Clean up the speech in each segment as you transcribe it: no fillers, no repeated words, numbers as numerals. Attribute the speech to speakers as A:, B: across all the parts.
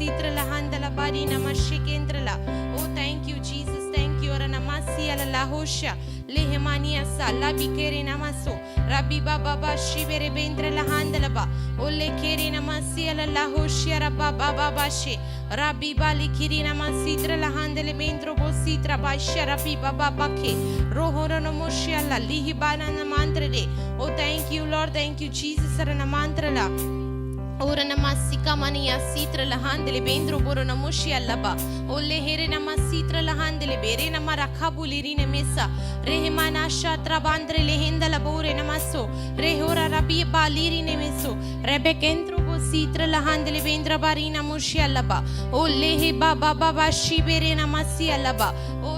A: sitra la handala bari namashikendra la. Oh, thank you, Jesus. Thank you. Ora namasi ala la hosha. Lehemania sa la bikere namaso. Rabbi baba ba shibere bendre la handala ba. Ole kere namasi ala la hosha rabba baba ba she. Rabbi bali kiri namasitra la handele bendro bo sitra ba sharabi baba bake. Rohoro namoshi alla lihi bana namantre de. Oh, thank you, Lord. Thank you, Jesus. Ora namantra la. Ora namasika mania sitra la handele bendro boro namoshi allaba. Olle here namasitra la handele bere namara kabuliri nemesa. Rehemana shatra bandre lehenda la bore namaso. Rehora rabi baliri nemeso. Rebekentro bo sitra la handele bendra bari namoshi allaba. Olle he baba baba shibere namasi allaba. Oh,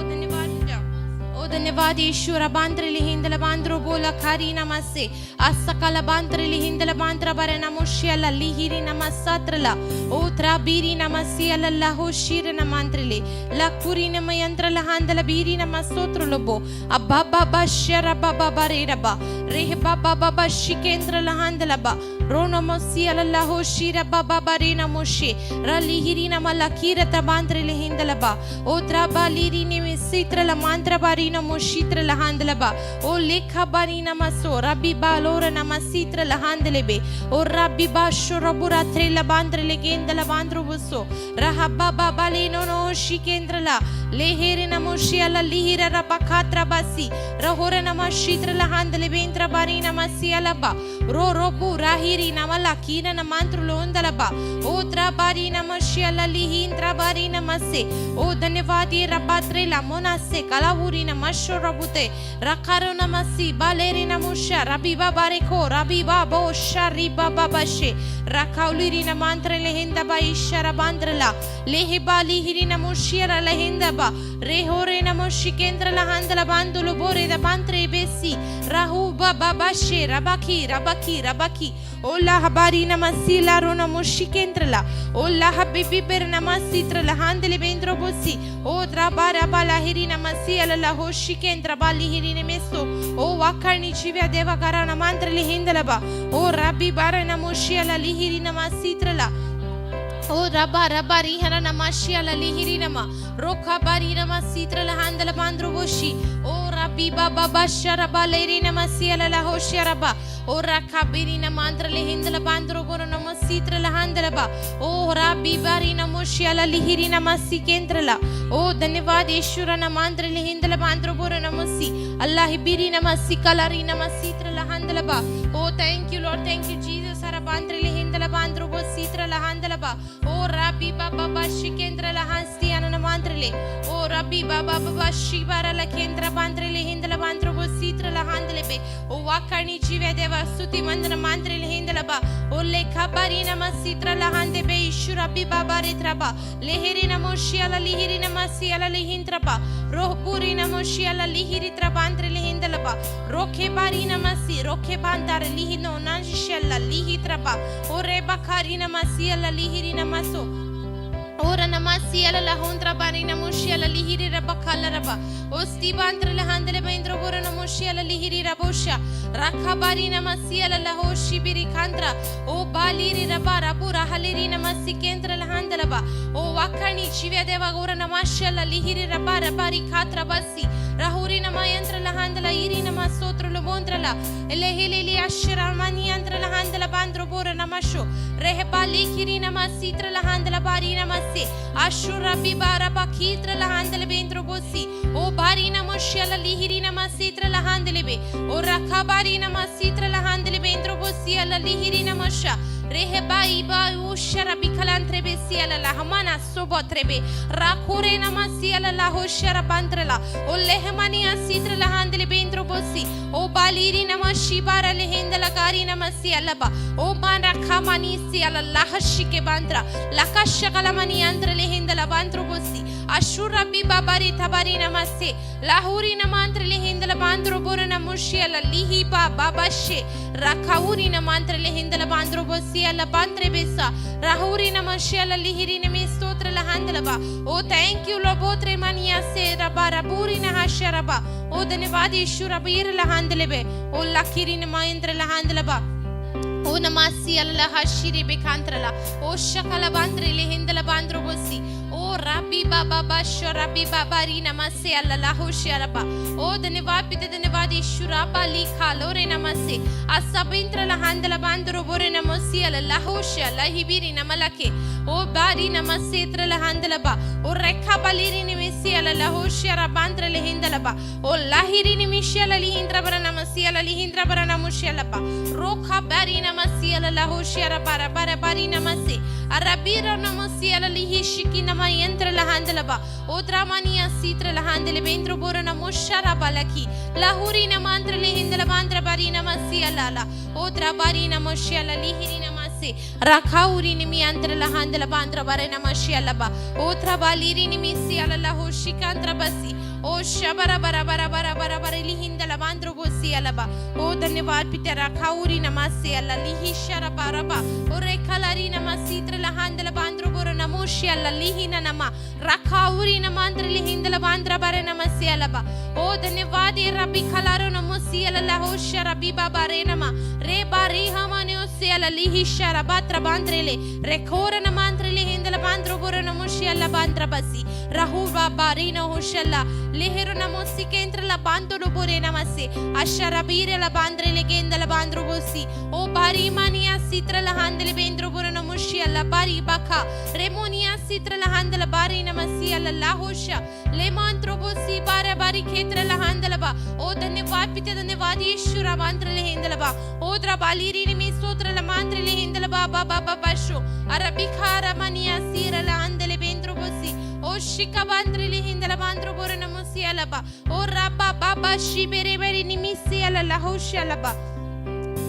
A: धन्यवाद ईश्वर बांद्रे लिहिंदल बांद्रो बोला खारी नमस्ते असकल बांद्रे लिहिंदल बांद्रा बरे नमोशियला लिहिरी नमस्त्रला ओ त्राबीरी नमस्यला हो शीर नमंत्रले लकुरी नमयंत्र लहांदल बीरी नमस्तोत्रलोबो अब्बा बाबा शर बाबा बरे रबा रेह बाबा बाबा शिकेंद्र लहांदलबा रो नमस्यला हो शीर बाबा बरे नमोशे रलिहिरी नमला कीरत बांद्रे लिहिंदलबा ओ त्राबालीरी निमिसित्र लमंत्र बारी Moshitra la handleba o lekha bani namaso rabbi balora namasitra la handlebe o rabbi basho rabura tre la bandre legenda la bandro busso rahabba baleno no shikendra la lehere namoshi alla lihira rabakatra basi rahora namashitra la handle bentra bani namasi alaba ro robu rahiri namala kina namantru londalaba o trabari namashi alla lihindra bari namase o धन्यवाद rabatre la monase kalavuri namasho rabute rakaro namasi baleri namusha rabiba bareko rabiba bo shariba babashe rakauliri namantre lehenda ba ishara bandrla lehiba lihiri namushira lehenda ba rehore namushikendra la handla bandulu bore da bantre besi rahu baba bashe rabaki ola habari namasi la rona mushikendra la ola habibi ber namasi tra la handle bendro bosi o trabara balahiri namasi ala hoshikendra balihiri nemeso o wakarni chivya deva karana mantra lihindalaba o rabbi bara namoshi ala lihiri namasi tra la o rabba rihana namashi ala lihiri nama rokha bari namasi tra la handla bandro boshi o rabbi baba bashara baleri namasi ala la hosharaba o rakabiri namantra lihindala bandro boro namasi tra la handla ba o rabbi bari namoshi ala lihiri namasi kendra la o धन्यवाद ईश्वर नमांत्र लिहिंदल बांद्रो बोरो नमसी अल्लाह बिरी नमसी कलारी नमसी त्र लहांदलबा ओ thank you Lord thank you Jesus हर बांद्र लिहिंदल बांद्रो बो सीत्र लहांदलबा ओ रबी बाबा बाशी केंद्र लहांस्ती अन नमांत्र ले ओ रबी बाबा बाशी बारा लकेंद्र बांद्र लिहिंदल बांद्रो बो सीत्र लहांदलबे ओ वाकर्णी जीवे देवा स्तुति मंदन मांद्र लिहिंदलबा ओ लेखा बारी नमसी त्र लहांदबे ईश्वर रबी बाबा रित्रबा लेहेरी नमोशी अला लिहिरी नमसी ala lihintraba rohpuri namoshi ala lihiri trabantre lihindalaba rokhe bari namasi rokhe bandar lihino nanshalla lihitraba ore bakari namasi ala lihiri namaso ora namasi ala lahondra bari namoshi ala lihiri rabakhala raba osti bantre lahandle bendro bora namoshi ala lihiri rabosha rakha bari namasi ala lahoshi biri khandra o baliri raba rabura haliri namasi kendra lahandalaba o wakani chivya deva gora namashi ala lihiri raba rabari khatra basi rahuri namayantra lahandala iri namasotra lobondra la eleheli ashra maniyantra lahandala bandro bora namasho rehba likhiri namasi tra lahandala bari namasi ashura bibara bakhitra lahandala bendro bosi o bari namoshi ala lihiri namasi tra lahandale be o rakha bari namasi tra lahandale bendro bosi ala lihiri namasha Rehebai ba ushara bikalantre be siala la hamana sobotrebe rakure namasi ala la hoshara bantrala o lehmani asitra la handle bendro bosi o baliri namashi bara lehendala kari namasi alaba o mana khamani si ala la hashike bantra lakashakala mani andra lehendala bandro bosi ashura bi babari thabari namase lahuri namantra lehendala bandro bora namushi ala lihi ba babashe rakhauri namantra lehendala bandro bosi alla bantre besa rahuri namashi alla lihiri nemi stotra la handlaba o thank you lobotre mania se rabara puri na hasharaba o धन्यवाद ईश्वर बीर la handlebe o lakiri na maindra la handlaba O namasi alla hashiri bekantrala. O shakala bandre le hindala bandro bosi. O rabbi baba basho rabbi baba ri namase alla lahoshi araba. O धन्यवाद पिता धन्यवाद ईश्वर आपा लिखा लोरे नमस्ते असबिंत्र लहंदला बांद्रो बोरे नमस्ते अल्लाह लाहोशी अल्लाह हिबिरी नमलके ओ बारी नमस्ते त्र लहंदला बा ओ रेखा बलिरी निमिसी अल्लाह लाहोशी अरा बांद्र लहंदला बा ओ लाहिरी निमिशी अल्लाह लिहिंद्र बरा नमस्ते अल्लाह लिहिंद्र बरा नमुशी अल्लाह बा रोखा बारी नमस्ते अल्लाह लाहोशी अरा बारा बारा बारी नमस्ते अरबीरा नमस्ते अल्लाह लिहिशिकी नमयंत्र लहंदला बा ओ द्रामानिया सीत्र लहंदले बेंद्रो बोरे नमुशरा balaki lahuri namantra lehindala mantra bari namasi alala odra bari namashi ala lihiri namase rakhauri nimi antra lahandala bandra bare namashi alaba otra baliri nimi si ala lahoshi kantra basi o shabara bara bara bara bara bara lihindala bandro bosi alaba o धन्यवाद पिता rakhauri namase ala lihishara baraba o rekhalari namasi tra lahandala bandro boro namoshi ala lihina nama rakhauri namantra lehindala bandra bare namase alaba o धन्यवाद ये रबी खलारो नमोसी अल्लाह होशा रबी बाबा रे नमा रे बारी हमने उससे अल्लाह हिशा रबात्रा बांद्रेले रे खोर नमांद्रेले हिंदल बांद्रो बोरो नमोशी अल्लाह बांद्रा बसी rahul बारी न होशल्ला लेहरो नमोसी केंद्र ला बांदो बोरे नमसे अशरा बीरे ला बांद्रेले केंदल बांद्रो बोसी ओ बारी मानिया सित्र ला हांदले बेंद्रो बोरो नमोशी अल्लाह बारी बाखा रेमोनिया सित्र ला हांदल बारी नमसी अल्लाह होशा ले मांत्रो बोसी बारे बारी खेत्र ला हांदलबा ओ धन्यवाद पिता धन्यवाद ईश्वर मंत्र ले हिंदलबा ओ द्रा बालीरी निमि स्तोत्र ला मंत्र ले हिंदलबा बाबा बाबा शो अरबी खारा मनिया सीर ला अंदले बेंद्रो बोसी ओ शिका मंत्र ले हिंदला मंत्र बोर नमोसी अलबा ओ रब्बा बाबा शिबेरे बेरी निमि सी अल्लाह होशा लबा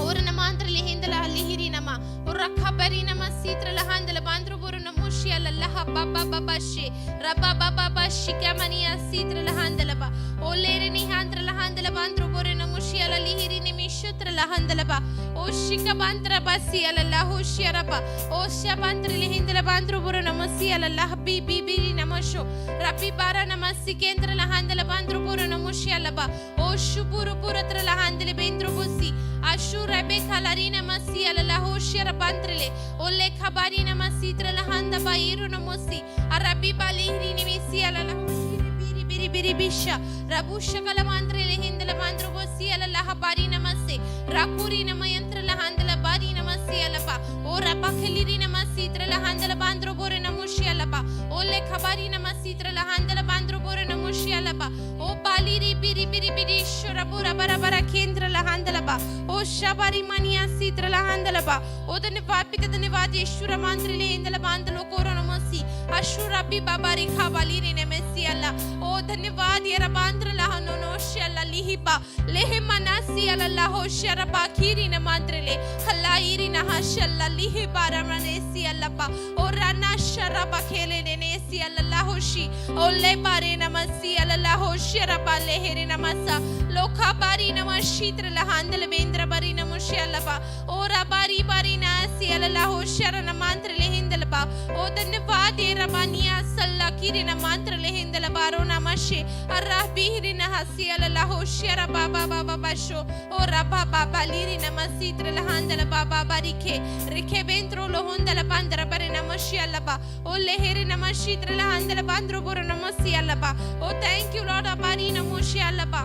A: और नमांत्र ले हिंदला लिहिरी नमा और रखा बरी नमा सीत्र ला हंदला बांद्रो बोर नमोशी अल्लाह बाबा बाबा शे रब्बा बाबा बाशी क्या मनिया सीत्र ला हंदला बा ओ लेरे नि हंद्र ला हंदला बांद्रो बोर नमोशी अल्लाह लिहिरी निमि शुत्र ला हंदला बा ओ शिका बांद्र बसी अल्लाह होशी रबा ओ शा बांद्र ले हिंदला बांद्रो बोर नमोसी अल्लाह बी बी बी नमशो रब्बी बारा नमसी केंद्र ला हंदला बांद्रो बोर नमोशी अल्लाह ओ शुपुरु पुरत्र ला हंदले बेंद्रो बोसी अशु रबे खलारी नमसी अल्लाह होशी रबांद्रले ओ लेखा बारी नमसी त्र ला हंदा बाइरो नमोसी अरबी बालिरी निमिसी अल्लाह होशी बिरी बिरी बिरी बिशा रबुशा कलमांद्रे ले हिंदला बांद्रो बोसी अल्लाह बारी नमसे राकुरी नमयंत्र ला हंदला बारी नमसी अल्लाह ओ रबा खलिरी नमसी त्र ला हंदला बांद्रो बोरे नमोशी अल्लाह ओ लेखा बारी नमसी त्र ला हंदला बांद्रो बोरे नमोशी अल्लाह ओ बालिरी बिरी बिरी बिरी शरबुरा bara bara केंद्र ला हंदला बा ओ शबारी मनिया सीत्र ला हंदला बा ओ धन्यवाद पिता धन्यवाद ईश्वर मंत्र ले हिंदला बांदलो कोरो नमसी अशु रब्बी बाबा री खाबाली ने मेसी अल्लाह ओ धन्यवाद ये रबांद्र ला हनो शल्ला लिहिबा लेहे मनासी अल्लाह हो शरबा खीरी न मंत्र ले खलाईरी न हशल्ला लिहिबा रमनेसी अल्लाह बा ओ रना शरबा खेले ने नेसी अल्लाह होशी ओ ले बारे नमसी अल्लाह हो शरबा लेहेरे नमसा लोखा बारी नमशीत्र ला हंदल बेंद्र बारी नमोशी अल्लाह बा ओ रबारी बारी नासी अल्लाह हो शरण मंत्र ले हिंदल बा ओ धन्यवाद ये रबानिया सल्ला किरी न मंत्र ले हिंदल बारो नमशे अर्रा बिहरी न हसी अल्लाह हो शरा बाबा बाबा बशो ओ रबा बाबा लिरी नमसी त्र ला हंदल बाबा बारिखे रिखे बेंद्रो लो हंदल बांद्र बारे नमशी अल्लाह बा ओ लेहेरे नमशी त्र ला हंदल बांद्रो बोरो नमसी अल्लाह बा ओ thank you Lord अबारी Namoshi Allah बा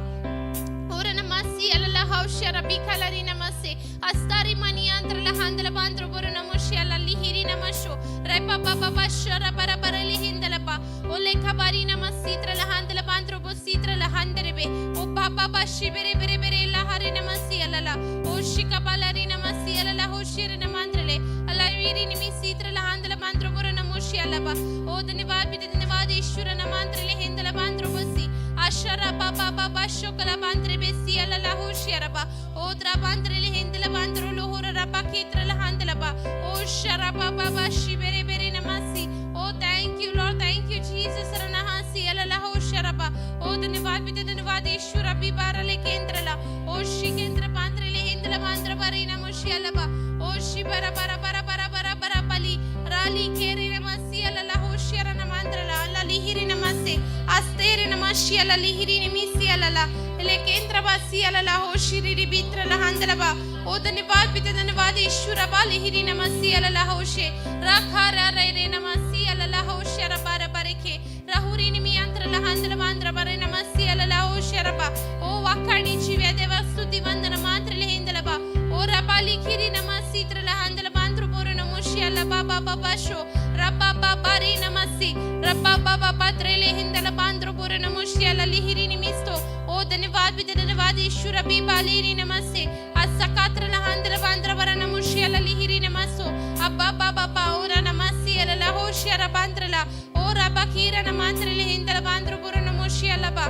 A: और नमसी अल्लाह हौशा रबी खलारी नमसे अस्तारी मनियांत्र ला हंदल बांद्रो बोरो नमोशी अल्लाह लिहिरी नमशो रे बाबा बाबा शरा bara bara लिहिंदल बा ओ लेखा बारी नमसी त्र ला हंदल बांद्रो बोसी त्र ला हंदरे बे ओ बाबा बाशी बेरे बेरे बेरे ला हरे नमसी अल्लाह ओ शिका बालारी नमसी अल्लाह होशिर नमंत्रले अल्लाह वीरी निमिसी त्र ला हंदल बांद्रो बोरो नमोशी अल्लाह बा ओ धन्यवाद पिता धन्यवाद ईश्वर नमंत्रले हिंदल बांद्रो बोसी अशरा बाबा बाबा शोकला बांद्रे बेसी अल्लाह होशिर बा ओ द्रा बांद्रे ले हिंदल बांद्रो लोहर रबा खीत्र ला हंदल बा ओ शरा बाबा बाशी बेरे बेरे नमसी ओ thank you Lord thank you Jesus रनहासी अल्लाह होशिर बा ओ धन्यवाद पिता धन्यवाद ईश्वर अभी बारले केंद्र ला ओ श्री केंद्र बांद्रे ले हिंदल बांद्र बारे नमोशी अल्लाह बा ओ Shri bara bara bara bara bara bara bali rali kere namasi Allah होशिर नमंद्र ला अल्लाह लिहिरी नमसे अस्तेरे नमशी अल्लाह लिहिरी निमिसी अल्लाह ले केंद्र बासी अल्लाह हो शिरी बिंद्र लहांदलबा ओ धन्यवाद पिता धन्यवाद ईश्वर बाली हिरी नमस्सी अल्लाह हो शे राखा रे नमस्सी अल्लाह हो शरबा रबरेखे राहुरी निमियंत्र लहांदल बांद्र बरे नमस्सी अल्लाह हो शरबा ओ वाकणी जीवे देव स्तुति वंदन मात्र लेहिंदलबा ओ रबाली खिरी नमस्सी त्र लहांदल बांद्र बोर नमोशी अल्लाह बाबा बाबा शो रब्बा बाबा रे नमस्सी रब्बा बाबा पत्रे लेहिंदल बांद्र बोर नमोशी अल्लाह लिहिरी निमिस्तो ओ धन्यवाद पिता धन्यवाद ईश्वर बी बालीरी नमस्ते असकात्र लहांदल बांद्र बर नमोशी अल्लाह लिहिरी नमस्सो अब्बा बाबा पाओरा नमस्सी अल्लाह हो शर बांद्रला ओ रब्बा खीरा नमांत्र लेहिंदल बांद्र बोर नमोशी अल्लाह बा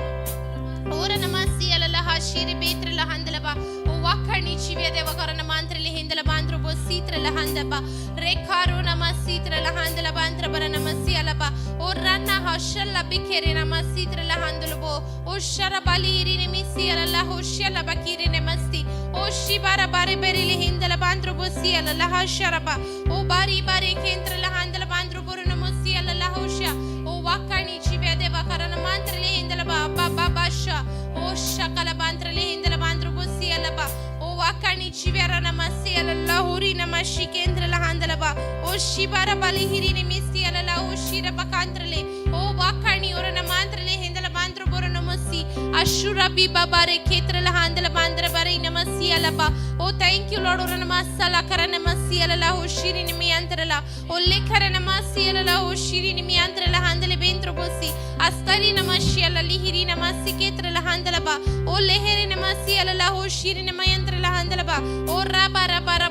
A: ओर नमस्सी अल्लाह शिरी बेत्र लहांदल बा ओ वाखणी जीवे देव करन मांत्र लेहिंदल बांद्र बो सीत्र लहांदबा रेखारो नमस्सी त्र लहांदल बांद्र बर नमस्सी अल्लाह बा ओ रन्ना हशल बिखेरे नमस्सी त्र लहांदल बो ओ शर बालीरी निमिसी अल्लाह हो शल बकीरे नमस्ती ओ शिबार बारे बेरे लेहिंदल बांद्र बो सी अल्लाह शरबा ओ बारी बारे केंद्र लहांदल बांद्र बोर नमस्सी अल्लाह हो शा ओ वाखणी जीवे देव करन मांत्र लेहिंदल बा बाबा बाशा ओ शकल बांद्र लेहिंदल बांद्र बो सी अल्लाह ओ वाकणी चिवेर नमस्सी अल्लाह हुरी नमस्सी केंद्र लहांदलबा ओ शिबार बाली हिरी निमिस्ती अल्लाह ओ शिर बकांत्रले ओ वाकणी और नमांत्रले हिंदल बांद्र बोर नमस्सी अशुरा बी बाबा रे क्षेत्र लहांदल बांद्र बारे नमस्सी अल्लाह ओ थैंक यू लॉर्ड और नमस्सला कर नमस्सी अल्लाह ओ शिरी निमियंत्रला ओ लेखर नमस्सी अल्लाह ओ शिरी निमियंत्रला हांदले बेंत्र बोसी अस्तली नमस्सी अल्लाह लिहिरी नमस्सी क्षेत्र लहांदलबा ओ लेहरे नमस्सी अल्लाह ओ शिरी निमियंत्र लहांदलबा ओ रबा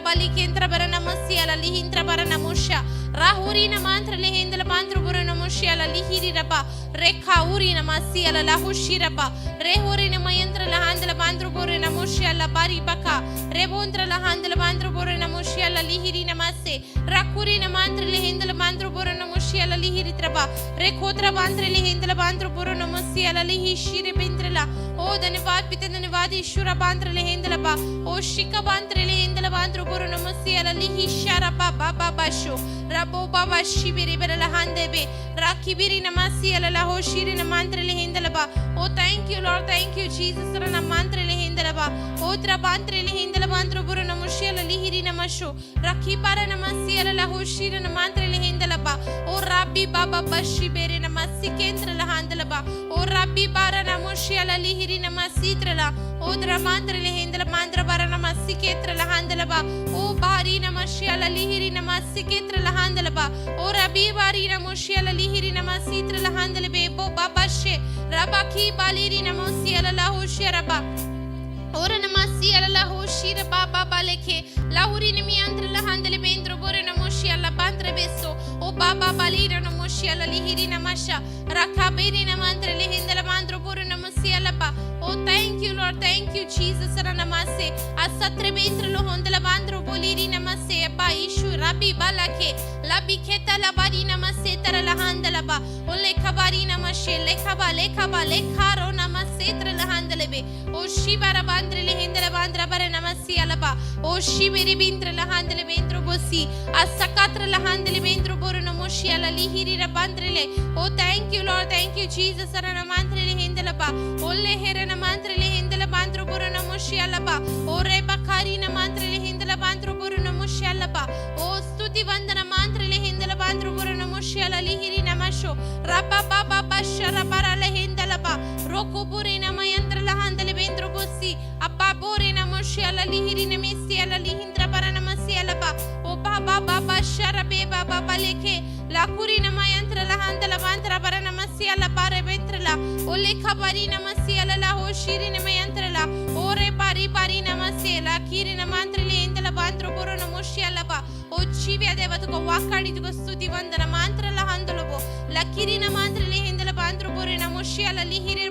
A: बली केंद्र बर नमस्सी अल्लाह लिहिंत्र बर नमोशा राहुरी नमांत्र लेहिंदल बांद्र बोर नमोशी अल्लाह लिहिरी रबा रेखा उरी नमस्सी अल्लाह हुशी रबा रेहोरी नमयंत्र लहांदल बांद्र बोर नमोशी अल्लाह बारी बका रेबोंत्र लहांदल बांद्र बोर नमोशी अल्लाह लिहिरी नमस्ते राकुरी नमांत्र लेहिंदल बांद्र बोर नमोशी अल्लाह लिहिरी त्रबा रेखोत्र बांद्र लेहिंदल बांद्र बोर नमस्सी अल्लाह लिहि शिरे बिंद्रला ओ धन्यवाद पिता धन्यवाद ईश्वर बांद्र लेहिंदल बा ओ शिका बांद्र लेहिंदल बांद्र बोर नमस्सी अल्लाह लिहि शरबा बाबा बाशो रबो बाबा शिबिरी बरला हांदेबे राखी बिरी नमस्सी अल्लाह हो शिरी नमांत्र लेहिंदल बा ओ thank you Lord thank you Jesus रा नमांत्र लेहिंदल बा ओ त्र बांत्र लेहिंदल बांद्र बोर नमोशी अल्लाह लिहिरी नमशो राखी बार नमस्सी अल्लाह हो शिरी नमांत्र लेहिंदल बा ओ रब्बी बाबा बशी बेरे नमस्सी केंद्र लहांदल बा ओ रब्बी बार नमोशी अल्लाह लिहिरी नमस्सी त्रला ओ त्र मांत्र लेहिंदल मांत्र बार नमस्सी केंद्र लहांदल बा ओ बारी नमस्सी अल्लाह लिहिरी नमस्सी केंद्र लहांदल बा ओ रब्बी बारी नमोशी अल्लाह लिहिरी नमस्सी त्र लहांदल बे बो बाबा शे रबा की बालीरी नमोशी अल्लाह हो शे रबा और नमस्सी अल्लाह हो शिर बाबा बालेखे लाहुरी निमियंत्र लहांदल बेंद्र बोर नमोशी अल्लाह बांद्र बेसो ओ बाबा बालीर नमोशी अल्लाह लिहिरी नमशा रखा बेरी नमांत्र लेहिंदल बांद्र बोर नमस्सी अल्लाह ओ thank you Lord thank you Jesus रा नमस्ते असत्र बेंद्र लो होंदल बांद्र बोलीरी नमस्ते अब्बा यीशु रबी बालखे लबी खेता लबारी नमस्ते तर लहांदल बा ओ लेखबारी नमस्ते लेखबा लेखारो नमस्ते तर लहांदल बे ओ शिबार बांद्र लेहिंदल बांद्र बर नमस्सी अल्लाह ओ शिबिरी बिंद्र लहांदल बेंद्र बोसी असकात्र लहांदल बेंद्र बोर नमोशी अल्लाह लिहिरी र बांद्रले ओ thank you Lord thank you Jesus रा नमांत्र लेहिंदल बा ओ लेहर नमांत्र लेहिंदल बांद्र बोर नमोशी अल्लाह ओ रे बखारी नमांत्र लेहिंदल बांद्र बोर नमोशी अल्लाह ओ स्तुति वंदन मांत्र लेहिंदल बांद्र बोर नमोशी अल्लाह लिहिरी नमशो रबा बाबा बशर बर लेहिंदल बा रोको बुरे नमयंत्र लहांदल बेंद्र बोसी अब्बा बोरे नमोशी अल्लाह लिहिरी नमिस्ती अल्लाह लिहिंद्र बर नमस्सी अल्लाह ओ बाबा बाबा शर बे बाबा बलेखे लाकुरी नमयंत्र लहांदल बांद्र बर नमस्सी अल्लाह बारे बेंत्रला ओ लेखा बारी नमस्सी अल्लाह हो शिरी नमयंत्रला ओ रे बारी नमस्सी लाखीरी नमांत्र लेहिंदल बांद्र बोर नमोशी अल्लाह ओ जीव्य देवतको वाकाडी तुको स्तुति वंदन मांत्र लहांदलबो लकीरी नमांत्र लेहिंदल बांद्र बोर नमोशी अल्लाह लिहिरी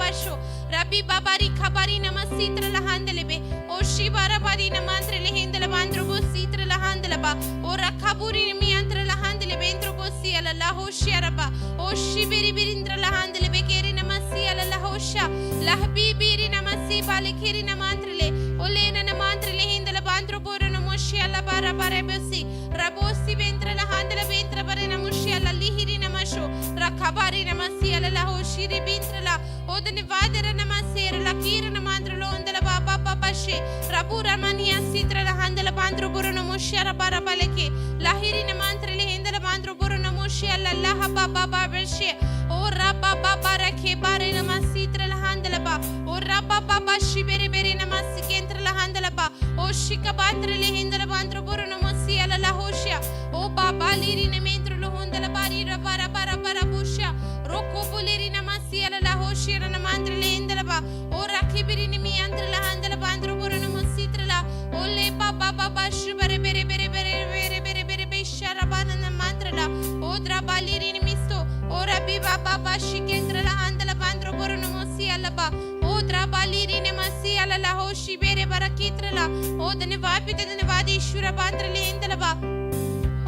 A: बाशो रबी बाबारी खबारी नमस्सी त्र लहांदलबे ओ शिबार बारी नमांत्र लेहिंदल बांद्र बो सीत्र लहांदलबा ओ रखबुरी निमियंत्र लहांदल बेंद्र बो सी अल्लाह हो शरबा ओ शिबिरी बिरिंद्र लहांदलबे केरी नमस्सी अल्लाह हो शा लहबी बिरी नमस्सी बालिखिरी नमांत्र ले ओ लेना नमांत्र लेहिंदल बांद्र बोर नमोशी अल्लाह बारे बसी रबोसी बेंद्र लहांदल बेंद्र बर नमोशी अल्लाह लिहिरी नमशो rakabari namasia la ho shiri bintrala o धन्यवाद नमस्ते लकीर नमांद्रलो अंदला बाबा बाबा शे रबुरा मनिया सित्रला हंदला बांद्रो बुरो नमोशिया रबारा बलके लाहिरी नमांद्रले हिंदला बांद्रो बुरो नमोशिया अल्लाह बाबा बाबा शे ओ रबा बाबा रखे बारे नमस्तित्रला हंदला बा ओ रबा बाबा शिबेरे बेरे नमस्ति केंद्रला हंदला बा ओ शिका बांद्रले हिंदला बांद्रो बुरो नमोशिया अल्लाह होशिया ओ बाबा लीरी नमेंद्रलो हंदला बारी रबारा बारा बारा बुशिया रोको बुलेरी नमस्तिया अल्लाह होशिया नमांद्रले हिंदला बा ओ राखी बिरी निमी अंद्रला हंदला बांद्रो बुरो नमस्तित्रला ओ ले बाबा बाबा शिबरे बेरे बेरे बेरे बेरे बेरे बेरे बेशरा बानन मंत्रला ओ द्रबा लीरी निमिस्तो ओ रबी बाबा बाशी केंद्रला हंदला बांद्रो बुरो नमस्तिया अल्लाह बा ओ द्रबा लीरी नमस्तिया अल्लाह होशी बेरे बरकीत्रला ओ धन्यवाद पिता धन्यवाद ईश्वर बांद्रले हिंदला बा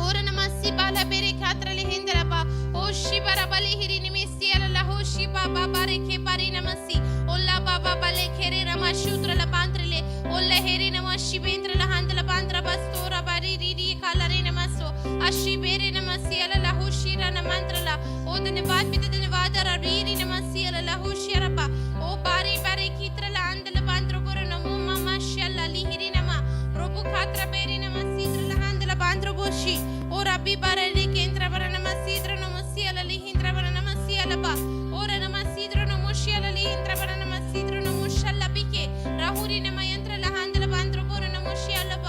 A: और नमस्ति बाला बेरे खात्रले हिंदला बा ओ शिबरा बले हिरी निमिस्ति अल्लाह होशी बाबा बारे के बारे नमस्ति ओला बाबा बले खेरे नमशुत्रला बांद्रले ओले हेरे नमशि बेंद्रला हंदला बांद्रा बस्तोरा बारी रीरी खालरे नमस्सो अशी बेरे नमस्ति अल्लाह होशी रा नमंत्रला ओ धन्यवाद पिता धन्यवाद रीरी नमस्ति अल्लाह होशी रबा ओ बारी बारे कीत्रला हंदला बांद्रो बुरो नमो मामा शल्ला लिहिरी नमा रोबु खात्र बेरे नमस्ति त्रला हंदला बांद्रो बोशी ओ रबी बारे केंद्र बर नमस्ति त्र नमस्ति अल्लाह लिहिंद्र बर नमस्ति अल्लाह और नमस्ति त्र नमोशी अल्लाह लिहिंद्र बर नमस्ति त्र नमोशल्ला बिके राहुरी नमयंत्र लहांदला बांद्रो बुरो नमोशी अल्लाह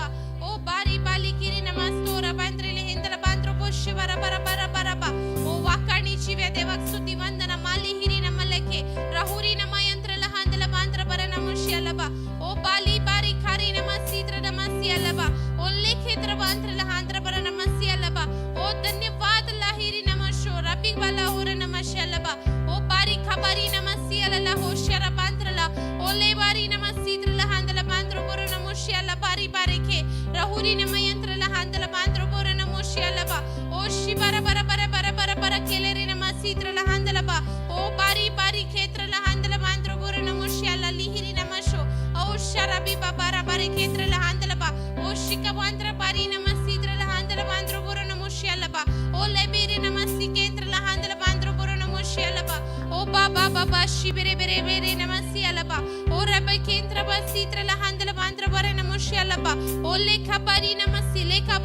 A: ओ बारी बाली किरी नमस्तो रबांद्रे लिहिंद्र बांद्रो बोशी बर बर बर बर बा ओ वाकाणी जीवे देवक स्तुति वंदना माली हिरी नमलके राहुरी नमयंत्र लहांदला बांद्र बर नमोशी अल्लाह ओ बाली बारी खारी नमस्ति त्र नमस्ति अल्लाह ओ लेखेत्र बांद्र लहांद्र बर नमस्ति अल्लाह ओ धन्यवाद लाहिरी नमशो रबी वाला और नमस्य अल्लाह ओ बारी खबरी नमस्ति अल्लाह होशी रबांद्रला ओ ले बारी नमस्ति त्र लहांदला बांद्रो बुरो नमोशी अल्लाह बारी बारी के राहुरी नमयंत्र लहांदला बांद्रो बुरो नमोशी अल्लाह ओ शिबरा बर बर बर बर बर केलेरी नमस्ति त्र लहांदला बा ओ बारी बारी खेत्र लहांदला बांद्रो बुरो नमोशी अल्लाह लिहिरी नमशो ओ शरबी बाबा बारी खेत्र लहांदला बा ओ शिका बांद्र बारी नमस्ति त्र लहांदला बांद्रो बुरो नमोशी अल्लाह ओ लेबेरी नमस्ति केंद्र लहांदला बांद्रो बुरो नमोशी अल्लाह ओ बाबा बाबा शिबरे बेरे बेरे नमस्ति अल्लाह ओ रब केंद्र बस्ति त्र लहांदला बांद्रो बुरो नमोशी अल्लाह ओ लेखा बारी नमस्ति लेखा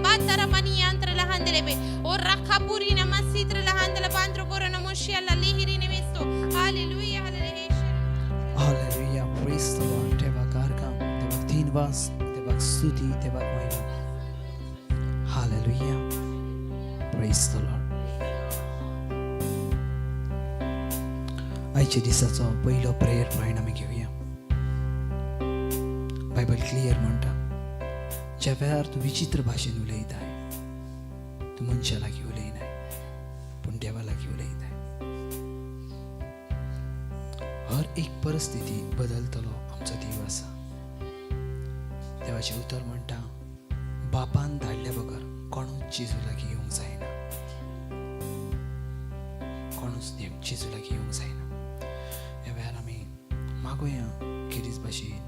A: बा तर मनी यंत्र लहांदले बे ओ रखा पूरी नमस्ति त्र लहांदला बांद्रो बुरो नमोशी अल्लाह लिहिरी निमिस्तो hallelujah
B: Hallelujah, praise the Lord. Tebak gargam, tebak dinwas, tebak stuti, tebak Mahima. Hallelujah, praise the Lord. आजच्या दिसाचो पहिलो प्रेयर पॉइंट आमी घेवया. बायबल क्लियर म्हणटा, ज्या वेळार तूं विचित्र भाशेन उलयताय, तूं मनशा लागीं उलयनाय, पूण देवा लागीं उलयताय. हर एक परिस्थिती बदलतलो आमचो देव आसा. देवाचें उतर म्हणटा, बापान धाडल्या बगर कोणूच जेजू लागीं येवंक जायना. कोणूच जेजू लागीं येवंक जायना. ह्या वेळार आमी मागोया किरीज भाशेन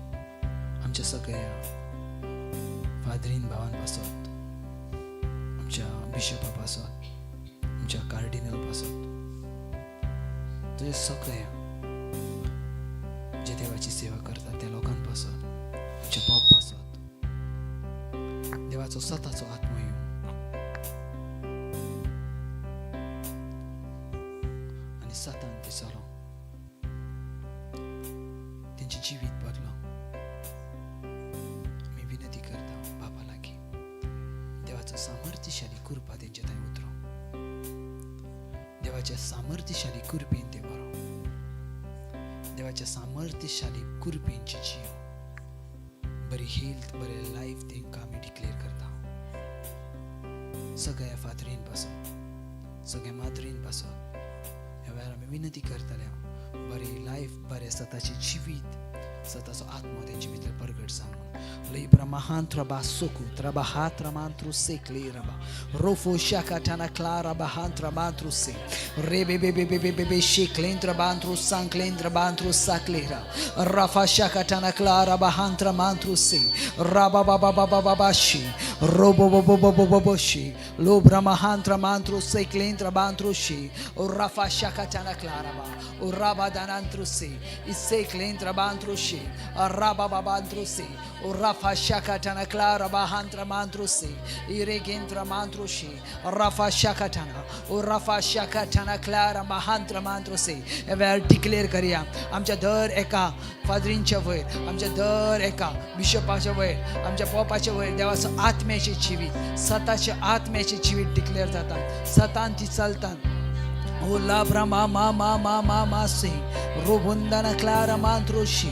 B: आमच्या सगळ्या फादरीन भावान पासत, आमच्या बिशपा पासत, आमच्या कार्डिनल पासत, तुझे सगळ्या जे देवाची सेवा करतात त्या लोकां पासत, आमच्या पॉप पासत देवाचो स्वताचो आत्मो येवं आनी सतान ते चलो तेंचे जिवीत बदलो. मी विनंती करता बापा लागीं, देवाचो सामर्थ्यशाली कृपा तेंच्या थंय उतरो. देवाच्या सामर्थ्यशाली कृपेन ते बरो. देवाच्या सामर्थ्यशाली कृपेंची जियो बरी हेल्थ, बरे लाईफ तेंकां आमी डिक्लेअर करता. सगळ्या फादरीन पासत, सगळ्या माद्रीन पासत ह्या वेळार आमी विनंती करतले, बरी लाईफ, बरे स्वताची जिवीत, स्वताचो आत्मो तेंचे भितर प्रगट जावं. Libra mahantra basuku trabahatra mantru sekliraba rofo shakatana clara bahantra mantru se rebebebebebebe shiklendra bantru sanklendra bantru saklira rafa shakatana clara bahantra mantru se rababababababashi roboboboboboboshi lobra mahantra mantru seklendra bantru shi rafa shakatana clara ba rabadanantru se iseklendra bantru shi rabababantru se Rafa Shakatana Clara Bahantra Mantrusi, Iregentra Mantrushi, Rafa Shakatana, Rafa Shakatana Clara Mahantra Mantrusi. Ever declare करूया आमच्या दर एका फादरींच्या वयर, आमच्या दर एका बिशपाच्या वयर, आमच्या पोपाच्या वयर देवाचं आत्म्याची जिवीत, सताच्या आत्म्याची जिवीत डिक्लेअर जातात. सतांती चलतात. O labra ma se robundana clara mantroshi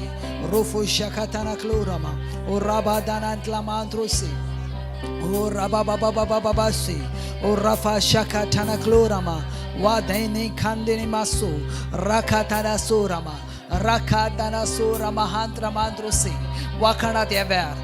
B: rofo shakatana clorama o rabadana tlamantrosi o rababababababa se o rafa shakatana clorama wa daine kandene maso rakatana sorama rakatana sorama hantra mantrosi wakana dever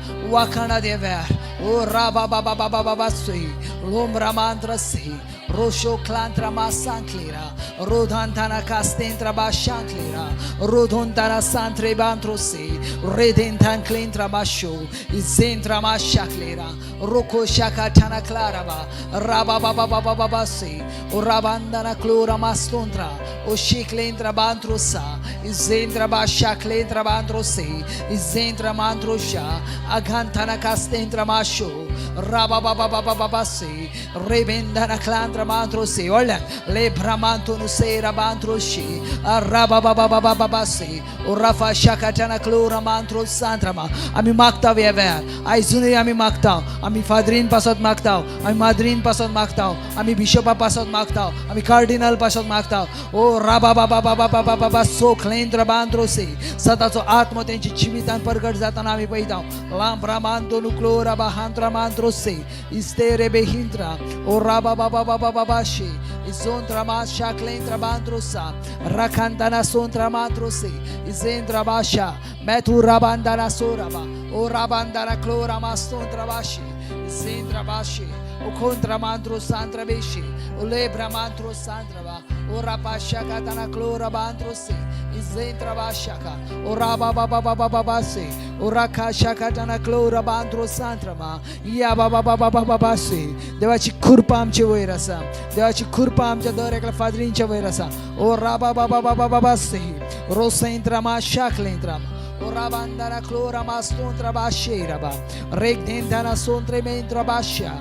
B: o rabababababa se lombra mantrasi Rosho clantra masanklira, rodantana castentra bashanklira, rodontana santre bantrosi, redentan clentra basho, izentra mashaklira, roko shakatana claraba, rababababababasi, o rabandana clora mastontra, o shiklentra bantrosa, izentra bashaklentra bantrosi, izentra mantrosha, agantana castentra masho, rababababababasi, rebendana clantra mantrosi, olha, lebramanto no seira bantroshi, arababababababasi, o rafa shakatana clora mantro santrama. आम्ही मागताव यावर आयजूनही आम्ही मागताव. आम्ही फादरीन पासत मागताव, आम्ही माद्रीन पासत मागताव, आम्ही बिशपा पासत मागताव, आम्ही कार्डिनल पासत मागताव. ओ राबाबाबाबाबाबाबाबा सोखलेंद्र बांद्रोसे सताचो आत्मा त्यांची जीवितान प्रगट जाताना आम्ही पळयताव. लांब्रामांतो नुक्लोरा बाहांत्रा मांत्रोसे इस्तेरे बेहिंत्रा ओ राबाबाबाबाबाबाशी izontra masha clentra bandrosa rakantana sontra matrose izentra basha metu rabandana soraba o rabandana clora mastontra bashi izentra bashi o contra mandro santra beshi o lebra mantro santrava o rapasha katana clora bandrose izentra bashaka o rababababababase o rakasha katana clora bandro santrama ya babababababase देवाची कृपा आमचे वयर आसा. देवाची कृपा आमच्या दर एका फादरींच्या वयर आसा. ओ राबाबाबाबाबाबासे रोसेंत्रा मा शाकलेंत्रा o rabandana clora mastontra basheraba regdentana sontre mentra basha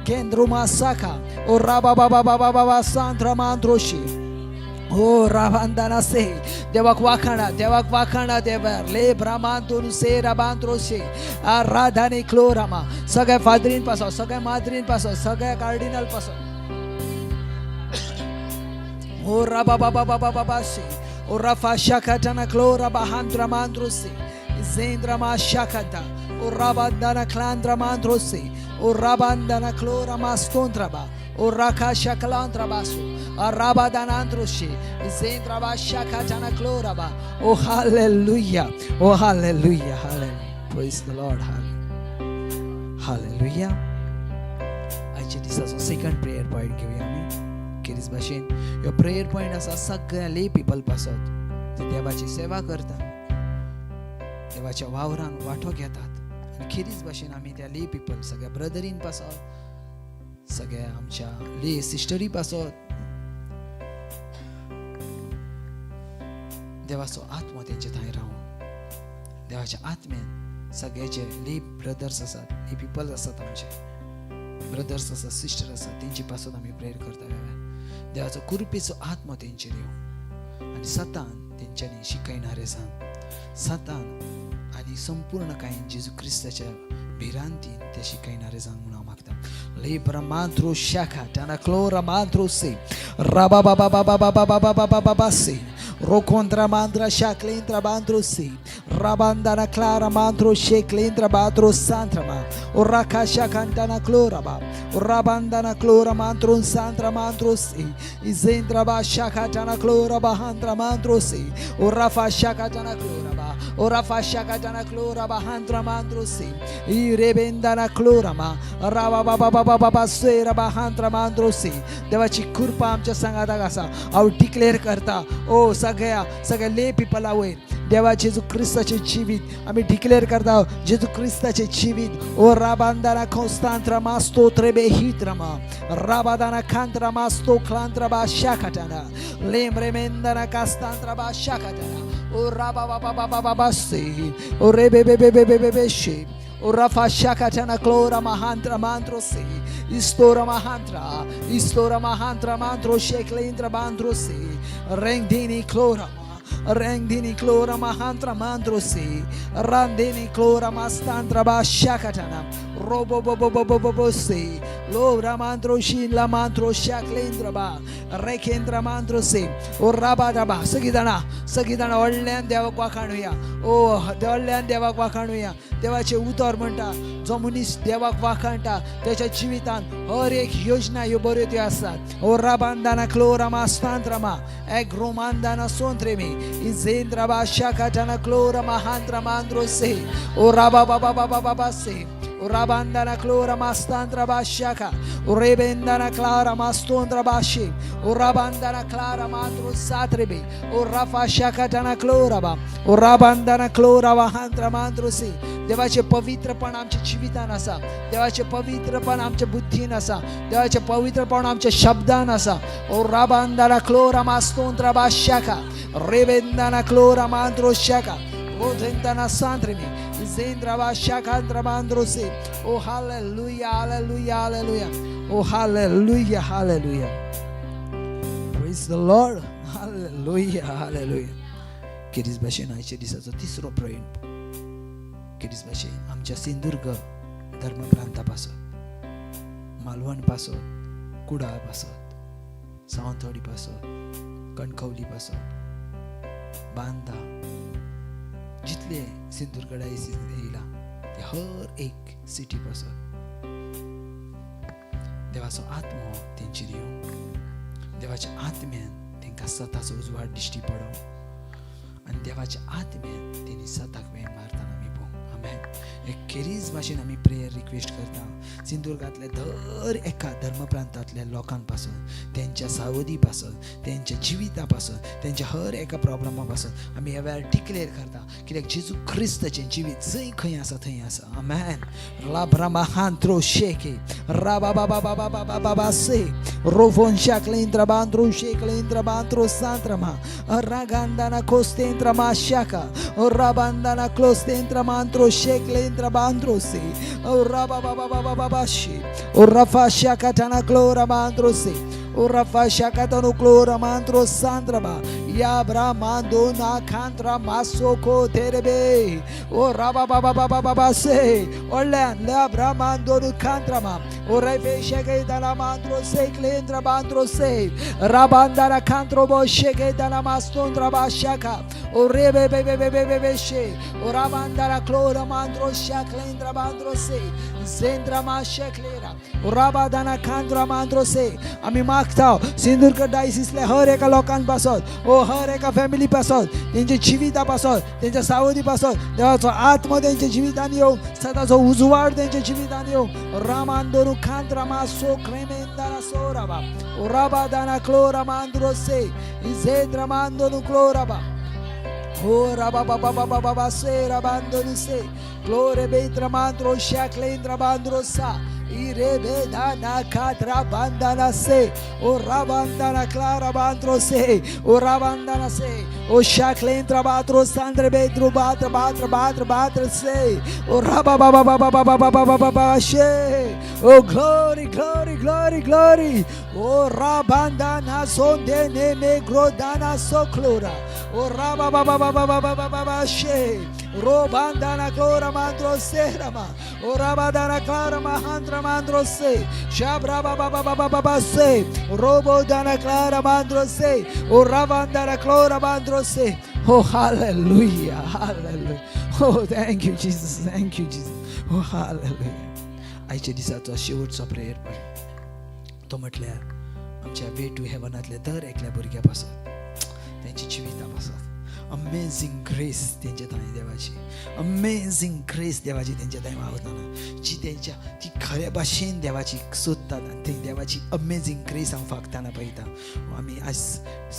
B: kendro masaka o rababababababa santra mandroshi o rabandana se devak wakana devar le brahmantonu se rabandroshi aradhani clorama सगळ्या फादरीन पासो सगळ्या माद्रीन पासो सगळ्या कार्डिनल पासो o rababababababase o rafa shakatana clora bahandra mandrosi zendra ma shakata o rabandana clandra mandrosi o rabandana clora mastontraba o raka shakalantra basu a rabadana androshi zendra ba shakatana clora ba oh hallelujah praise the Lord hallelujah आजच्या दिसाचो second prayer point घेऊया आम्ही किरीस भाशेन यो prayer point आसा सगळ्या ले people पासत ते देवाची सेवा करतात देवाच्या वावरान वांटो घेतात आणि खिरीच भाशेन आमी त्या ले पीपल सगळ्या ब्रदरीन पासत सगळ्या आमच्या ले सिस्टरी पासत देवाचो आत्मा तेंचे थंय रावून देवाच्या आत्म्यान सगळ्याचे ले ब्रदर्स आसात ले पीपल आसात आमचे ब्रदर्स आसात सिस्टर आसात तेंची पासत आमी प्रेयर करता देवाचो कृपेचो आत्मा तेंचेर येवं आनी सतान तेंच्यांनी शिकयणारे सांग सतान आनी संपूर्ण कायन जेजू क्रिस्ताच्या भिरांतीन ते शिकयणारे सांग म्हणून हांव मागता लेब्रा मांत्रो शाखा टाना क्लोरा मांत्रो से राबाबाबाबाबाबाबाबाबाबासे rocontra mandra shaklentra bandrosi rabandana clara mandro sheklentra badro santrama oraka shakantana cloraba rabandana clora mandro santra mandrosi izentra ba shakatana clora bahandra mandrosi orafa shakatana cloraba ora fashakatana klora bahantra mandrosi irebendana klorama raba baba baba baba sera bahantra mandrosi. देवाची कृपा आमच्या संगाताक आसा. हांव declare करता ओ सगळ्या ले पिपला वयर देवा जेजू क्रिस्ताचे जिवीत आमी डिक्लेअर करता. जेजू क्रिस्ताचे जिवीत ओ राबांदाना कोस्तांत्रा मास्तो त्रेबे हित्रमा राबादाना कांत्रा मास्तो क्लांत्रा बा शाकाटाना लेमरेमेंदाना कास्तांत्रा बा शाकाटाना ओ राबा बाबा बाबा बाबा से ओ रेबे बे बे बे बे बे शे o rafa shakatana klora mahantra mantro se istora mahantra mantro sheklindra bandro se rengdini klora mahantra mantro se randini klora mastantra ba shakatana robo bobo se lora mantro shin la mantro shaklindra ba rekendra mantro se o rabadaba सगळीं व्हडल्यान देवाक वाखाणुया. ओ व्हडल्यान देवाक वाखाणुया. देवाचे उतर म्हणटा जो मनीस देवाक वाखाणटा त्याच्या जिवितान हर एक योजना ह्यो बऱ्यो त्यो आसात. ओ राबांदाना क्लोरा मास्तांत्रमा एक रोमांदाना सोंत्रेमी इजेंद्रा बाशाकाटाना क्लोरा महांत्रा मांद्रोसे ओ राबा बाबा बाबा बाबा से o rabandana clora mastantra bashaka o rebendana clara mastontra bashi o rabandana clara mandro satrebe o rafa shakatana clora ba o rabandana clora vahantra mandro se. देवाचे पवित्रपण आमच्या जिवितान आसा. देवाचे पवित्रपण आमच्या बुद्धीन आसा. देवाचे पवित्रपण आमच्या शब्दान आसा. ओ राबांदाना क्लोरा मास्तोंत्रा बाशाका रेबेंदाना क्लोरा मांद्रो Shaka o zentana santremi zendra bashakandra mandrose. Oh hallelujah hallelujah hallelujah oh hallelujah hallelujah praise the Lord hallelujah hallelujah. किरीस भाशेन आयच्या दिसाचो तिसरो प्रयत्न किरीस भाशेन आमच्या सिंधुदुर्ग धर्म प्रांता पासत मालवण पासत कुडाळ पासत सावंतवाडी पासत कणकवली पासत बांदा जितले सिंधुदुर्ग डायसिस येयला ते हर एक सिटी पासत देवाचो आत्मो तेंचेर येवं देवाच्या आत्म्यान तांकां सताचो उजवाड दिश्टी पडो आनी देवाच्या आत्म्यान तेणी सताक वेळ मारतना आमी पळोवंक. आमेन. एक केरीज भाशेन आमी प्रेयर रिक्वेस्ट करता सिंधुदुर्गांतल्या दर एका धर्मप्रांतांतल्या लोकां पासून तेंच्या सावधी पासून तेंच्या जिविता पासून तेंच्या हर एका प्रॉब्लमा पासून आमी ह्या वेळार डिक्लेअर करता कित्याक जेजू क्रिस्ताचें जिवीत जंय खंय आसा थंय आसा. आमेन. लाब्रामाहांत्रो शेके राबा बाबा बाबा बाबा बाबा से रोफोन शाक्लेंद्र बांद्रो शेक्लेंद्र बांद्रो सांत्रमा रागांदाना कोस्तेंद्र माशाका राबांदाना क्लोस्तेंद्र मांत्रो शेक्लेंद्र बांद्रो से राबा बाबा बाबा बाबा शे Rafa शाकाटाना क्लोरा बांद्रो say o rafa shakatano clora mantro sandraba ya bramando na kantra masoko terebe o raba baba baba baba se olan la bramando no kantrama o refe shaketana mantro se klendra bandro se rabandara kantro bo shaketana mastondra bashaka o rebe bebe bebe bebe she o rabandara clora mantro shaklendra bandro se zendra ma shaklera o rabadana kantra mandro se ami Sindhudurg डायसिसल्या हर एका लोकां पासत ओ हर एका family पासत तेंच्या जिविता पासत तेंच्या सावधी पासत देवाचो आत्मा तेंच्या जिवितान येवं सदाचो उजवाड तेंच्या जिवितान येवं रामांदोरू खांत्रा मासो क्रेमेंदाना सोराबा ओ राबादाना क्लोरा मांद्रो से इजेद्रा मांदोरू क्लोराबा o raba baba baba baba se rabandonu se glore betra mandro shaklendra bandro sa irebedana katra bandana se o rabandana clara bandro se o rabandana se o shaklendra batro sandre bedru batra se o raba baba baba baba baba baba she oh glory glory glory glory o rabandana sonde neme grodana soklora o raba baba baba baba baba she robandana clora mandro serama o rabadana clara mahandra mandro se shabra baba baba baba se robodana clara mandro se o rabandana clora mandro se. Oh hallelujah hallelujah oh thank you Jesus oh hallelujah. आयच्या दिसाचो शेवटचो prayer पण तो म्हटल्यार आमच्या way to हेवनातल्या दर एकल्या भुरग्या पासत तेंची जिविता पासत अमेझिंग ग्रेस तेंचे थंय देवाची, अमेझिंग ग्रेस देवाची तेंचे थंय व्हांवताना, जी तेंच्या ती खऱ्या भाशेन देवाची सोदतात आनी थंय देवाची अमेझिंग ग्रेस हांव फागताना पळयता. आमी आज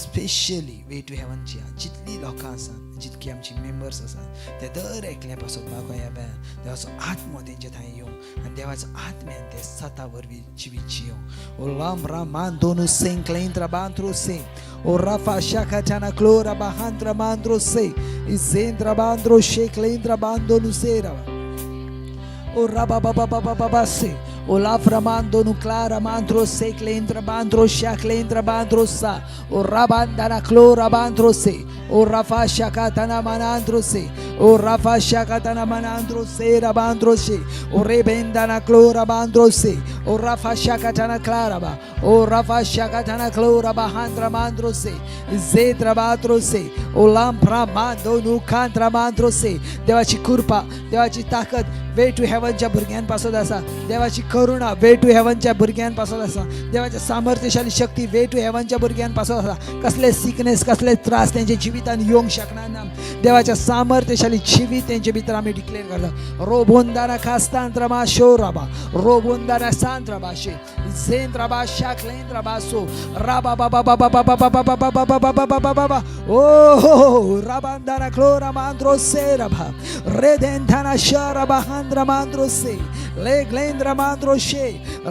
B: स्पेशली वे टू हेवनची जितली लोकां आसात, जितकी आमची मेंबर्स आसात, ते दर एकल्या पासून गोंया भायर देवाचो आत्मो तेंचे थंय येवं आनी देवाचो आत्म्यान ते स्वता वरवीं जिवीत जियों. ओ लाम रामान दोनू सें Klein trabantro se o rafa shaka tana clora bahantra mandro se izentra bandro sheklendra bando nusera o raba baba baba baba se o laframando nu clara mandro se klendra bandro shaklendra bandro sa o rabandana clora bandro se o rafa shaka tana manandro se o rafa shaka tana manandro se rabandro se o rebendana clora bandro se o rafa shaka tana clara ba o rafa shaka tana clora bahandra mandro se zetra batro se o lampra mando nu kantra mandro se. देवाची कृपा, देवाची ताकद way to हेवनच्या भुरग्यांपासून आसा. देवाची करुणा way to हेवनच्या भुरग्यांपासून आसा. देवाची सामर्थ्यशाली शक्ती वे टू हेवनच्या भुरग्यांपासून आसा. कसले सिकनेस, कसले त्रास तेंच्या जिवितान येवंक शकना ना. देवाच्या सामर्थ्यशाली जिवीत तेंचे भितर आमी डिक्लेअर करता. रोबोंदारा कास्तांत्रमा शोराबा रोबोंदारा सांत्रमा शे झेंद्रबा शाक्लेंद्रबा सो राबा बाबा बाबा बाबा बाबा बाबा बाबा बाबा बाबा बाबा ओ राबांदारा क्लोरा मांद्रो सेरबा रेदेंथाना शरबा हांद्रा मांद्रो से ले ग्लेंद्रा मांद्रो शे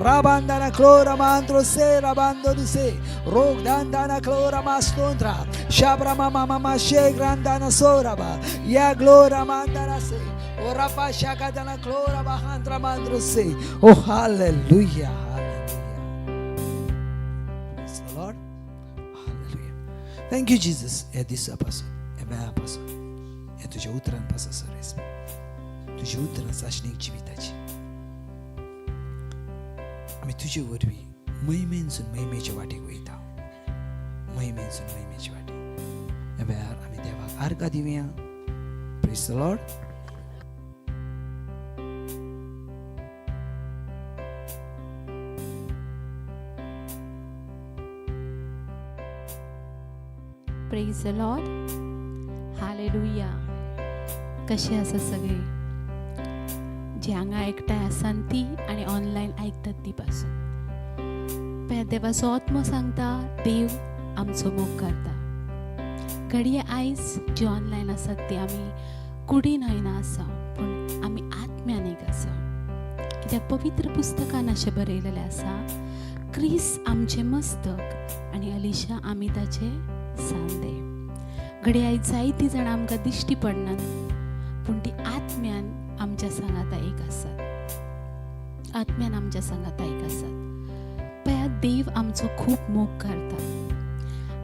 B: राबांदारा क्लोरा मांद्रो से राबांदो से रोगदांदाना क्लोरा मास्तोंद्रा शाब्रा मामा मामा शे ग्रांदाना सोरबा या ग्लोरा मांदारा से o rafa shakadana clora bahandra mandro se. Oh hallelujah, hallelujah. Praise the Lord. Hallelujah. Thank you Jesus. हे दिसापासून, हे वेळापासून, हे तुझ्या उतरांपासून सरेस, तुझ्या उतरां आशनीक जिविताची आमी तुजे वरवीं महिमेनसून महिमेच्या वाटेक वयता. महिमेनसून महिमेच्या वाटेक हे वेळार आमी देवाक आर्गां दिवया. Praise the Lord.
C: Praise the Lord. Hallelujah. कशे आसा सगळे जे हांगा एकठांय आसात ती आनी ऑनलायन आयकतात ती पासून पळय, देवाचो आत्मो सांगता देव आमचो मोग करता. घडये आयज जे ऑनलायन आसात ते आमी कुडीन हयना आसा पूण आमी आत्म्यान एक आसा. कित्याक पवित्र पुस्तकान अशें बरयलेलें आसा, क्रिस्त आमचें मस्तक आनी अलिशा आमी ताचे सांदे. घडी आयज जायतीं जाणां आमकां दिश्टी पडनात पूण ती आत्म्यान आमच्या सांगाता एक आसात. आत्म्यान आमच्या सांगाता एक आसात. पळयात, देव आमचो खूब मोग करता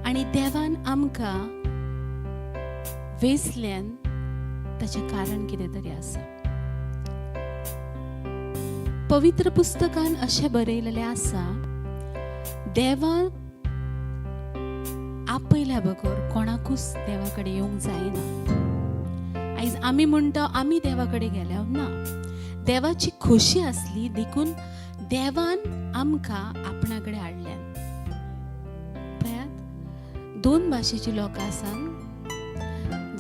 C: आनी देवान आमकां वेसल्यान ताचें कारण कितें तरी आसा. पवित्र पुस्तकान अशें बरयलेलें आसा, देवान आपयल्या बगर कोणाकूच देवा कडेन येवंक जायना. आयज आमी म्हणटा आमी देवा कडेन गेल्या ना. देवाची खोशी आसली देखून देवान आमकां आपणा कडेन हाडल्यान. पळयात, दोन भाशेची लोकां आसात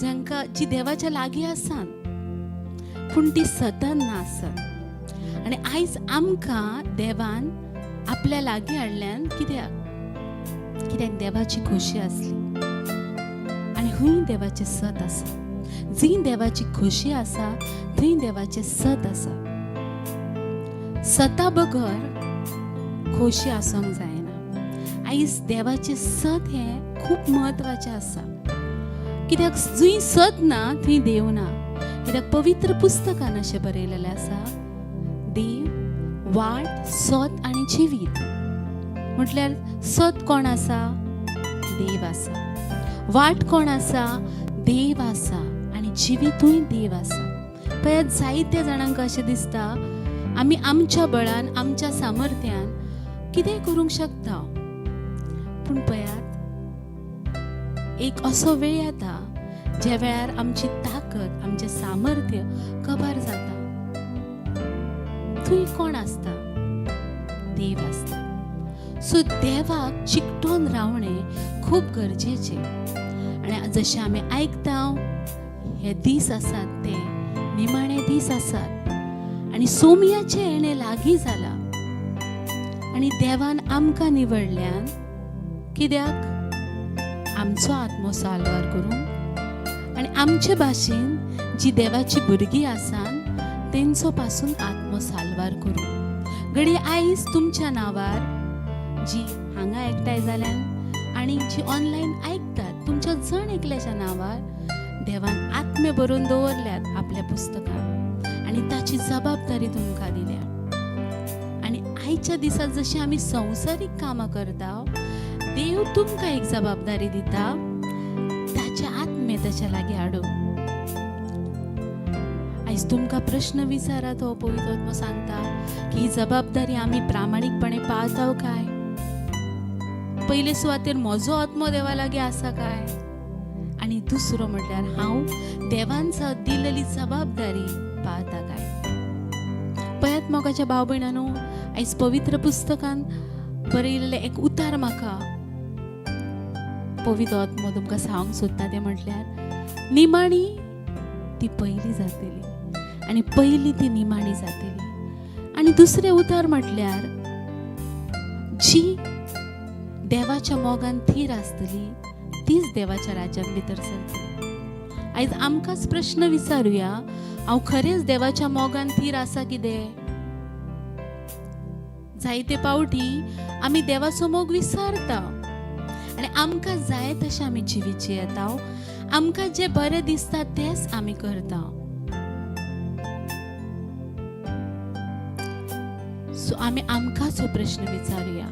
C: जांकां जी देवाच्या लागीं आसात पूण ती सतत ना आसत. आनी आयज आमकां देवान आपल्या लागीं हाडल्यान. कित्याक देवाची खोशी आसली आनी खंय देवाचें सत आसा. जी देवाची खोशी आसा थंय देवाचें सत आसा. सता बगर खोशी आसूंक जायना. आयज देवाचें सत हें खूब म्हत्वाचें आसा. कित्याक जंय सत ना थंय देव ना. कित्याक पवित्र पुस्तकान अशें बरयलेलें आसा, देव वाट, सत आनी जिवीत. म्हटल्यार सत कोण आसा? देव आसा. वाट कोण आसा? देव आसा. आनी जिवीतूय देव आसा. पळयात, जायत्या जाणांक अशें दिसता आमी आमच्या बळान, आमच्या सामर्थ्यान कितेंय करूंक शकता. पूण पळयात, एक असो वेळ येता ज्या वेळार आमची ताकद, आमचें सामर्थ्य कबार जाता. थंय कोण आसता? देव आसता. सो देवाक चिकटून रावणें खूब गरजेचें. आणि जशें आमी आयकता हे दीस आसात ते निमाणे दीस आसात आणि सोमयाचे येणे लागीं जाला आणि देवान आमकां निवडल्यान कित्याक आमचो आत्मो साल्वार करूंक आणि आमचे भाशेन जी देवाची भुरगीं आसात तेंचो पासून आत्मो साल्वार करूंक. घडी आयज तुमच्या नांवार जी हांगा एकठांय जाल्यान आणि जी ऑनलायन आयकतात तुमच्या जण एकल्याच्या नांवार देवान आत्मे बरोवन दवरल्यात आपल्या पुस्तकांत आणि ताची जबाबदारी तुमकां दिल्या. आणि आयच्या दिसात जशी आमी संवसारीक कामां करता देव तुमकां एक जबाबदारी दिता ताचे आत्मे ताच्या लागीं हाडूंक. आयज तुमकां प्रश्न विचारात हो पवित्र आत्मो सांगता की ही जबाबदारी आमी प्रामाणीकपणे पाळताव काय. पयले सुवातेर म्हजो आत्मो देवा लागीं आसा काय. आणि दुसरो म्हटल्यार हांव देवान दिलेली जबाबदारी पाळता काय. पळयात मोगाच्या भाव भयणांनो, आयज पवित्र पुस्तकान बरयलेले एक उतार म्हाका पवित्र आत्मो तुमकां सांगूंक सोदता. ते म्हटल्यार निमाणी ती पयली जातली आणि पयली ती निमाणी जातली. आणि दुसरे उतार म्हटल्यार जी देवाच्या मोगान थीर आसतली तीच देवाच्या राज्यान भितर सरतली. आयज आमकांच प्रश्न विचारूया, हांव खरेंच देवाच्या मोगान थीर आसा कितें. जायते पावटी आमी देवाचो मोग विसरता आनी आमकां जाय तशें आमी जिवीत येता. आमकां जे बरें दिसता तेंच आमी करता. सो आमी आमकांच हो प्रश्न विचारूया,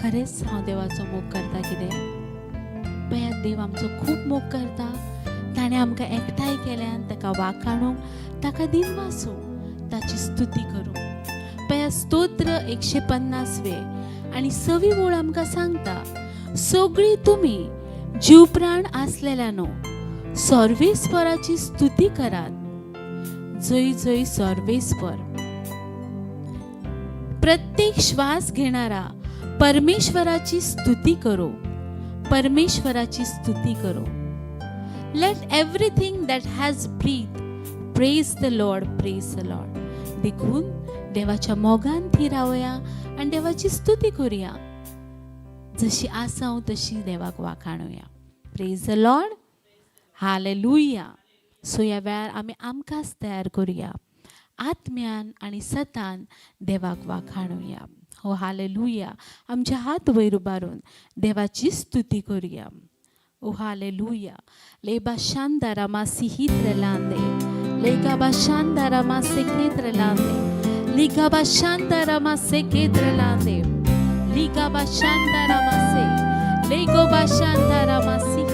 C: खरेंच हांव देवाचो मोग करता कितें. पळयात देव आमचो खूब मोग करता. ताणें आमकां एकठांय केल्यान ताका वाखाणूंक, ताका दिन वासूंक, ताची स्तुती करूंक. पळयात स्तोत्र 150 आनी 6 ओळ आमकां सांगता, सगळीं तुमी जीव प्राण आसलेल्यानो सर्वेस्पराची स्तुती करात. जय जय सर्वेस्पर. प्रत्येक श्वास घेणारा परमेश्वराची स्तुती करो. परमेश्वराची स्तुती करो. Let everything that has breath praise the Lord, praise the Lord. देखून देवाच्या मोगान थी रावया आणि देवाची स्तुती करूया. जशी आसां तशी देवाक वाखाणुया. Praise the Lord, hallelujah. So ह्या वेळार आमी आमकांच तयार करूया, आत्म्यान आणि सतान देवाक वाखाणुया. हो हालेलुया. आमचे हात वयर उबारून देवाची स्तुती करूया. ओ हालेलुया. लेबा शांदारा मासी हित्रलांदे, लेगाबा शांदारा मासे केत्रलांदे, लिगाबा शांदारा मासे केत्रलांदे, लिगाबा शांदारा मासे, लेगोबा शांदारा मासी,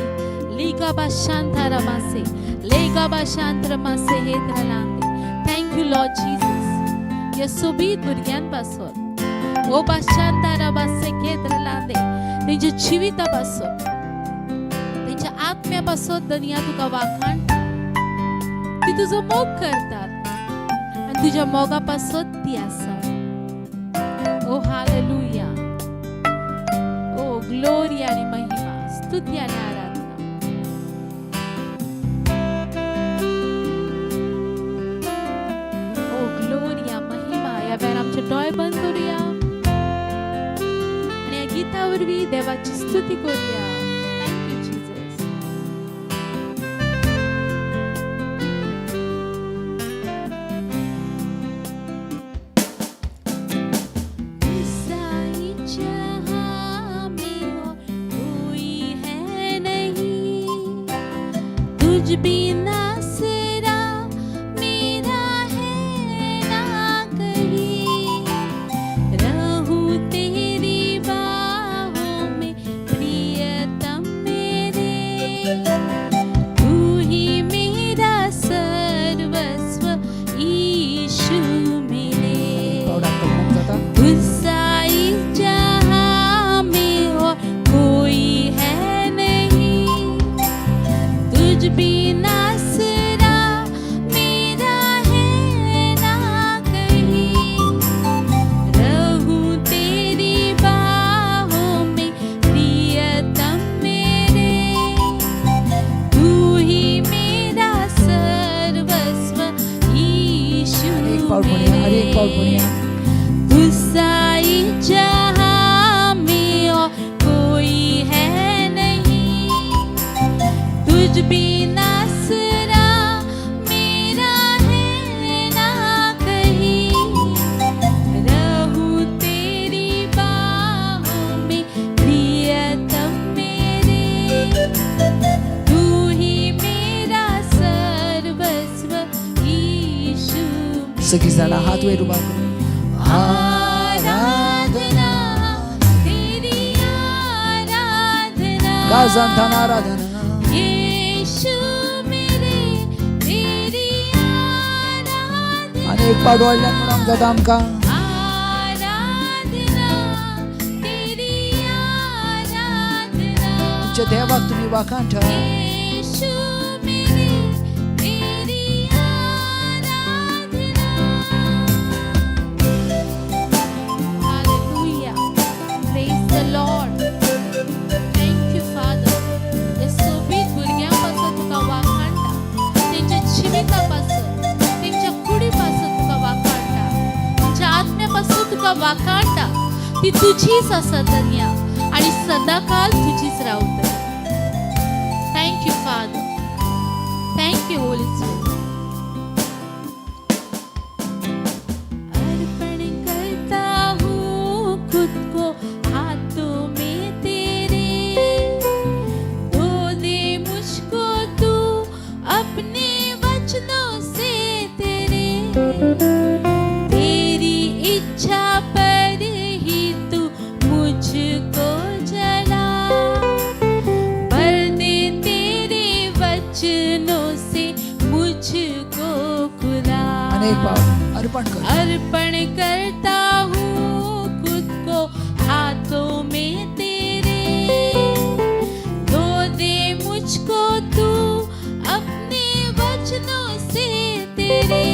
C: लिगाबा शांदारा मासे, लेगाबा शांदारा मासे हेत्रलांदे. Thank you Lord Jesus. या सोबीत भुरग्यांपासून ओ बाशांतारा बासे केत्रलांदे तेंच्या जिवितापासून, तेंच्या आत्म्यापासून दुनिया तुका वाखाणटा. ती तुजो मोग करतात आणि तुझ्या मोगापासून ती आसा. ओ हालेलुया. ओ ग्लोरी आणि महिमा, स्तुती आणि आराधना. ओ ग्लोरिया, महिमा. या वेळार आमचे डोळे बंद करूया आणि या गीतावरवी देवाची स्तुती करूया. Thank you Jesus. तुझ बिना सिरा मेरा है ना कहीं, रहूं तेरी बाहों में प्रियतम मेरे, तू ही मेरा सर्वस्व यीशु मेरे. तुझसाई जहां में और कोई है नहीं, तुझ बिना
B: सगळीजण हात वर उभा करून
C: आराधना तेरी आराधना
B: गाजंताना आराधना
C: यीशु मेरे तेरी आराधना
B: अनेक पाडवडल्यान म्हणून जाता आमकां
C: आराधना तेरी आराधना
B: तुमच्या देवाक तुम्ही वाखाण ठेवा
C: यीशु मेरे तेरी आराधना hallelujah praise the Lord thank you Father या सोबीत भुरग्यांपासून तुका वाखाणटा तेंच्या जिवितापासून तेंच्या कुडीपासून तुका वाखाणटा तेंच्या आत्म्यापासून तुका वाखाणटा ती तुझीच आसा धन्या आणि सदाकाळ तुझीच रावतली thank you Father thank you Holy spirit अर्पण करता हूँ खुद को हाथों में तेरे धो दे मुझको तू अपने वचनों से तेरे तेरी इच्छा पर ही तू मुझको जला भर दे तेरे वचनों से मुझको खुदा
B: अनेक पाव अर्पण कर
C: अर्पण करता हूँ खुद को हाथों में तेरे धो दे मुझको तू अपने वचनों से तेरे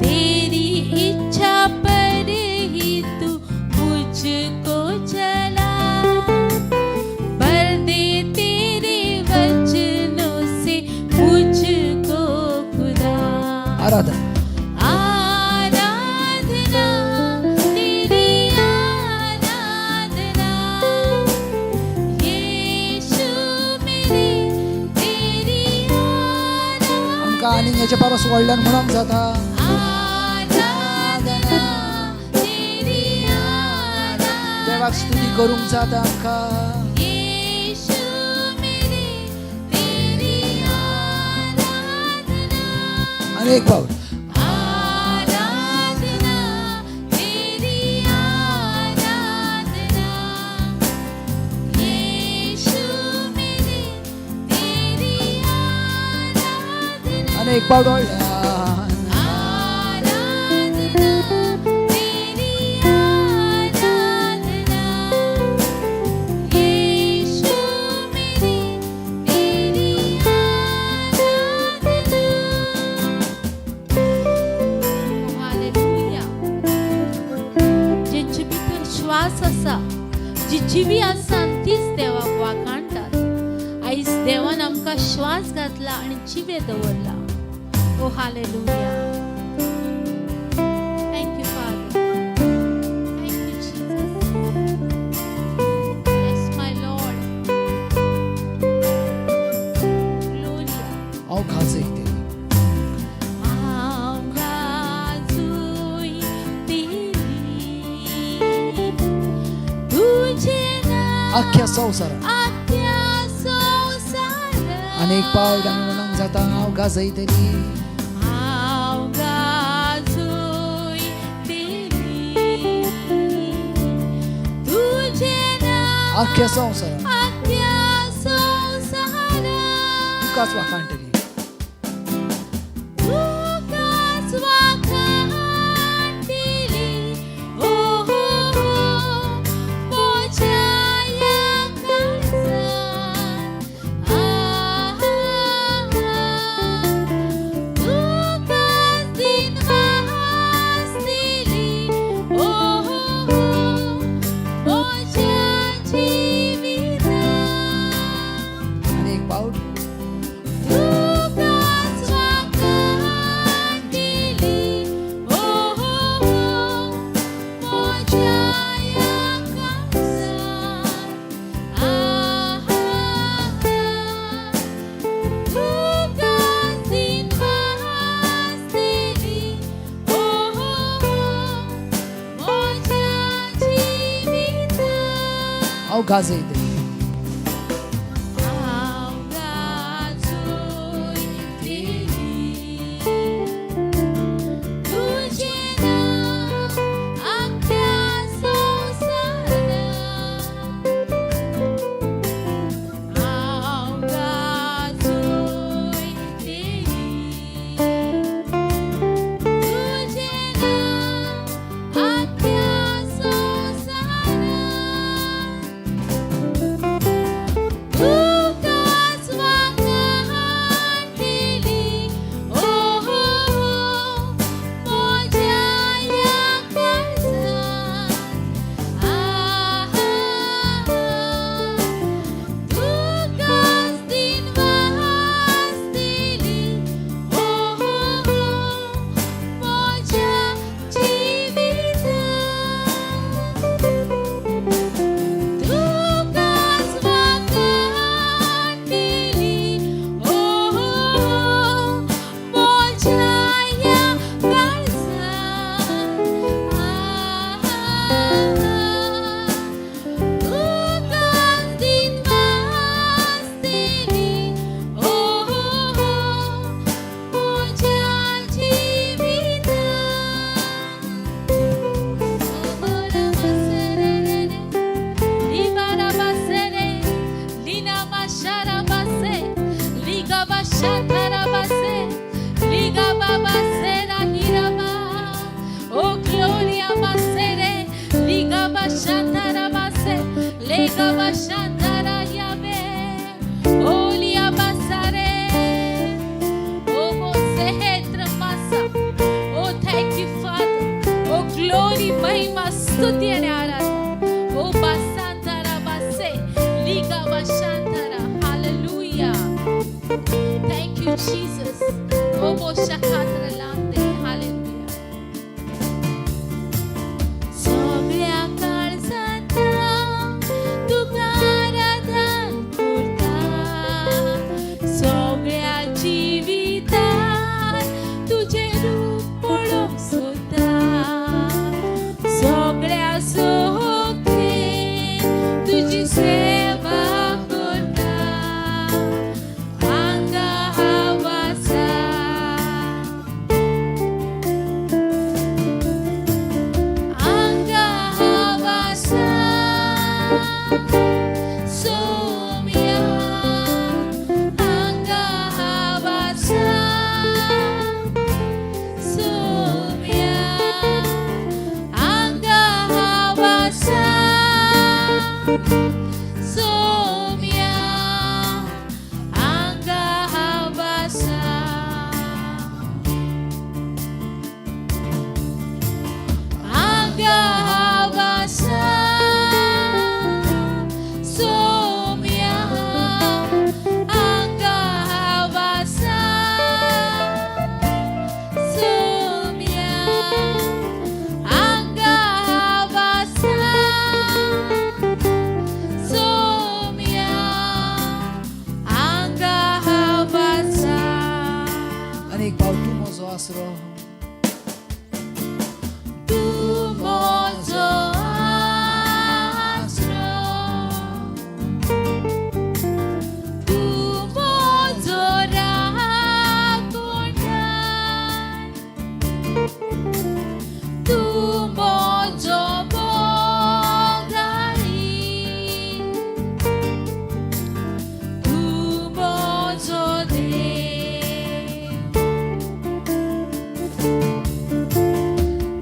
C: तेरी इच्छा पर ही तू मुझको चला भर दे तेरे वचनों से मुझको खुदा
B: आराधना
C: आराधना तेरी आराधना यीशु मेरे तेरी आराधना
B: आमकां आनी याच्या परस व्हडल्यान म्हणूंक जाता
C: आराधना तेरी आराधना
B: देवाक स्तुती करूंक जाता आमकां
C: यीशु मेरे तेरी आराधना
B: अनेक पाव
C: आराधना तेरी आराधना यीशु मेरे तेरी आराधना
B: अनेक पावडवडल्यान
C: आराधना तेरी आराधना यीशु मेरे तेरी आराधना हालेलुया जेंचे भितर श्वास आसा जी जिवी आसा तीच देवाक वाखाणटात आयज देवान आमकां श्वास घातला आनी जिवे दवरला ओ hallelujah thank you Father thank you Jesus yes my Lord ग्लोरिया
B: हांव खाजयते
C: आंगाजोई तेरी तुझे नाम
B: अख्ख्या संवसारात
C: आख्या संवसारात
B: अनेक पावडां म्हणूंक जाता हांव गाजयतली
C: आंगाजोई तेरी तुझे नाम
B: अख्ख्या संवसारात
C: आख्या संवसारात
B: तुकाच वाखाणटली
C: तुकाच वाखाणटली ओ हो हो म्हज्या ह्या काळजात तुकाच दिनवास दिली ओ हो हो म्हज्या जिवितांत
B: अनेक पावड
C: तुकाच वाखाणटली ओ हो हो म्हज्या ह्या काळजात तुकाच दिनवास दिली ओ हो हो म्हज्या जिवितांत
B: हांव गाजयतली
C: आंगाजोई तेरी Shantara Base, Lega Bashantara Yabe, Olia Basare, Oh Mosehetra Masa. Oh, thank you, Father. Oh, glory, Mahima, Stuti and Aradhana. Oh, Basantara Base, Liga Bashantara. Hallelujah. Thank you, Jesus. Oh, Boshakatra Lande. Hallelujah. Soglia Karzata, Tukaradan Kurta, Soglia Jivita, Tuje Rupolok Sutta, Soglia Soke, Tuji Seva Kurta, Anga Havasa. Anga Havasa, Somya, Anga Havasa, Somya, Anga Havasa, Somya, Anga Havasa. Anga Havasa, Somya, Anga Havasa, Somya, Anga Havasa, Somya, Anga Havasa.
B: आणि एक पाव तू mojo आसरो
C: Tu mozo astro, tu mozo rakonan, tu mozo bogari, tu mozo de.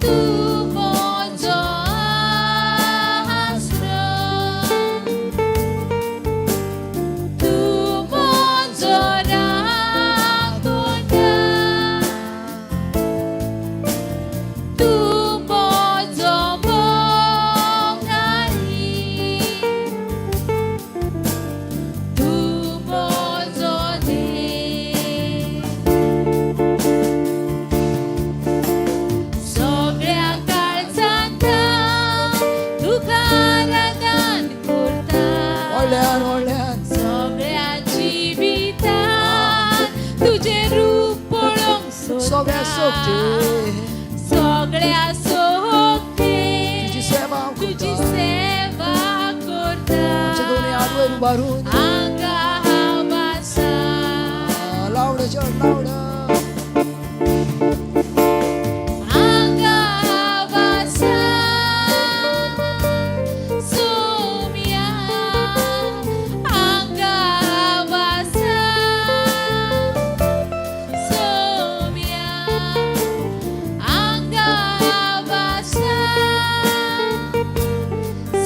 C: Tu mozo astro, tu mozo rakonan, tu mozo bogari, tu mozo de. Soglia Karzata, Tukaradan Kurta,
B: 올레한
C: Soglia Jivitan, Tuje Rupolong
B: Soglia Sokti,
C: Soglia Sokti,
B: Tuji Seva
C: Tuji
B: Kurta
C: Seva Kurta,
B: Macedonia Adueru Barun
C: Anga Havasa,
B: Laura John Laura
C: Anga Havasa, Somya, Anga Havasa, Somya, Anga Havasa,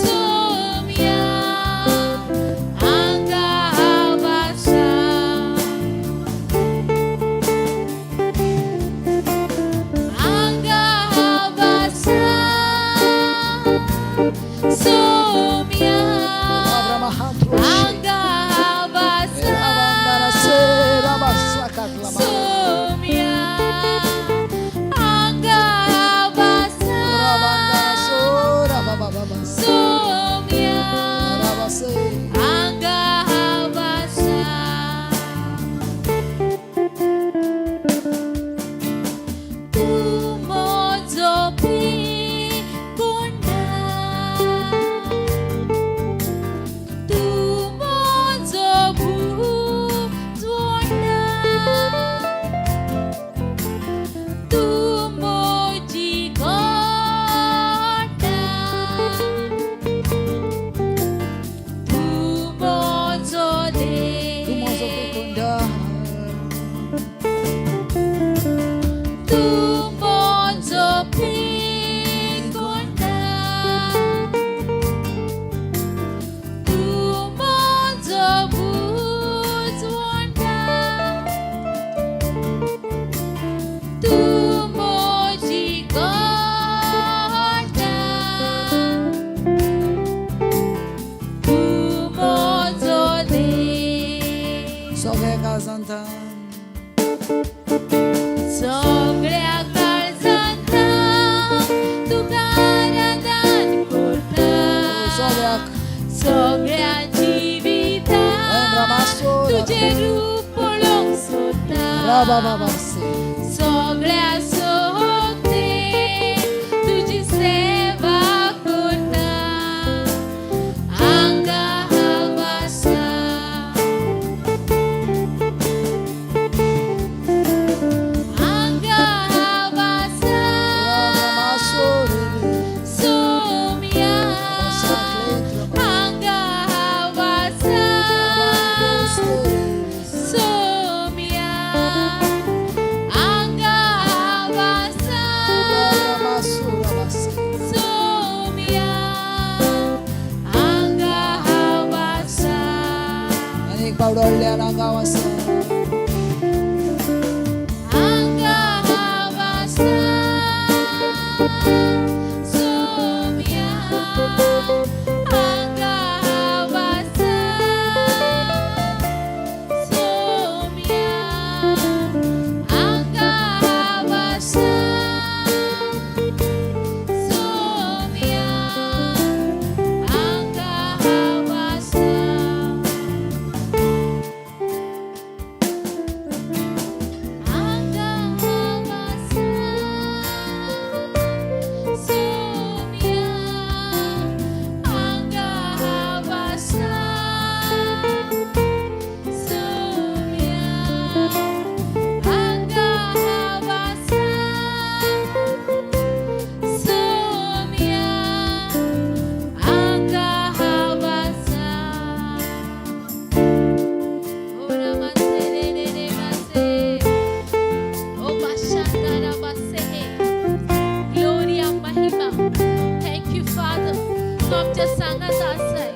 C: Somya, Anga Havasa. Anga Havasa, Somya,
B: Abraham
C: Anga Havasa,
B: Avandara Sera Basakatlama
C: Somya, Anga Havasa,
B: Avandara Sora Baba Baba
C: Somya,
B: Rabase
C: Anga Havasa. Tu mozo pi kunda,
B: सगळ्याक
C: सगळ्या जिवितांत
B: रामासो
C: तुझे रूप पळोवंक सोदता
B: राबा बाबा से
C: सगळ्या सोबते तुझी सेवा करता हांगा हांव आसा हांगा हांव आसा
B: रामासो
C: सोम्या हांगा हांव आसा सोम्या हांगा हांव आसा सोम्या हांगा हांव आसा
B: अनेक पावडल्या नांगाव आसा
C: हांगा हांव आसा सोम्या हांगा हांव आसा सोम्या हांगा हांव आसा सोम्या हांगा हांव आसा हांगा हांव आसा सोम्या हांगा हांव आसा सोम्या हांगा हांव आसा सोम्या हांगा हांव आसा ओरा मासे रे रे रे मासे ओ Bashandara Basehe. Gloria Mahima. Thank you, Father. तू आमच्या सांगात आसाय.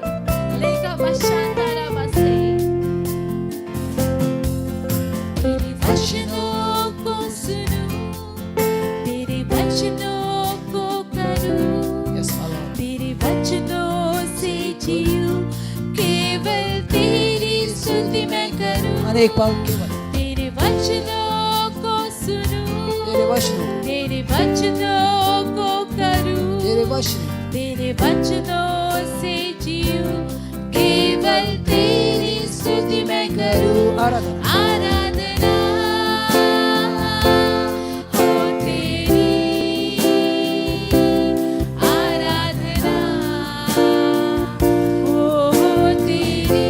C: लेका Bashandara Basehe. तेरे वचनों को सुनूं, तेरे वचनों को करूं,
B: यस माय लॉर्ड
C: तेरे वचनों से जीऊं, केवल तेरी स्तुति मैं करूं.
B: अनेक पाऊल केवल
C: तेरे वचनों को सुनूं,
B: तेरे वचन
C: तेरे वचनों को करूं,
B: तेरे वचन
C: तेरे वचनों से जीऊं, केवल तेरी स्तुति मैं करूं.
B: आराधना
C: आराधना हो तेरी, आराधना हो तेरी,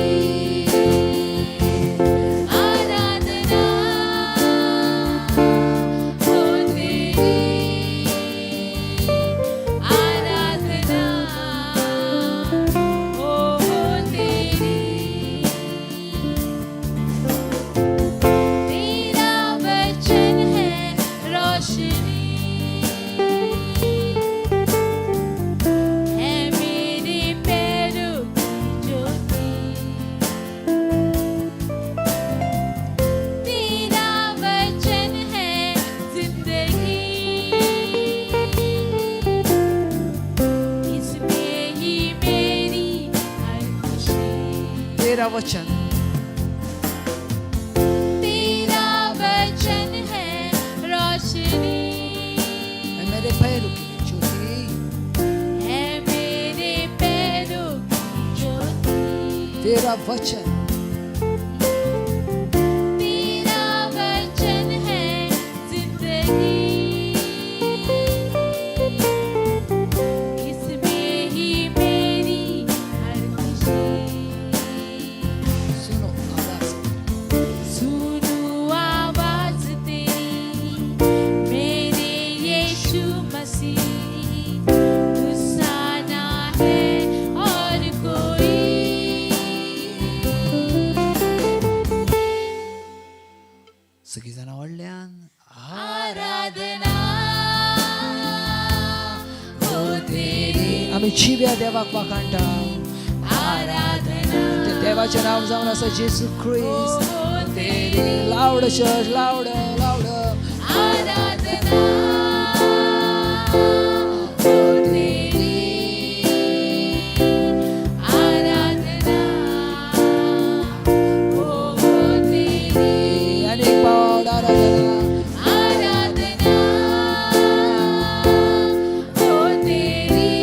C: आराधना हो तेरी, आराधना हो तेरी. तेरा वचन है रोशनी, है मेरे पैरों की ज्योति. तेरा वचन है जिंदगी, इसमें ही मेरी हर खुशी.
B: तेरा वचन
C: तेरा वचन है रोशनी,
B: है मेरे पैरों की ज्योति
C: है मेरे पैरों की ज्योति.
B: तेरा वचन
C: तेरा वचन है जिंदगी, इसमें ही मेरी हर खुशी.
B: सुनो आवाज
C: सुनूं आवाज तेरी, मेरे यीशु मसीह. गुस्सा ना है और कोई,
B: सगळी जण व्हडल्यान
C: आराधना हो तेरी,
B: आम्ही जिव्या देवाक वाखाणटा
C: आराधना
B: ते देवाचे नाव जावन आसा जेसू ख्रिस्त
C: हो तेरी,
B: लावड चर्च लावड लावड
C: आराधना हो तेरी, आराधना हो तेरी,
B: अनेक पावड आराधना
C: आराधना हो तेरी,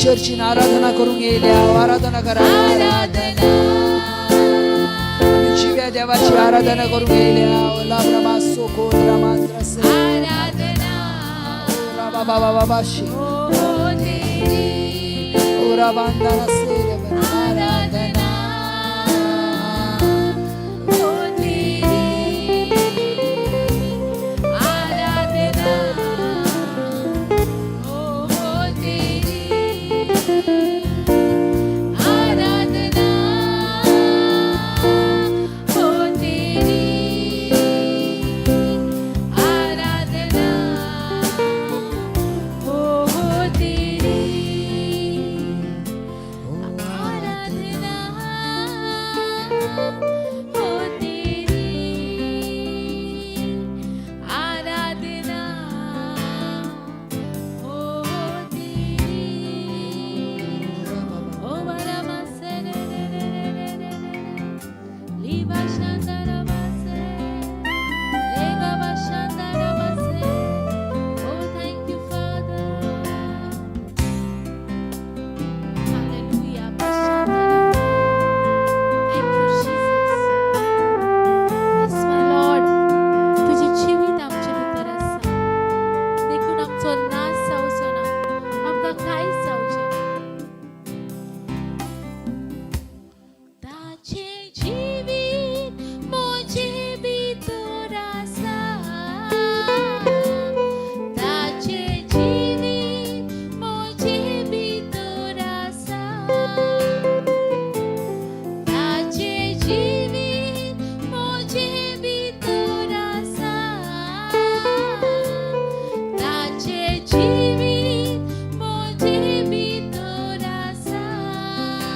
B: चर्चीन आराधना करून गेल्या आराधना करा आराधना आम्ही जीव्या देवाची आराधना करून गेल्या लाब्रमा सोको रामांद्र से
C: आराधना
B: राबा बाबा बाबा शी ओरा बांधना से आराधना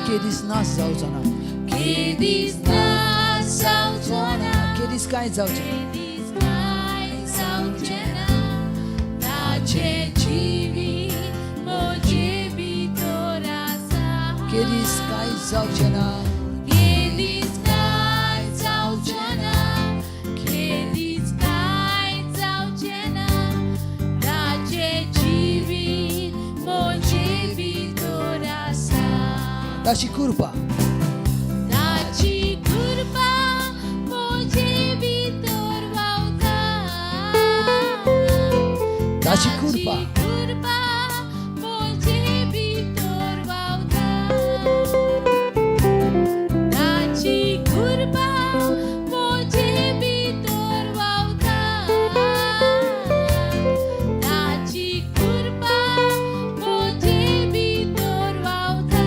B: Kiedyś nas zaoczona. Kiedyś nas zaoczona. Kiedyś kaj zaoczona. Kiedyś kaj zaoczona. Dacie dziwi moje bitorasa. Kiedyś kaj zaoczona. Kiedyś kaj zaoczona. Kiedyś kaj zaoczona. Dacie dziwi moje bitorasa. Daci kurpa. Daci kurpa, moje vitor vauta. Daci kurpa. Moje vitor vauta. Daci kurpa, moje vitor vauta. Daci kurpa, moje vitor vauta.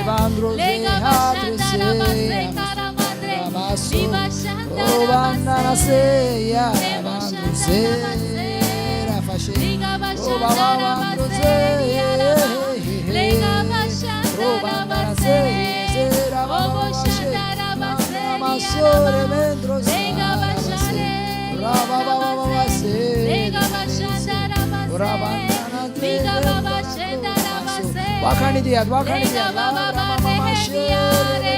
B: Bandro
C: Lega
B: se
C: bashandara base
B: hadre
C: karamadre.
B: Rabaso
C: Viva shandara
B: Robandana
C: base.
B: se ya
C: Lego
B: Bandro se
C: shandara base.
B: Rafashe
C: Liga
B: Oh Baba
C: bashandara
B: Bandro
C: base.
B: se
C: Lega bashandara
B: Robandana
C: base.
B: se Zera
C: Obo
B: Baba Bashe
C: shandara base.
B: Masore Mendro
C: Lega bashare.
B: Raba Baba Base
C: Lega bashandara base.
B: Rabandana
C: Liga baba shandara base.
B: Wakani dia
C: Lega baba base diare.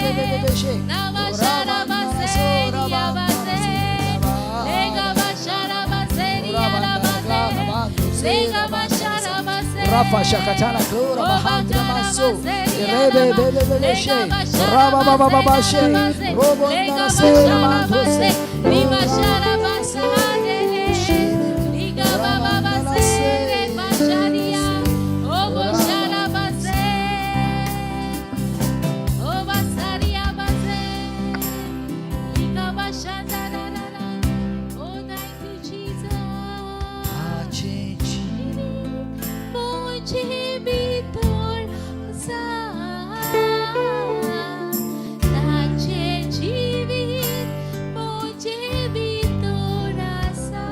C: Namashara base dia base. Lega bashara base diara base. Lega bashara base.
B: Rafa shakatana klura bahandra maso rebe bebe she raba baba baba she robo ndana se manto se
C: Viva shara base hare. Liga baba base basharia. Obo shara base. Oba saria base. Liga bashandara. Oh, thank you, Jesus. मुझे भी थोड़ा सा नाचे जीवित मुझे भी थोड़ा सा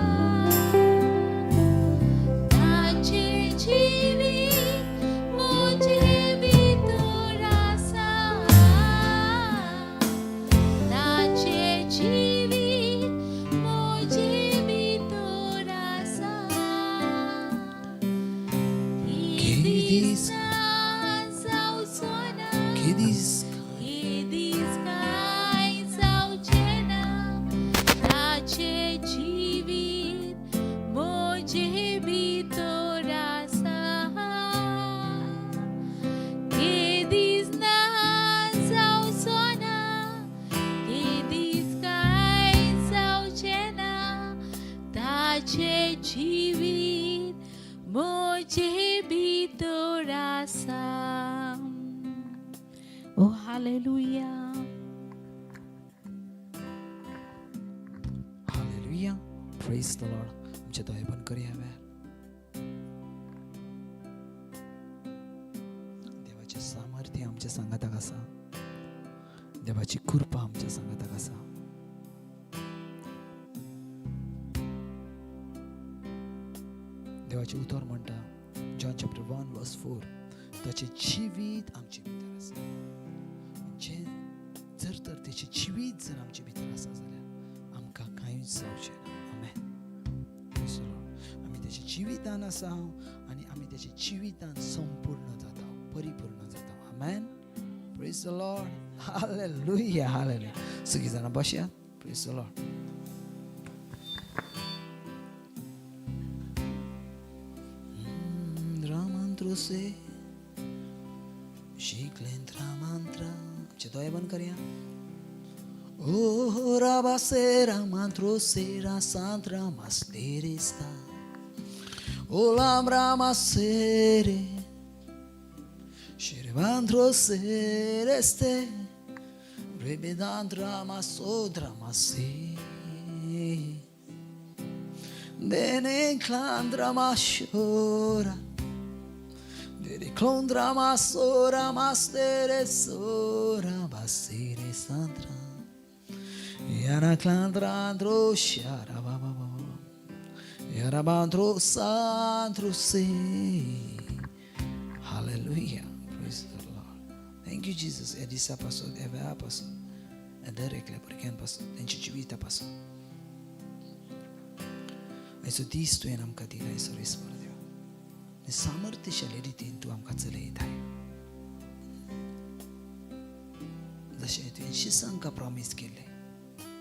C: नाचे जीवित मुझे भी थोड़ा सा नाचे जीवित मुझे भी थोड़ा सा
B: Kidis Kidis
C: जीवित मुझे भी थोड़ा सा ओ hallelujah
B: Hallelujah praise the Lord आमचे दोळे बंद करूया देवाचे सामर्थ्य आमच्या संगताक आसा देवाची कृपा आमच्या संगताक आसा देवाचे उतर म्हणटा जॉन चॅप्टर 1 वर्स 4 ताचे जिवीत आमचे भितर आसा म्हणजे जर तर त्याचे जिवीत जर आमचे भितर आसा जाल्यार आमकां कांयच जावचें ना आमेन प्रेज द लॉर्ड आमी त्याच्या जिवितान आसा आनी आमी त्याच्या जिवितान संपूर्ण जाता परिपूर्ण जाता आमेन praise the Lord hallelujah hallelujah सगळीं जाणां बसया प्रेज द लॉर्ड से शिक्लेंद्रा मंत्र दोळे बंद करूया ओ राबा सेरा मंत्रो सेरा सांत्रा मास्तेरेस्ता ओ लाम्रा मासेरे शिरवंत्रो सेरेस्ते rebedantra masodra mase dene clandra mashora Clondra masora mastere sora basire sandra Yana clandra andro shara baba baba Yana bandro sandro se Hallelujah praise the Lord thank you Jesus edisa paso eva paso ederekle porken paso tenchi chivita paso Aiso disto enam kadila aiso rispar सामर्थ्यशाली रीतीन तू आमकां चलयत आहे जशें तुवें शिसांका promise केलें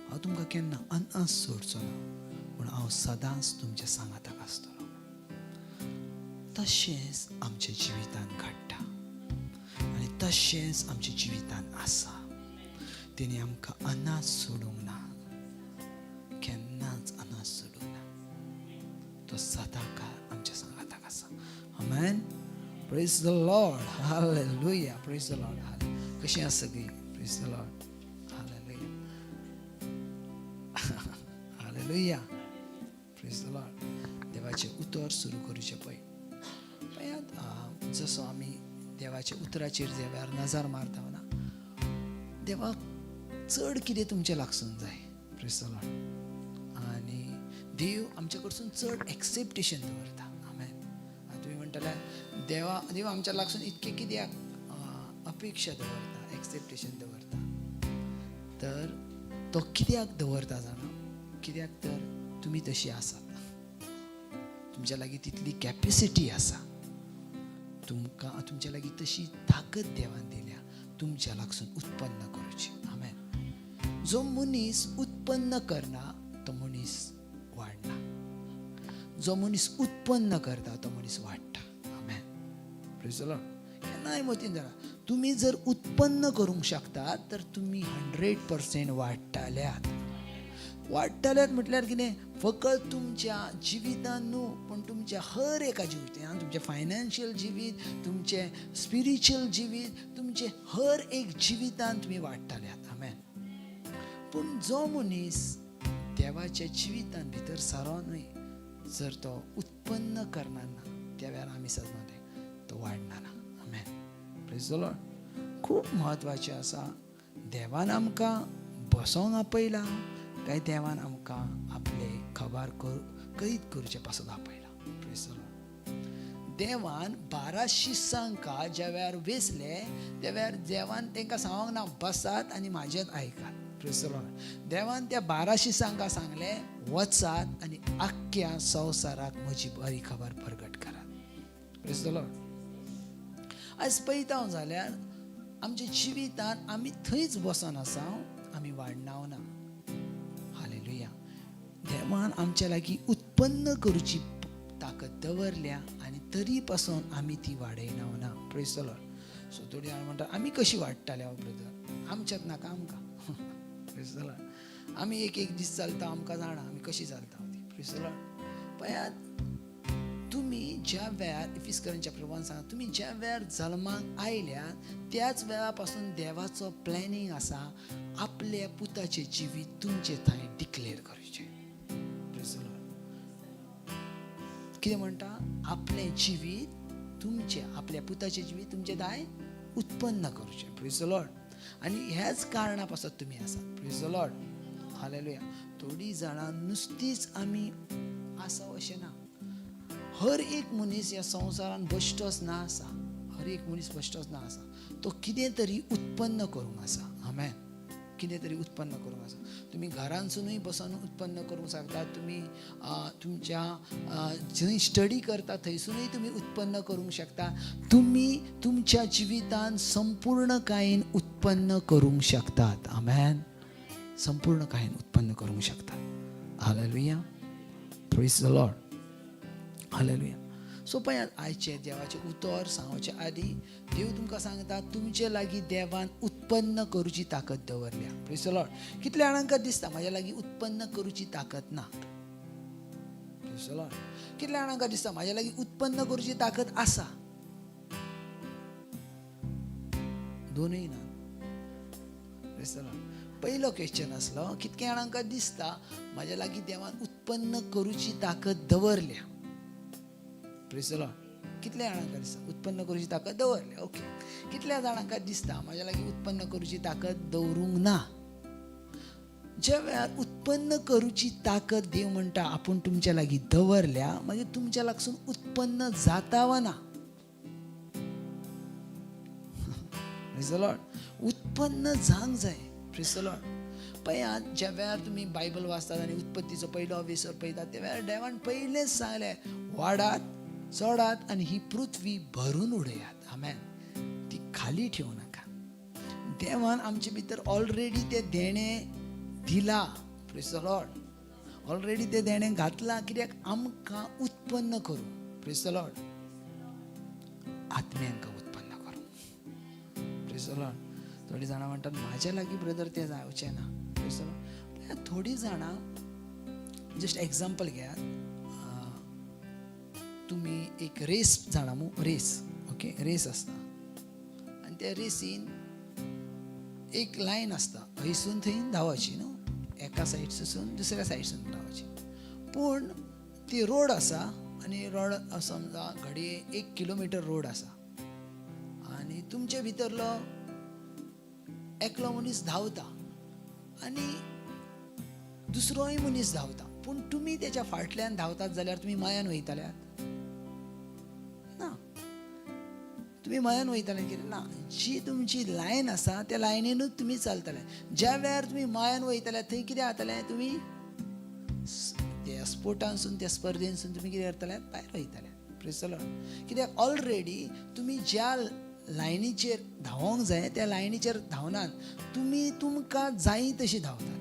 B: हांव तुमकां केन्ना अनआस सोडचो ना पूण हांव सदांच तुमच्या सांगाताक आसतलो तशेंच आमच्या जिवितान घडटा आनी तशेंच आमच्या जिवितान आसा तेणी आमकां अनास सोडूंक ना केन्नाच अनास सोडूंक ना तो सदांकाळ आमच्या सांगाताक आसा Amen. Praise the Lord. Hallelujah. Praise the Lord. कशी आसा सगळी? Praise the Lord. Hallelujah. Hallelujah. Praise the Lord. देवाचे उतर सुरू करूचे पळय जसो आमी देवाच्या उतराचेर ज्या वेळार नजर मारता ना, देवाक चड कितें तुमचें लागसून जाय. Praise the Lord. आनी देव आमच्या कडसून चड एक्सेप्टेशन दवरता. आमेन. तुमी म्हणटले देव आमच्या लागसून इतकें कित्याक अपेक्षा दवरता, एक्सेप्टेशन दवरता. तर तो कित्याक दवरता जाणा, कित्याक तर तुमी तशी आसात. तुमच्या लागीं तितली कॅपेसिटी आसा. तुमच्या लागीं तशी ताकद देवान दिल्या तुमच्या लागसून उत्पन्न करूची. आमेन. जो मनीस उत्पन्न करना तो मनीस वाडना. जो मनीस उत्पन्न करता तो मनीस वाडटा. आमेन. Praise the Lord. केन्नाय मतीन धरा, तुम्ही जर उत्पन्न करूंक शकतात तर तुम्ही 100% वाडटाल्यात. म्हटल्यार कितें, फकत तुमच्या जिवितान न्हू, पण तुमच्या हर एका जिवितान, तुमचें फायनान्शियल जिवीत, तुमचें स्पिरिच्युअल जिवीत, तुमचें हर एक जिवितान तुम्ही वाडटाल्यात. आमेन. पूण जो मनीस देवाच्या जिवितान भितर सरोनूय जर तो उत्पन्न करना ना, त्या वेळार आमी समजले तो वाडना ना. आमेन. Praise the Lord. खूब म्हत्वाचें आसा. देवान आमकां बसोंक आपयला काय देवान आमकां आपले खबर कैद करचे पासून आपयला. Praise the Lord. देवान 12 शिष्यांका ज्या वेळार वेचले त्या वेळार देवान तांकां सांगूंक ना बसात आनी म्हाजें आयकात. Praise the Lord. देवान त्या 12 शिष्यांका सांगले वचात आनी आख्ख्या संवसाराक म्हजी बरी खबर प्रगट करात. Praise the Lord. आज पळयता जाल्यार आमच्या जिवितान आमी थंयच बसून आसा, आमी वाडनाव ना. हालेलुया. देवान आमच्या लागीं उत्पन्न करूची ताकद दवरल्या आनी तरी पासून आमी ती वाडयनाव ना. Praise the Lord. सो थोडी जाणां म्हणटा आमी कशी वाडटाले हो ब्रदर, आमच्यात नाका आमकां. Praise the Lord. आमी एक दीस चलता आमकां जाणा आमी कशी चलता ती. Praise the Lord. पळयात, तुम्ही ज्या वेळार इफिस्करांच्या प्रभावान सांगा, तुम्ही ज्या वेळार जल्माक आयल्या त्याच वेळापासून देवाचो प्लॅनिंग आसा आपल्या पुताचे जिवीत तुमचे थंय डिक्लेअर करचे. Praise the Lord. कितें म्हणटा, आपले जिवीत तुमचे, आपल्या पुताचे जिवीत तुमचे थंय उत्पन्न करचे. Praise the Lord. आनी ह्याच कारणां पासून तुम्ही आसात. Praise the Lord. हालेलुया. थोडी जाणां नुस्तीच आमी आसा अशें ना. हर एक मनीस ह्या संवसारान बश्टोच ना आसा. हर एक मनीस बश्टोच ना आसा. तो कितें तरी उत्पन्न करूंक आसा. आमेन. कितें तरी उत्पन्न करूंक आसा. तुम्ही घरांतसूनय बसून उत्पन्न करूंक शकता. तुम्ही तुमच्या जंय स्टडी करता थंयसूनय तुम्ही उत्पन्न करूंक शकता. तुम्ही तुमच्या जिवितान संपूर्णकायेन उत्पन्न करूंक शकतात. आमेन. संपूर्णकायेन उत्पन्न करूंक शकतात. Hallelujah. Praise the Lord. Hallelujah. So पळयात, आयचे देवाचे उतर सांगचे आदी देव तुमकां सांगता तुमचे लागीं देवान उत्पन्न करूची ताकद दवरल्या. Praise the Lord. कितल्या जाणांका दिसता म्हाज्या लागीं उत्पन्न करूची ताकद ना. Praise the Lord. कितल्या जाणांका दिसता म्हाज्या लागीं उत्पन्न करूची ताकद आसा. दोनूय ना. Praise the Lord. पयलो क्वेश्चन आसलो, कितक्या जाणांका दिसता म्हाज्या लागीं देवान उत्पन्न करूची ताकद दवरल्या. Praise the Lord. कितल्या जाणांका दिसता उत्पन्न करूची ताकद दवरल्या. ओके. कितल्या जाणांका दिसता म्हाज्या लागीं उत्पन्न करूची ताकद दवरूंक ना. ज्या वेळार उत्पन्न करूची ताकद देव म्हणटा आपूण तुमच्या लागीं दवरल्या, मागीर तुमच्या लागसून उत्पन्न जाता वा ना. Praise the Lord. उत्पन्न जावंक जाय. Praise the Lord. पळयात, ज्या वेळार तुम्ही बायबल वाचतात आनी उत्पत्तीचो पयलो विसर पळयतात त्या वेळार देवान पयलेंच सांगलें वाडात, चडात आनी ही पृथ्वी भरून उडयात. आमेन. ती खाली ठेवू नाका. देवान आमचे भितर ऑलरेडी ते देणें दिला. Praise the Lord. ऑलरेडी ते देणें घातला. कित्याक आमकां उत्पन्न करूं. Praise the Lord. आत्म्यांका उत्पन्न करूं. Praise the Lord. थोडी जाणां म्हणटात म्हाज्या लागीं ब्रदर ते जावचें ना. Praise the Lord. थोडी जाणां जस्ट एग्जाम्पल घेयात. तुम्ही एक रेस जाणा मू रेस. ओके. रेस आसता आनी त्या रेसीन एक लायन आसता. हयसून थंय धांवची न्हू. एका सायडसून दुसऱ्या सायडसून धांवची. पूण ती रोड आसा आनी रोड समजा घडये 1 किलोमीटर रोड आसा आनी तुमचे भितरलो एकलो मनीस धांवता आनी दुसरोय मनीस धांवता, पूण तुमी तेच्या फाटल्यान धांवतात जाल्यार तुमी मयान वयतल्यात ना. तुमी मयान वयतले कितें ना. जी तुमची लायन आसा त्या लायनीनूच तुमी चलतले. ज्या वेळार तुमी मयान वयतले थंय कितें जातलें, तुमी त्या स्पोर्टांसून त्या स्पर्धेंसून तुमी कितें करतले, भायर वयतले. Praise the Lord. कित्याक ऑलरेडी तुमी ज्या लायनीचेर धांवोंक जाय त्या लायनीचेर धांवनात, तुमी तुमकां जाय तशी धांवतात.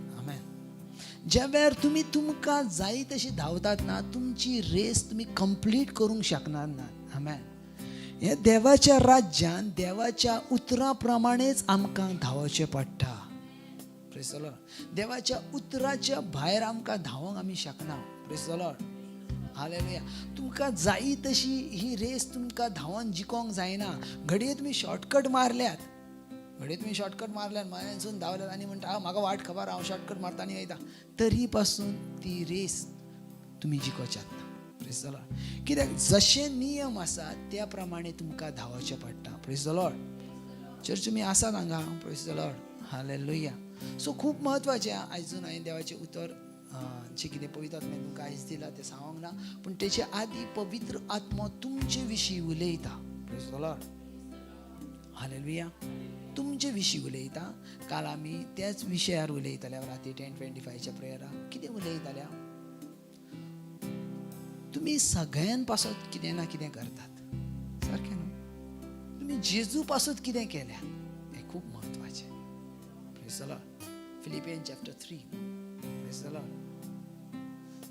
B: ज्या वेळार तुमी तुमकां जाय तशी धांवतात ना, तुमची रेस तुमी कंप्लीट करूंक शकणार ना. आमेन. हे देवाच्या राज्यान देवाच्या उतरां प्रमाणेच आमकां धांवचें पडटा. Praise the Lord. देवाच्या उतराच्या भायर आमकां धांवोंक आमी शकना. Praise the Lord. हालेलुया. तुमकां जाय तशी ही रेस तुमकां धांवन जिखोंक जायना. घडये तुमी शॉर्टकट मारल्यात, मायासून धांवल्यात आनी म्हणटा म्हाका वाट खबर, हांव शॉर्टकट मारता आनी वयता, तरी पासून ती रेस तुमी जिखोवच्यात ना. Praise the Lord. कित्याक जशे नियम आसात त्या प्रमाणे तुमकां धांवचें पडटा. Praise the Lord. चर्च तुमी आसात हांगा. Praise the Lord. Hallelujah. So खूब महत्वाचें. आयजून हांवें देवाचें उतर जे कितें पळयतात हांवें तुमकां आयज दिलां तें सांगोंक ना, पूण तेचे आदी पवित्र आत्मो तुमचे विशीं उलयता. Praise the Lord. हालेलुया. तुमचे विशीं उलयता. काल आमी त्याच विशयार उलयताले राती 10:25च्या प्रेयराक. कितें उलयताले, तुमी सगळ्यान पासत कितें ना कितें करतात, सारकें न्हू. तुमी जेजू पासत कितें केल्या हें खूब महत्वाचें. Praise the Lord. Philippian chapter 3. Praise the Lord.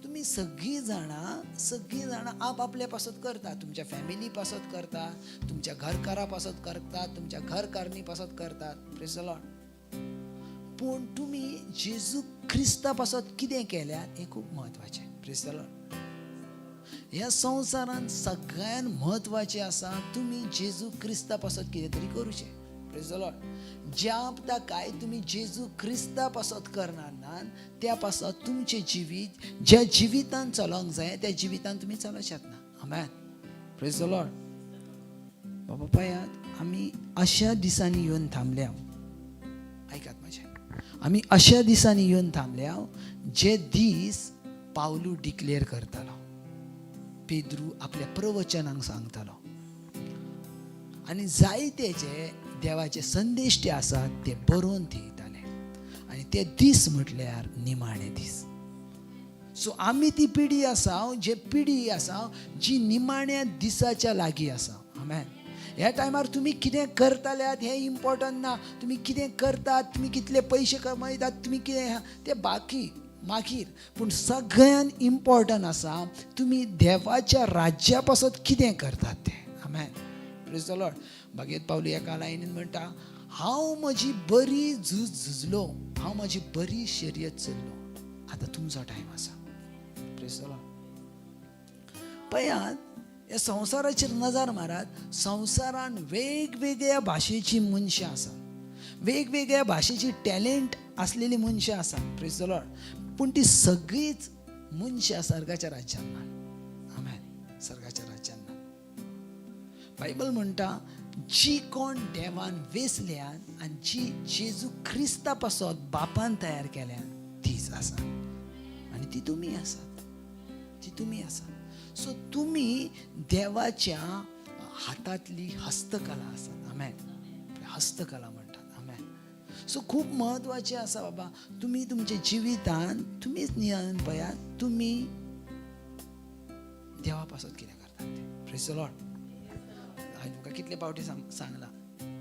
B: तुमी सगळीं जाणां आपल्या पासत करतात. तुमच्या फॅमिली पासत करतात, तुमच्या घरकारा पासत करतात, तुमच्या घरकारणी पासत करतात. Praise the Lord. पूण तुमी जेजू ख्रिस्ता पासत कितें केल्या हें खूब महत्वाचें. Praise the Lord. ह्या संवसारान सगळ्यान महत्वाचें आसा तुमी जेजू ख्रिस्ता पासत कितें तरी करूचें. Praise the Lord. ज्या काय तुमी जेजू ख्रिस्ता पासत करणार ना, त्या पासत तुमचें जिवीत ज्या जिवितान चलोंक जाय त्या जिवितान तुमी चलोवचेत ना. आमेन. Praise the Lord. बाबा पळयात, आमी अशा दिसांनी येवन थांबल्या. आयकात म्हजें. आमी अशा दिसांनी येवन थांबल्या जे दीस पावलू डिक्लेअर करतालो, पेद्रू आपल्या प्रवचनांक सांगतालो, आनी जायते जे देवाचे संदेश ते आसात ते बरोवन थेयताले. आनी ते दीस म्हटल्यार निमाणे दीस. सो आमी ती पिढी आसा जी निमाण्या दिसाच्या लागीं आसा. आमेन. ह्या टायमार तुमी कितें करताल्यात हें इम्पॉर्टंट ना. तुमी कितें करतात, तुमी कितले पयशे कमयतात, तुमी कितें तें मागीर. पूण सगळ्यान इम्पॉर्टंट आसा तुमी देवाच्या राज्या पासत कितें करतात तें. आमेन. Praise the Lord. भगवत पावली एका लायनीन म्हणटा, हांव म्हजी बरी झूज झुजलो, हांव म्हजी बरी शर्यत चल्लो. आतां तुमचो टायम आसा. Praise the Lord. पळयात, ह्या संवसाराचेर नजर मारात. संवसारान वेगवेगळ्या भाशेची मनशां आसात, वेगवेगळ्या भाशेची टॅलेंट आसलेली मनशां आसात. Praise the Lord. पूण ती सगळीच मनशां सर्गाच्या राज्यांत ना. आमेन. सर्गाच्या राज्यांत ना. बायबल म्हणटा, जी कोण देवान वेसल्यान आनी जी जेजू ख्रिस्ता पासत बापान तयार केल्यान तीच आसा. आनी ती तुमी आसात. सो तुमी देवाच्या हातांतली हस्तकला आसात. आमेन. हस्तकला म्हणटात. आमेन. सो खूब महत्वाचें आसा बाबा. तुमी तुमच्या जिवितान तुमीच नियन पळयात, तुमी देवा पासत कितें करतात तें. Praise the Lord. हांवें तुमकां कितले फावटी सांगला,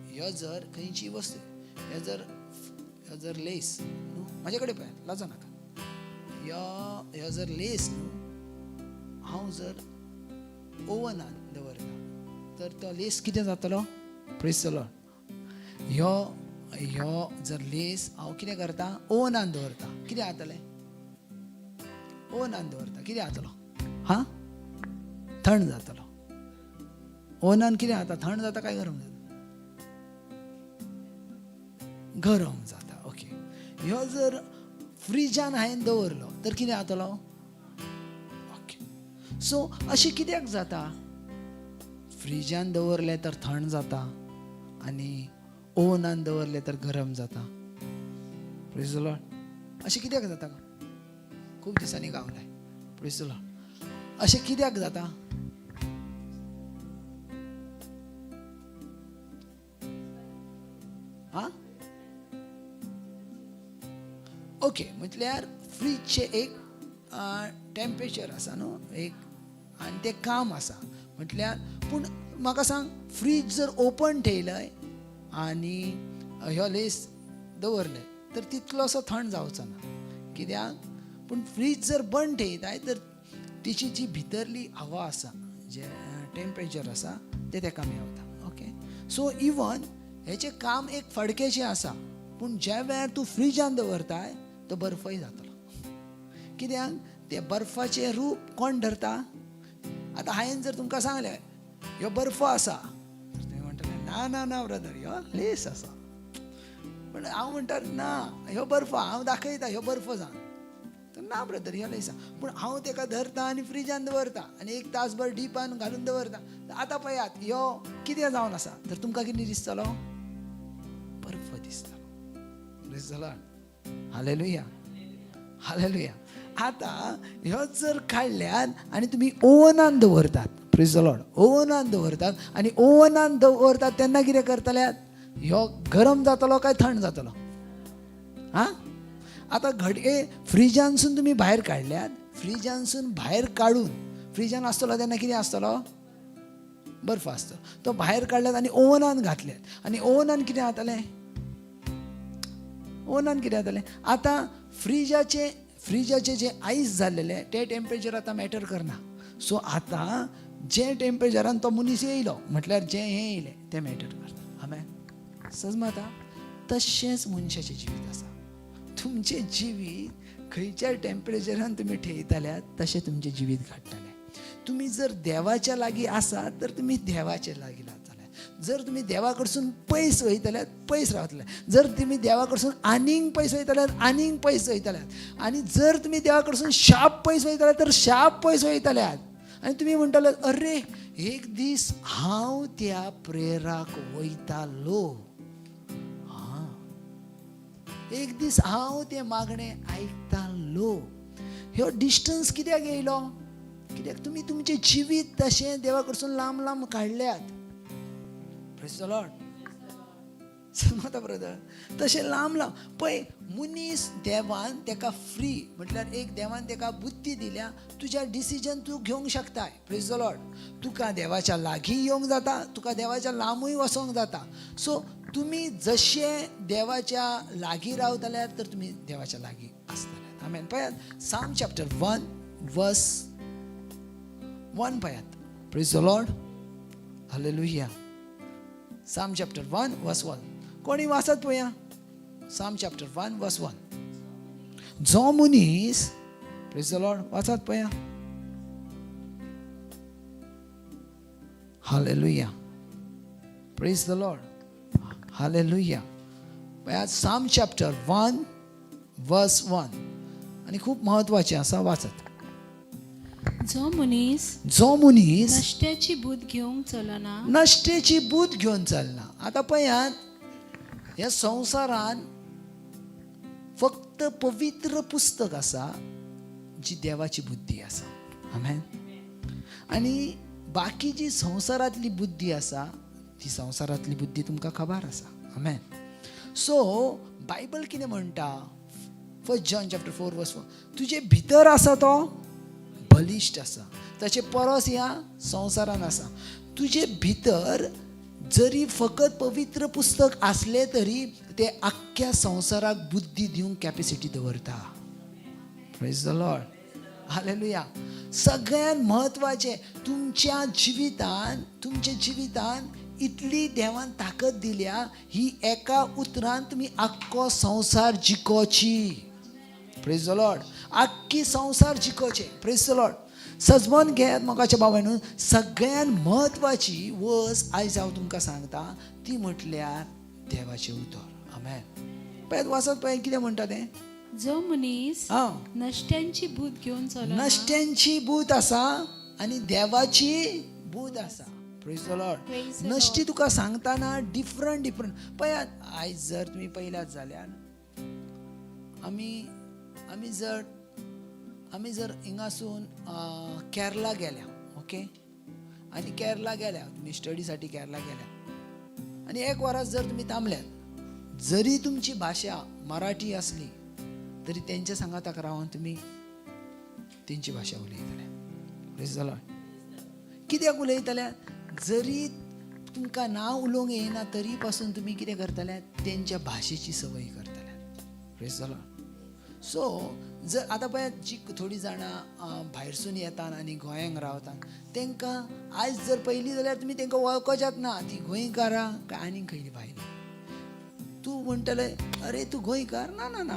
B: ह्यो जर खंयची वस्तू, ह्यो जर लेस न्हू, म्हाजे कडेन पळयात, लाजो नाका. ह्यो जर लेस न्हू, हांव जर ओवनान दवरता तर तो लेस कितें जातलो. Praise the Lord. ह्यो जर लेस हांव कितें करता, ओवनान दवरता, कितें जातलें. ओवनान दवरता कितें जातलो. थंड जातलो. ओवनान कितें जाता, थंड जाता काय गरम जाता. गरम जाता. ओके. ह्यो जर फ्रिजान हांवें दवरलो तर कितें जातलो. ओके. सो अशें कित्याक जाता. फ्रिजान दवरलें तर थंड जाता आनी ओवनान दवरले तर गरम जाता. Praise the Lord. अशें कित्याक जाता? खूब दिसांनी गावलाय. Praise the Lord. अशें कित्याक जाता? हा ओके, म्हटल्यार फ्रीजचे एक टेम्परेचर आसा न्हू एक, आनी तें काम आसा. म्हटल्यार पूण म्हाका सांग, फ्रीज जर ओपन ठेयलय आनी ह्यो लेस दवरले तर तितलोसो थंड जावचो ना. कित्याक? पूण फ्रीज जर बंद ठेयताय तर तिची जी भितरली हवा आसा, जे टेम्परेचर आसा तें तेका मेळटा. ओके, सो इवन हेचें काम एक फडकेचें आसा. पूण ज्या वेळार तूं फ्रिजान दवरताय तो बर्फय जातलो. कित्याक? ते बर्फाचें रूप कोण धरता? आतां हांवें जर तुमकां सांगलें ह्यो बर्फ आसा तर तुमी म्हणटले ना ना ना ब्रदर, ह्यो लेस आसा. पण हांव म्हणटा ना ह्यो बर्फ, हांव दाखयता ह्यो बर्फ जावन. तर ना ब्रदर, ह्यो लेस आसा. पूण हांव तेका धरता आनी फ्रिजान दवरता आनी एक तासभर डिपान घालून दवरता. आतां पळयात ह्यो कितें जावन आसा, तर तुमकां कितें दिसतलो? बर्फ दिसतलो. Praise the Lord. Hallelujah, hallelujah. आतां ह्यो जर काडल्यात आनी तुमी ओवनान दवरतात, प्रेज द लॉर्ड, ओवनान दवरतात आनी ओवनान दवरतात तेन्ना कितें करतल्यात? ह्यो गरम जातलो काय थंड जातलो? हा आतां घडये फ्रिजानसून तुमी भायर काडल्यात, फ्रिजानसून भायर काडून फ्रिजान आसतलो तेन्ना कितें आसतलो? बर्फ आसतलो. तो भायर काडल्यात आनी ओवनान घातल्यात आनी ओवनान कितें जातलें? ओवनान कितें जातलें? आतां फ्रिजाचे जे आयस जाल्लेले ते टेम्परेचर आतां मॅटर करना. सो आतां जे टेम्परेचरान तो मनीस येयलो, म्हटल्यार जें हें येयलें तें मॅटर करता. आमेन. समजता? तशेंच मनशाचें जिवीत आसा. तुमचें जिवीत खंयच्या टेम्परेचरान तुमी ठेयतल्यात तशें तुमचें जिवीत घडटलें. तुमी जर देवाच्या लागीं आसात तर तुमी देवाच्या लागीं रावतले. जर तुमी देवा कडसून पयस वयतल्यात पयस रावतले. जर तुमी देवा कडसून आनीक पयस वयतल्यात आनीक पयस वयतल्यात. आनी जर तुमी देवा कडसून शाप पयस वयतल्यात तर शाप पयस वयतल्यात. आनी तुमी म्हणटले अरे एक दीस हांव त्या प्रेराक वयतालो, एक दीस हांव तें मागणें आयकतालो. ह्यो डिस्टन्स कित्याक येयलो? कित्याक तुमी तुमचें जिवीत तशें देवा कडसून लांब लांब काडल्यात. Praise the Lord. समजता ब्रदर? तशें लांब लांब पळय, मनीस देवान तेका फ्री, म्हटल्यार एक देवान तेका बुद्धी दिल्या, तुज्या डिसिजन तूं घेवंक शकताय. Praise the Lord. तुका देवाच्या लागीं येवंक जाता, तुका देवाच्या लांबूय वचोंक जाता. सो तुमी जशें देवाच्या लागीं रावतल्यात तर तुमी देवाच्या लागीं आसतल्यात. आमेन. पळयात साम चॅप्टर 1 वर्स 1 पळयात. Praise the Lord. Hallelujah. Psalm chapter 1 verse 1. कोणी वाचत पळया. साम चॅप्टर 1 वर्स 1. जो मनीस, प्रेज द लॉर्ड, वाचत पळया. Hallelujah. Praise the Lord. Hallelujah. पळयात साम चॅप्टर 1 वर्स 1 आनी खूब महत्वाचें आसा. वाचत.
C: जो मनीस
B: नश्ट्याची
C: बूद घेवंक चलना,
B: नश्ट्याची बूद घेवन चलना. आतां पळयात, ह्या संवसारान फक्त पवित्र पुस्तक आसा जी देवाची बुद्धी आसा. आमेन. आनी बाकी जी संवसारांतली बुद्धी आसा ती संवसारांतली बुद्धी तुमकां खबर आसा. आमेन. सो बायबल कितें म्हणटा? 1 जॉन चॅप्टर 4 वर्स 4. तुजे भितर आसा तो बलिश्ट आसा, ताचे परस ह्या संवसारान आसा. तुजे भितर जरी फकत पवित्र पुस्तक आसले तरी ते आख्ख्या संवसाराक बुद्धी दिवंक कॅपेसिटी दवरता. Praise the Lord. हालेलुया. सगळ्यात महत्वाचे तुमच्या जिवितान इतली देवान ताकद दिल्या, ही एका उतरान तुमी आख्खो संवसार जिकोची. Praise the Lord. आख्खी संवसार जिकोचे. Praise the Lord. सजमोन घेयात मोगाच्या भावांनो, सगळ्यात महत्वाची वस्त आयज हांव तुमकां सांगता ती म्हटल्यार देवाचें उतर. आमेन. पळय वाचत पळय कितें म्हणटा तें.
C: जो मनीस नश्ट्यांची बूद घेवन चलना,
B: नश्ट्यांची बूद आसा आनी देवाची बूद आसा. Praise the Lord.
A: Praise the
B: नश्टी
A: Lord.
B: तुका सांगताना डिफरंट पळयात. आयज जर तुम्ही पयल्यात जाल्यार आमी जर हिंगासून केरला गेल्या, ओके, आणि केरला गेल्या, तुम्ही स्टडीसाठी केरला गेल्या आणि 1 वरास जर तुम्ही थांबल्यात, जरी तुमची भाषा मराठी असली तरी त्यांच्या सांगाताक रावन तुम्ही त्यांची भाषा उलयतले. Praise the Lord. कित्याक उलयतले? जरी तुमकां नांव उलोवंक येना तरी पासून तुम्ही कितें करतले? त्यांच्या भाशेची संवय करतले. Praise the Lord. सो जर आतां पळय, जी थोडी जाणां भायरसून येतात आनी गोंयांक रावतात, तांकां आयज जर पयलीं जाल्यार तुमी तांकां वळखोच्यात ना, ती गोंयकारां काय आनीक खंयली भायली. तूं म्हणटले अरे तूं गोंयकार? ना ना ना,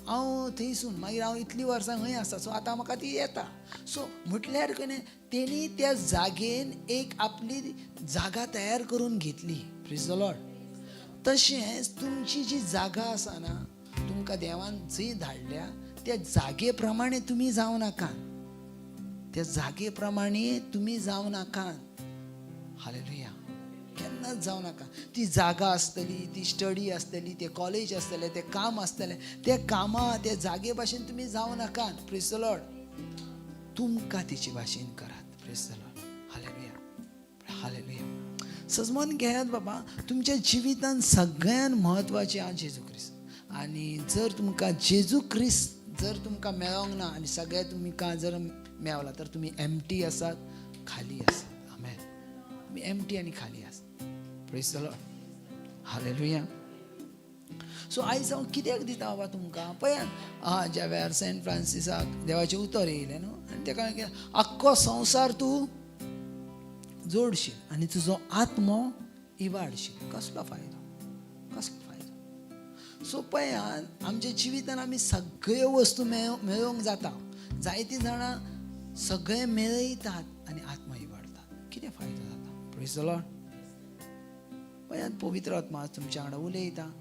B: हांव थंयसून, मागीर हांव इतलीं वर्सां खंय आसा, सो आतां म्हाका ती येता. सो म्हटल्यार कितें, तेणी त्या जागेन एक आपली जागा तयार करून घेतली. Praise the Lord. तशेंच तुमची जी जागा आसा ना, तुमकां देवान जंय धाडल्या त्या जागे प्रमाणे तुम्ही जावं नाका. त्या जागे प्रमाणे तुम्ही जावं नाका. हालेलुया. केन्नाच जावं नाका. ती जागा आसतली, ती स्टडी आसतली, ते कॉलेज आसतलें, ते काम आसतलें, ते कामा त्या जागे भाशेन तुम्ही जावं नाका. Praise the Lord. तुमकां तेची भाशेन करात. Praise the Lord. Hallelujah. Hallelujah. सजमोन घेयात बाबा, तुमच्या जिवितांत सगळ्यात म्हत्वाचें हांव जेजू ख्रिस्त. आणि जर तुमकां जेजू ख्रिस्त जर तुमकां मेळोंक ना आनी सगळें तुमकां जर मेवला तर तुम्ही एम्प्टी आसात, खाली आसात. आमेन. तुम्ही एम्प्टी आनी खाली आसात. Praise the Lord. Hallelujah. So आयज हांव कित्याक दिता बाबा तुमकां? पळयात, ज्या वेळार सेंट फ्रांसिसाक देवाचें उतर येयलें न्हू, आनी ताका आख्खो संवसार तूं जोडशील आनी तुजो आत्मो इवाडशील. कसलो फायदो? कसलो फायदो? सो पळयात, आमच्या जिवितान आमी सगळ्यो वस्तू मेळोवंक जाता. जायतीं जाणां सगळें मेळयतात आनी आत्मा इवाडतात. कितें फायदो जाता? Praise the Lord. पळयात, पवित्र आत्मा तुमच्या वांगडा उलयता.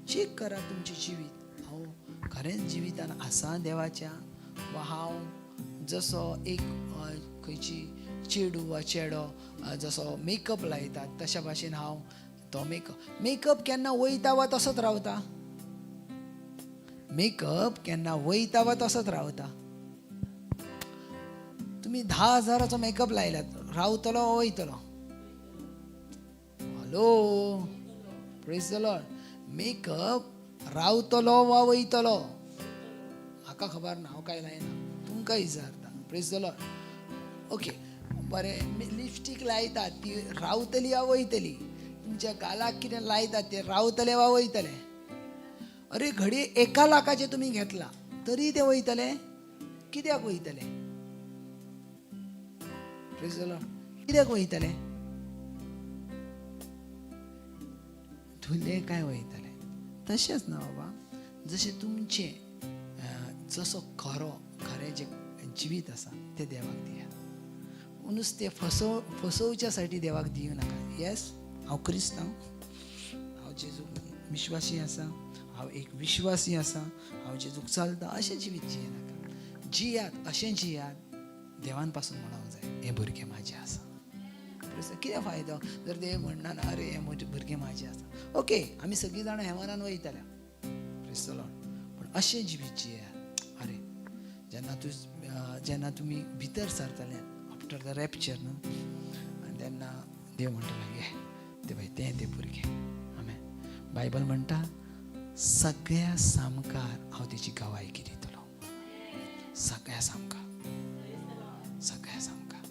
B: चेक करा तुमचें जिवीत. हांव खरेंच जिवितान आसा देवाच्या, वा हांव जसो एक खंयची चेडू वा चेडो जसो मेकअप लायतात तशा भाशेन हांव तो मेकअप केन्ना वयता वा तसोच रावता? मेकअप केन्ना वयता वा तसोच रावता? तुम्ही 10,000चा मेकअप लायल्यात, रावतलो वा वयतलो? Hello. Praise the Lord. Makeup रावतलो वा वयतलो? म्हाका खबर ना, हांव काय लायना, तुमकां विचारता. Praise the Lord. ओके, बरें. लिपस्टीक लायतात, ती रावतली वा वयतली? तुमच्या गालाक कितें लायतात ते रावतले वा वयतले? अरे घडी 1 लाखाचे तुम्ही घेतला तरी ते वयतले? कित्याक वयतले? Praise the Lord. कित्याक वयतले? धुले काय वयतले? तशेंच ना बाबा, जशे तुमचे जसो खरें जे जिवीत आसा ते देवाक दिया. नुस्तें फसोवच्या साठी देवाक दिवं नाका. येस, हांव क्रिस्तांव, हांव जेजू विश्वासी आसा, हांव एक विश्वासी आसा, हांव जेजूक चलता, अशें जिवीत जियेनाका. जियात अशें जियात देवान पासून म्हणूंक जाय हे भुरगे म्हाजे आसा. कितें फायदो जर देव म्हणना ना अरे हे म्हजे भुरगे म्हाजे आसा. ओके, आमी सगळीं जाणां हेवनान वयतल्या. Praise the Lord. पूण अशें जिवीत जियात. अरे जेन्ना तुमी भितर सरतले आफ्टर द रॅप्चर न्हू, आनी तेन्ना देव म्हणटलो घे ते भाई ते भुरगे. आमेन. बायबल म्हणटा सगळ्या सामकार हांव तेची गवायकी दितलो. सगळ्या सामकार, सगळ्या सामकार,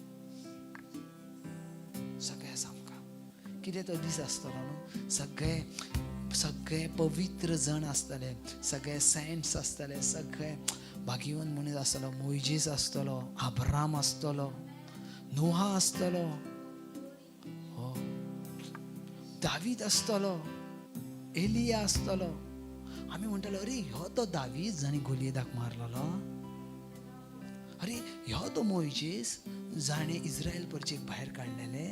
B: सगळ्या सामकार. कितें तो दीस आसतलो न्हू, सगळे पवित्र जण आसतले, सगळे सेंट्स आसतले, सगळे भाग्यवान मनीस आसतलो. मोइजेस आसतलो, अब्राम आसतलो, नोहा आसतलो, हो, दावीद आसतलो, एलिया आसतलो. आमी म्हणटलो अरे ह्यो तो दावीद जाणी गोलियेदाक मारलेलो. अरे ह्यो तो मोइजेस जाणे इस्रायल परचेक भायर काडलेले.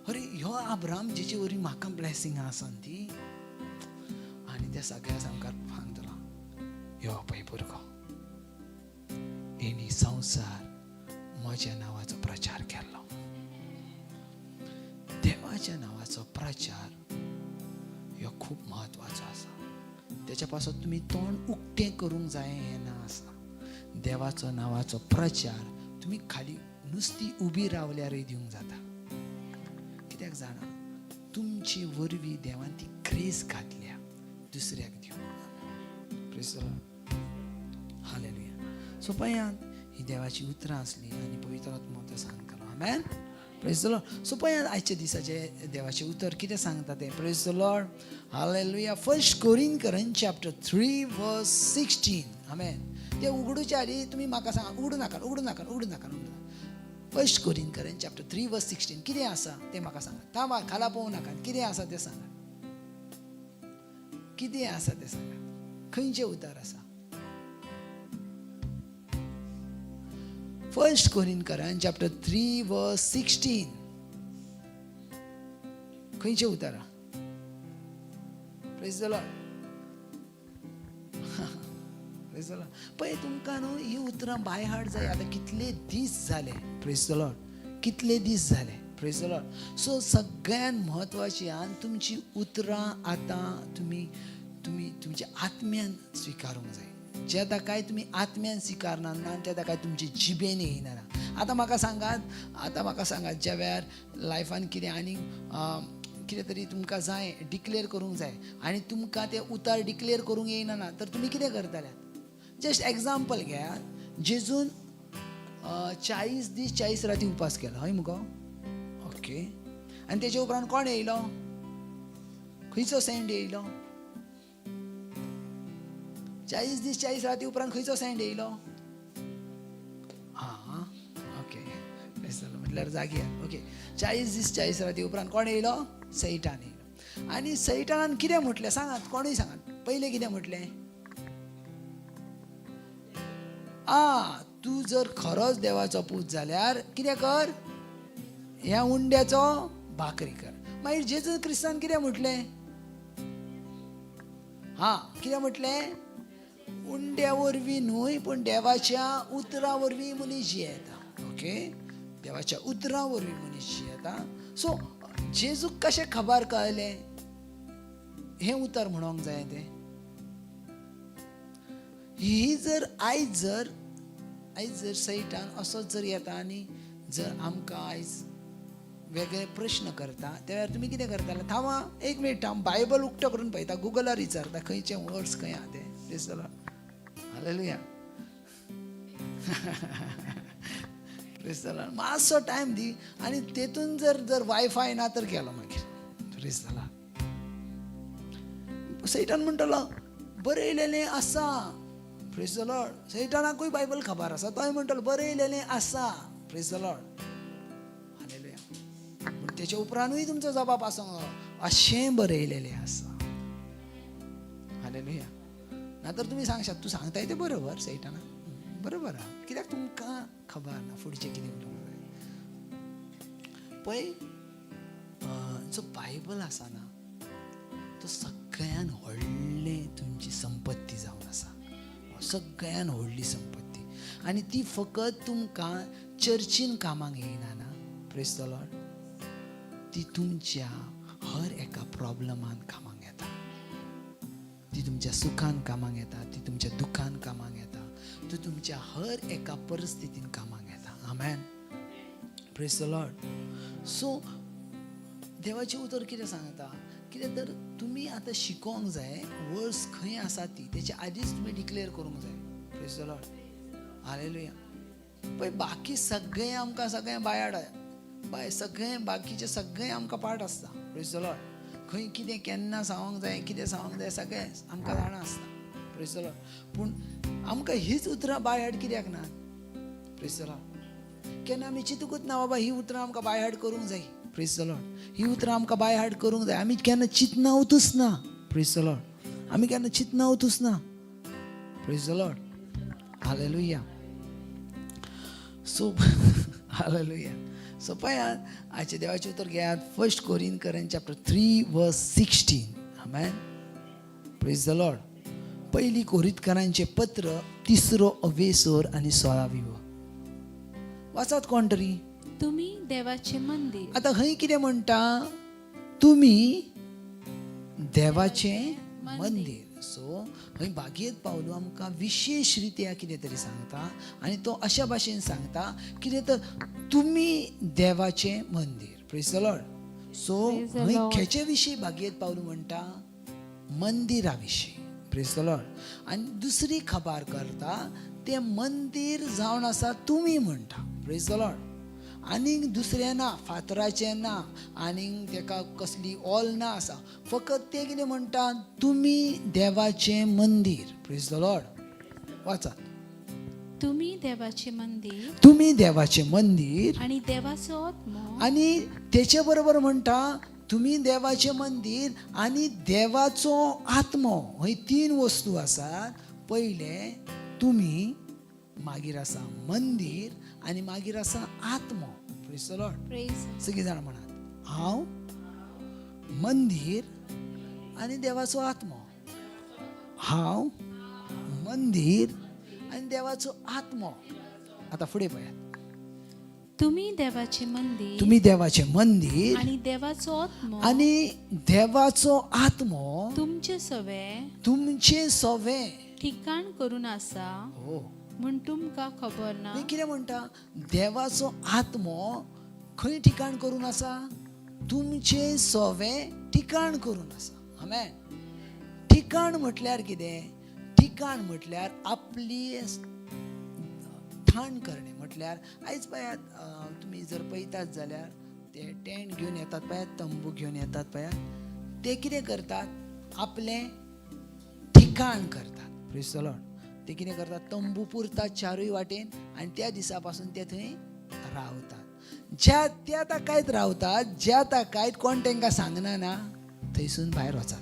B: अरे ह्यो अब्राम जेचे वरी म्हाका ब्लेसिंगां आसन ती. आनी त्या सगळ्या सामकार सांगतलो ह्यो पळय भुरगो, हेणी संवसार म्हज्या नांवाचो प्रचार केल्लो. देवाच्या नावाचो प्रचार ह्यो खूप महत्वाचो आसा. त्याच्या पासून तुम्ही तोंड उक्तें करूंक जाय हें ना आसा. देवाचो नावाचो प्रचार तुम्ही खाली नुस्ती उबी रावल्यारय दिवंक जाता. कित्याक जाणा तुमची वरवीं देवान ती ग्रेस घातल्या दुसऱ्याक दिवंक. Praise the Lord. Hallelujah. So पळयात ही देवाची उतरां असली आनी पवित्र आत्मो तो सांगतालो. Amen. Praise the Lord. So पळयात आयच्या दिसाचे देवाचे उतर कितें सांगता तें. Praise the Lord. Hallelujah. 1 Corinthians chapter 3 verse 16. आमेन. ते उगडूच्या आदी तुम्ही म्हाका सांगा. उगडू नाका. 1 कोरिंथियन्स चॅप्टर 3 वर्स 16 कितें आसा तें म्हाका सांगा. थांबा, खाला पळोवं नाका. कितें आसा तें सांगा. कितें आसा तें सांगा. खंयचें उतर आसा. 1 कोरिंथियन्स चॅप्टर 3 वर्स 16 खंयचें उतर. Praise the Lord. पळय तुमकां न्हू ही उतरां बाय हार्ट जाय. आतां कितले दीस जाले. Praise the Lord. कितले दीस जाले. Praise the Lord. सो सगळ्यात म्हत्वाची आनी तुमची उतरां आतां तुम्ही तुमच्या आत्म्यान स्विकारूंक जाय. जे आतां काय तुम्ही आत्म्यान स्विकारना ना ते आतां काय तुमचे जिबेन येयना. आतां म्हाका सांगात ज्या वेळार लायफान कितें आनी कितें तरी तुमकां जाय डिक्लेअर करूंक जाय आनी तुमकां ते उतार डिक्लेअर करूंक येयना ना तर तुमी कितें करतले. जस्ट एग्जाम्पल घेया. जेजून 40 दीस 40 राती उपास केलो. हय मुगो. ओके. आनी तेच्या उपरांत कोण येयलो. खंयचो सेंट येयलो. 40 दीस 40 राती उपरांत खंयचो सेंट येयलो. हां ओके. म्हटल्यार जागी. ओके. 40 दीस 40 राती उपरांत कोण येयलो. सैतान येयलो. आनी सैतानान कितें म्हटलें सांगात. कोणूय सांगात. पयलें कितें म्हटलें. तू जर खरोच देवाचो पूत जाल्यार कितें कर. ह्या उंड्याचो भाकरी कर. मागीर जेजू क्रिस्तान कितें म्हटलें. कितें म्हटलें. उंड्या वरवीं न्हूय पूण देवाच्या उतरा वरवीं मनीस जियेता. ओके. देवाच्या उतरा वरवीं मनीस जियेता. सो जेजूक कशें खबर कळलें हें उतर म्हणोंक जाय तें. ही जर आयज जर सैतान असोच जर येता आनी जर आमकां आयज वेगळे प्रश्न करता त्या वेळार तुमी कितें करताले. थांबा एक मिनीट. हांव बायबल उक्तो करून पळयता. गुगलार विचारता खंयचे वर्ड्स खंय आहा ते. Praise the Lord. Hallelujah. Praise the Lord. मातसो टायम दी आनी तेतून जर वायफाय ना तर केलो मागीर. Praise the Lord. सैतान म्हणटलो बरयलेलें आसा. Praise the Lord. सैतानाकूय बायबल खबर आसा. तोय म्हणटलो बरयलेलें आसा. Praise the Lord. हालेलुया. पूण तेच्या उपरांतूय तुमचो जबाब आसूंक अशें बरयलेलें आसा. हालेलुया. नातर तुमी सांगशात तूं सांगताय तें बरोबर. सैताना बरोबर आहा. कित्याक तुमकां खबर ना फुडचें कितें उलोवंक जाय. पळय जो बायबल आसा ना तो सगळ्यान व्हडलें तुमची संपत्ती जावन आसा. सगळ्यान व्हडली संपत्ती. आनी ती फकत तुमकां चर्चीन कामाक येयना ना. Praise the Lord. ती तुमच्या हर एका प्रॉब्लमान कामाक येता. ती तुमच्या सुखान कामाक येता. ती तुमच्या दुखान कामाक येता. ती तुमच्या हर एका परिस्थितीन कामाक येता. Amen. Praise the Lord. So देवाची उतर कितें सांगता. कितें तर तुमी आतां शिकोवंक जाय. वर्स खंय आसा ती तेच्या आदींच तुमी डिक्लेअर करूंक जाय. Praise the Lord. हालेलुया. पळय बाकी सगळें आमकां सगळें बायाड सगळें बाकीचें सगळें आमकां पाठ आसता. Praise the Lord. खंय कितें केन्ना सांगूंक जाय कितें सांगूंक जाय सगळें आमकां जाणा आसता. Praise the Lord. पूण आमकां हीच उतरां बायहाड कित्याक ना. Praise the Lord. केन्ना आमी चिंतूकूच ना बाबा ही उतरां आमकां बायहाड करूंक जाय. Praise the Lord. ही उतरां आमकां बाय हार्ट करूंक जाय. आमी केन्ना चिंतना वतूच ना. Praise the Lord. आमी केन्ना चिंतना वतूच ना. Praise the Lord. Hallelujah. So hallelujah. So पळयात आयचे देवाचें उतर घेयात. 1 Corinthians chapter 3 verse 16. Amen. Praise the Lord. पहिली कोरिंथियन्सांचें पत्र 3रो अवेसोर आनी 16वी वाचात कोण तरी.
C: तुम्ही देवाचे मंदिर.
B: आता खंय कितें म्हणटा. तुम्ही देवाचे मंदिर. सो खंय बागेत पावलो आमकां विशेष रित्या कितें तरी सांगता आनी तो अशा भाशेन सांगता कितें तर तुमी देवाचे मंदिर. Praise the Lord. So
C: Praise the
B: खंय
C: Lord.
B: खेचे विशीं बागेत पावलो म्हणटा मंदिरा विशीं. Praise the Lord. आनी दुसरी खबर करता ते मंदिर जावन आसा तुमी म्हणटा. Praise the Lord. आनीक दुसरें ना, फातराचें ना, आनीक तेका कसली ऑल ना आसा. फकत ते कितें म्हणटा तुमी देवाचें मंदिर. Praise the Lord. वाचा.
C: तुम्ही देवाचे मंदिर
B: तुमी देवाचें मंदिर
C: आणि देवाचो आत्मो
B: आनी तेचे बरोबर म्हणटा तुमी देवाचें मंदिर आनी देवाचो आत्मो. हय 3 वस्तू आसात. पयले तुमी, मागीर आसा मंदिर आनी मागीर आसा आत्मो. Praise the Lord.
C: प्रेज
B: सगळीं जाणां म्हणात हांव मंदिर आनी देवाचो आत्मो. हांव मंदिर आनी देवाचो आत्मो. आतां फुडें पळयात.
C: तुम्ही देवाचे मंदिर
B: तुमी देवाचें मंदिर
C: आणि देवाचो आत्मो
B: आनी देवाचो आत्मो
C: तुमचे सवे
B: तुमचें सवें.
C: ठिकाण करून आसा
B: हो.
C: म्हूण तुमकां खबर ना.
B: मी कितें म्हणटा देवाचो आत्मो खंय ठिकाण करून आसा तुमचें सवें ठिकाण करून आसा. आमेन. ठिकाण म्हटल्यार कितें? ठिकाण म्हटल्यार आपली ठाण करणे. म्हटल्यार आयज पळयात तुमी जर पळयतात जाल्यार ते टेंट घेवन येतात पळयात, तंबू घेवन येतात पळयात, ते कितें करतात आपलें ठिकाण करतात. Praise the Lord. ते कितें करतात तंबू पुरतात चारूय वाटेन आनी त्या दिसा पासून ते थंय रावतात. त्या ताकायत रावतात, ज्या ताकायत कोण तांकां सांगना ना थंयसून भायर वचात.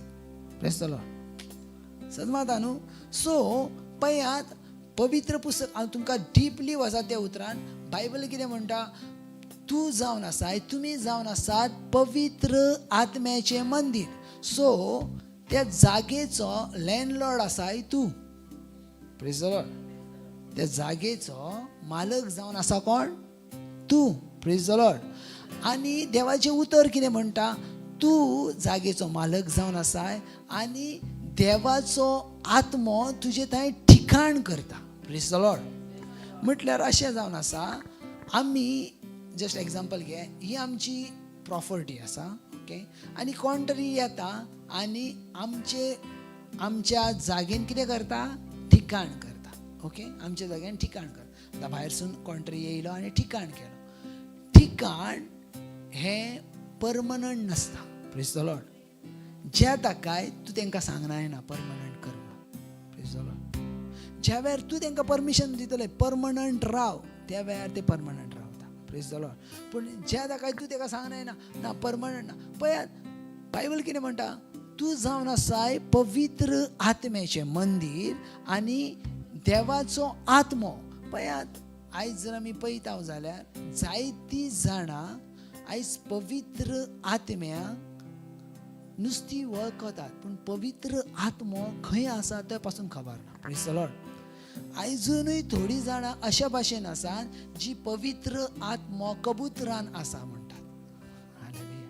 B: Praise the Lord. सदमाता न्हू. सो पळयात पवित्र पुस्तक हांव तुमकां डीपली वचात त्या उतरान. बायबल कितें म्हणटा तूं जावन आसाय, तुमी जावन आसात पवित्र आत्म्याचें मंदिर. सो त्या जागेचो लँडलॉर्ड आसाय तूं. Praise the Lord. त्या जागेचो मालक जावन आसा कोण? तूं. Praise the Lord. आनी देवाचें उतर कितें म्हणटा तूं जागेचो मालक जावन आसाय आनी देवाचो आत्मो तुजे थंय ठिकाण करता. Praise the Lord. म्हटल्यार अशें जावन आसा आमी जस्ट एग्जांपल घे, ही आमची प्रॉपर्टी आसा. ओके. आनी कोण तरी येता आनी आमच्या जागेन कितें करता ठिकाण करता. ओके. आमच्या जाग्यान ठिकाण करता. आतां भायरसून कोण तरी येयलो आनी ठिकाण केलो. ठिकाण हें परमनंट नसता. Praise the Lord. ज्या ताकाय तूं तांकां सांगनाय ना परमनंट कर म्हणून. Praise the Lord. ज्या वेळार तूं तांकां परमिशन दितलें परमनंट राव त्या वेळार ते परमनंट रावता. Praise the Lord. पूण ज्या ताकाय तूं ताका सांगनाय ना परमनंट ना. पळयात बायबल कितें म्हणटा तूं जावन आसाय पवित्र आत्म्याचें मंदिर आनी देवाचो आत्मो. पळयात आयज जर आमी पळयता जाल्यार जायतीं जाणां आयज पवित्र आत्म्याक नुस्ती वळखतात पूण पवित्र आत्मो खंय आसा त्या पासून खबर ना. Praise the Lord. आयजुनूय थोडीं जाणां अशा भाशेन आसात जी पवित्र आत्मो कबुतरान आसा म्हणटात. हालेलुया.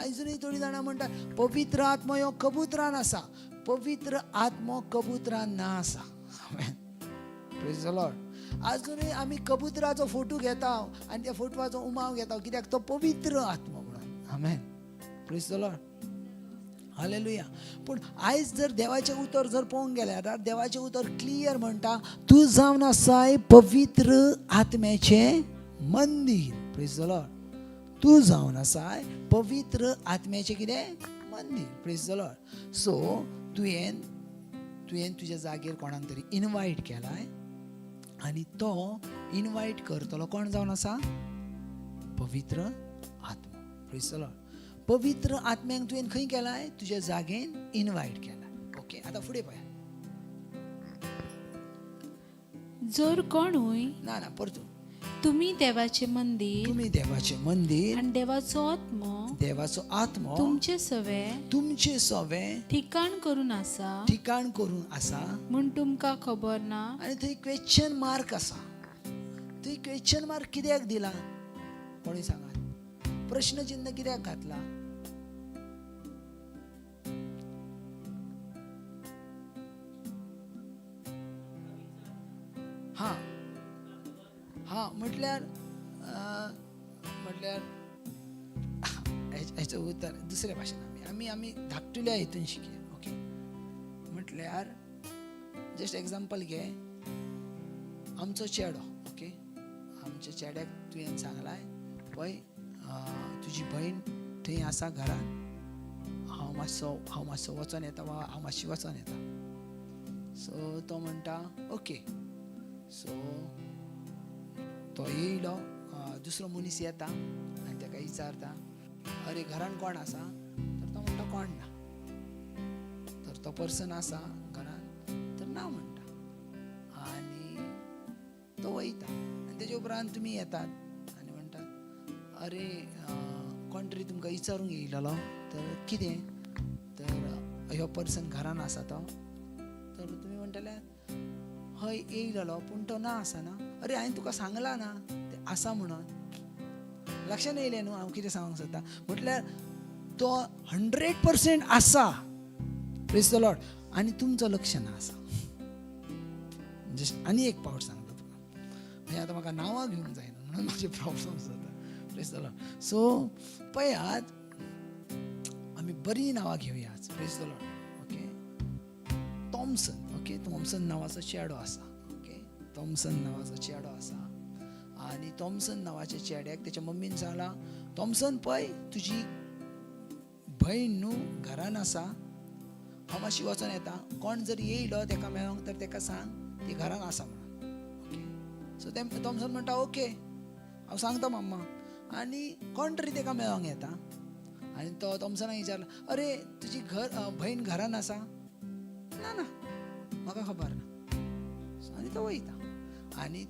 B: आयजुनूय थोडीं जाणां म्हणटात पवित्र आत्मो ह्यो कबुतरान आसा. पवित्र आत्मो कबुतरान ना आसा. Praise the Lord. आजुनूय आमी कबुतराचो फोटो घेता आनी त्या फोटवाचो उमाव घेता कित्याक तो पवित्र आत्मो म्हणून. Amen. Praise the Lord. Hallelujah. पूण आयज जर देवाचें उतर जर पळोवंक गेल्यार जाल्यार देवाचें उतर क्लियर म्हणटा तूं जावन आसाय पवित्र आत्म्याचें मंदिर. Praise the Lord. तूं जावन आसाय पवित्र आत्म्याचें कितें मंदिर. Praise the Lord. सो तुवें तुज्या जागेर कोणाक तरी इनवायट केलाय आनी तो इनवायट करतलो कोण जावन आसा पवित्र आत्मो. Praise the Lord. पवित्र आत्म्याक तुवें खंय केलाय तुज्या जागेन इनवायट केलाय. ओके. आतां फुडें पळय.
C: जर कोणूय
B: ना परतून
C: तुम्ही देवाचे मंदिर
B: तुमी देवाचें मंदिर
C: आणि देवाचो आत्मो
B: देवाचो आत्मो
C: तुमचे सवे
B: तुमचें सवें
C: ठिकाण करून आसा
B: ठिकाण करून आसा
C: म्हूण तुमकां खबर ना.
B: आनी थंय क्वेश्चन मार्क आसा. थंय क्वेश्चन मार्क कित्याक दिला कोणी सांगात? प्रश्न चिन्ह कित्याक घातला? हां हां म्हटल्यार हेचं उतर दुसऱ्या भाशेन आमी धाकटुल्या हितून शिकया. ओके, म्हटल्यार जस्ट एग्जाम्पल घे, आमचो चेडो. ओके, आमच्या चेड्याक तुवें सांगलाय पळय तुजी भयण थंय आसा घरान, हांव मातसो वचोन येता वा हांव मातशी वचोन येता. सो तो म्हणटा ओके. सो तो येयलो, दुसरो मनीस येता आनी ताका विचारता अरे घरान कोण आसा? तर तो म्हणटा कोण ना. तर तो पर्सन आसा घरान तर ना म्हणटा आनी तो वयता. आनी तेजे उपरांत तुमी येतात आनी म्हणटात अरे कोण तरी तुमकां विचारूंक येयलेलो, तर कितें? तर ह्यो पर्सन घरान आसा तो. तर तुमी म्हणटले हय येयलेलो पूण तो ना आसा ना. अरे हांवें तुका सांगला ना ते आसा म्हणून. लक्षान येयलें न्हू हांव कितें सांगूंक सोदता? म्हटल्यार तो 100% आसा, प्रेज द लॉर्ड, आनी तुमचो लक्ष ना आसा. जस्ट आनी एक पावट सांगता तुका, म्हणजे आतां म्हाका नांवां घेवंक जायना म्हणून म्हाजे प्रॉब्लम्स जाता. Praise the Lord. सो पळयात, आमी बरीं नांवां घेवयात. Praise the Lord. Okay, Thomson. Okay, Thomson नांवाचो चेडो आसा. ओके, थॉम्सन नांवाचो चेडो आसा आनी थॉम्सन नांवाच्या चेड्याक तेच्या मम्मीन सांगलां थॉम्सन पळय तुजी भयण न्हू घरान आसा, हांव मातशी वचोन येता. कोण जर येयलो तेका मेळोंक तर तेका सांग ती घरान आसा म्हणून. ओके, सो ते थॉम्सन म्हणटा ओके हांव सांगता मम्मा. आनी कोण तरी तेका मेळोंक येता आनी तो थॉम्सनाक विचारला अरे तुजी भयण घरान आसा? ना ना म्हाका खबर ना. आनी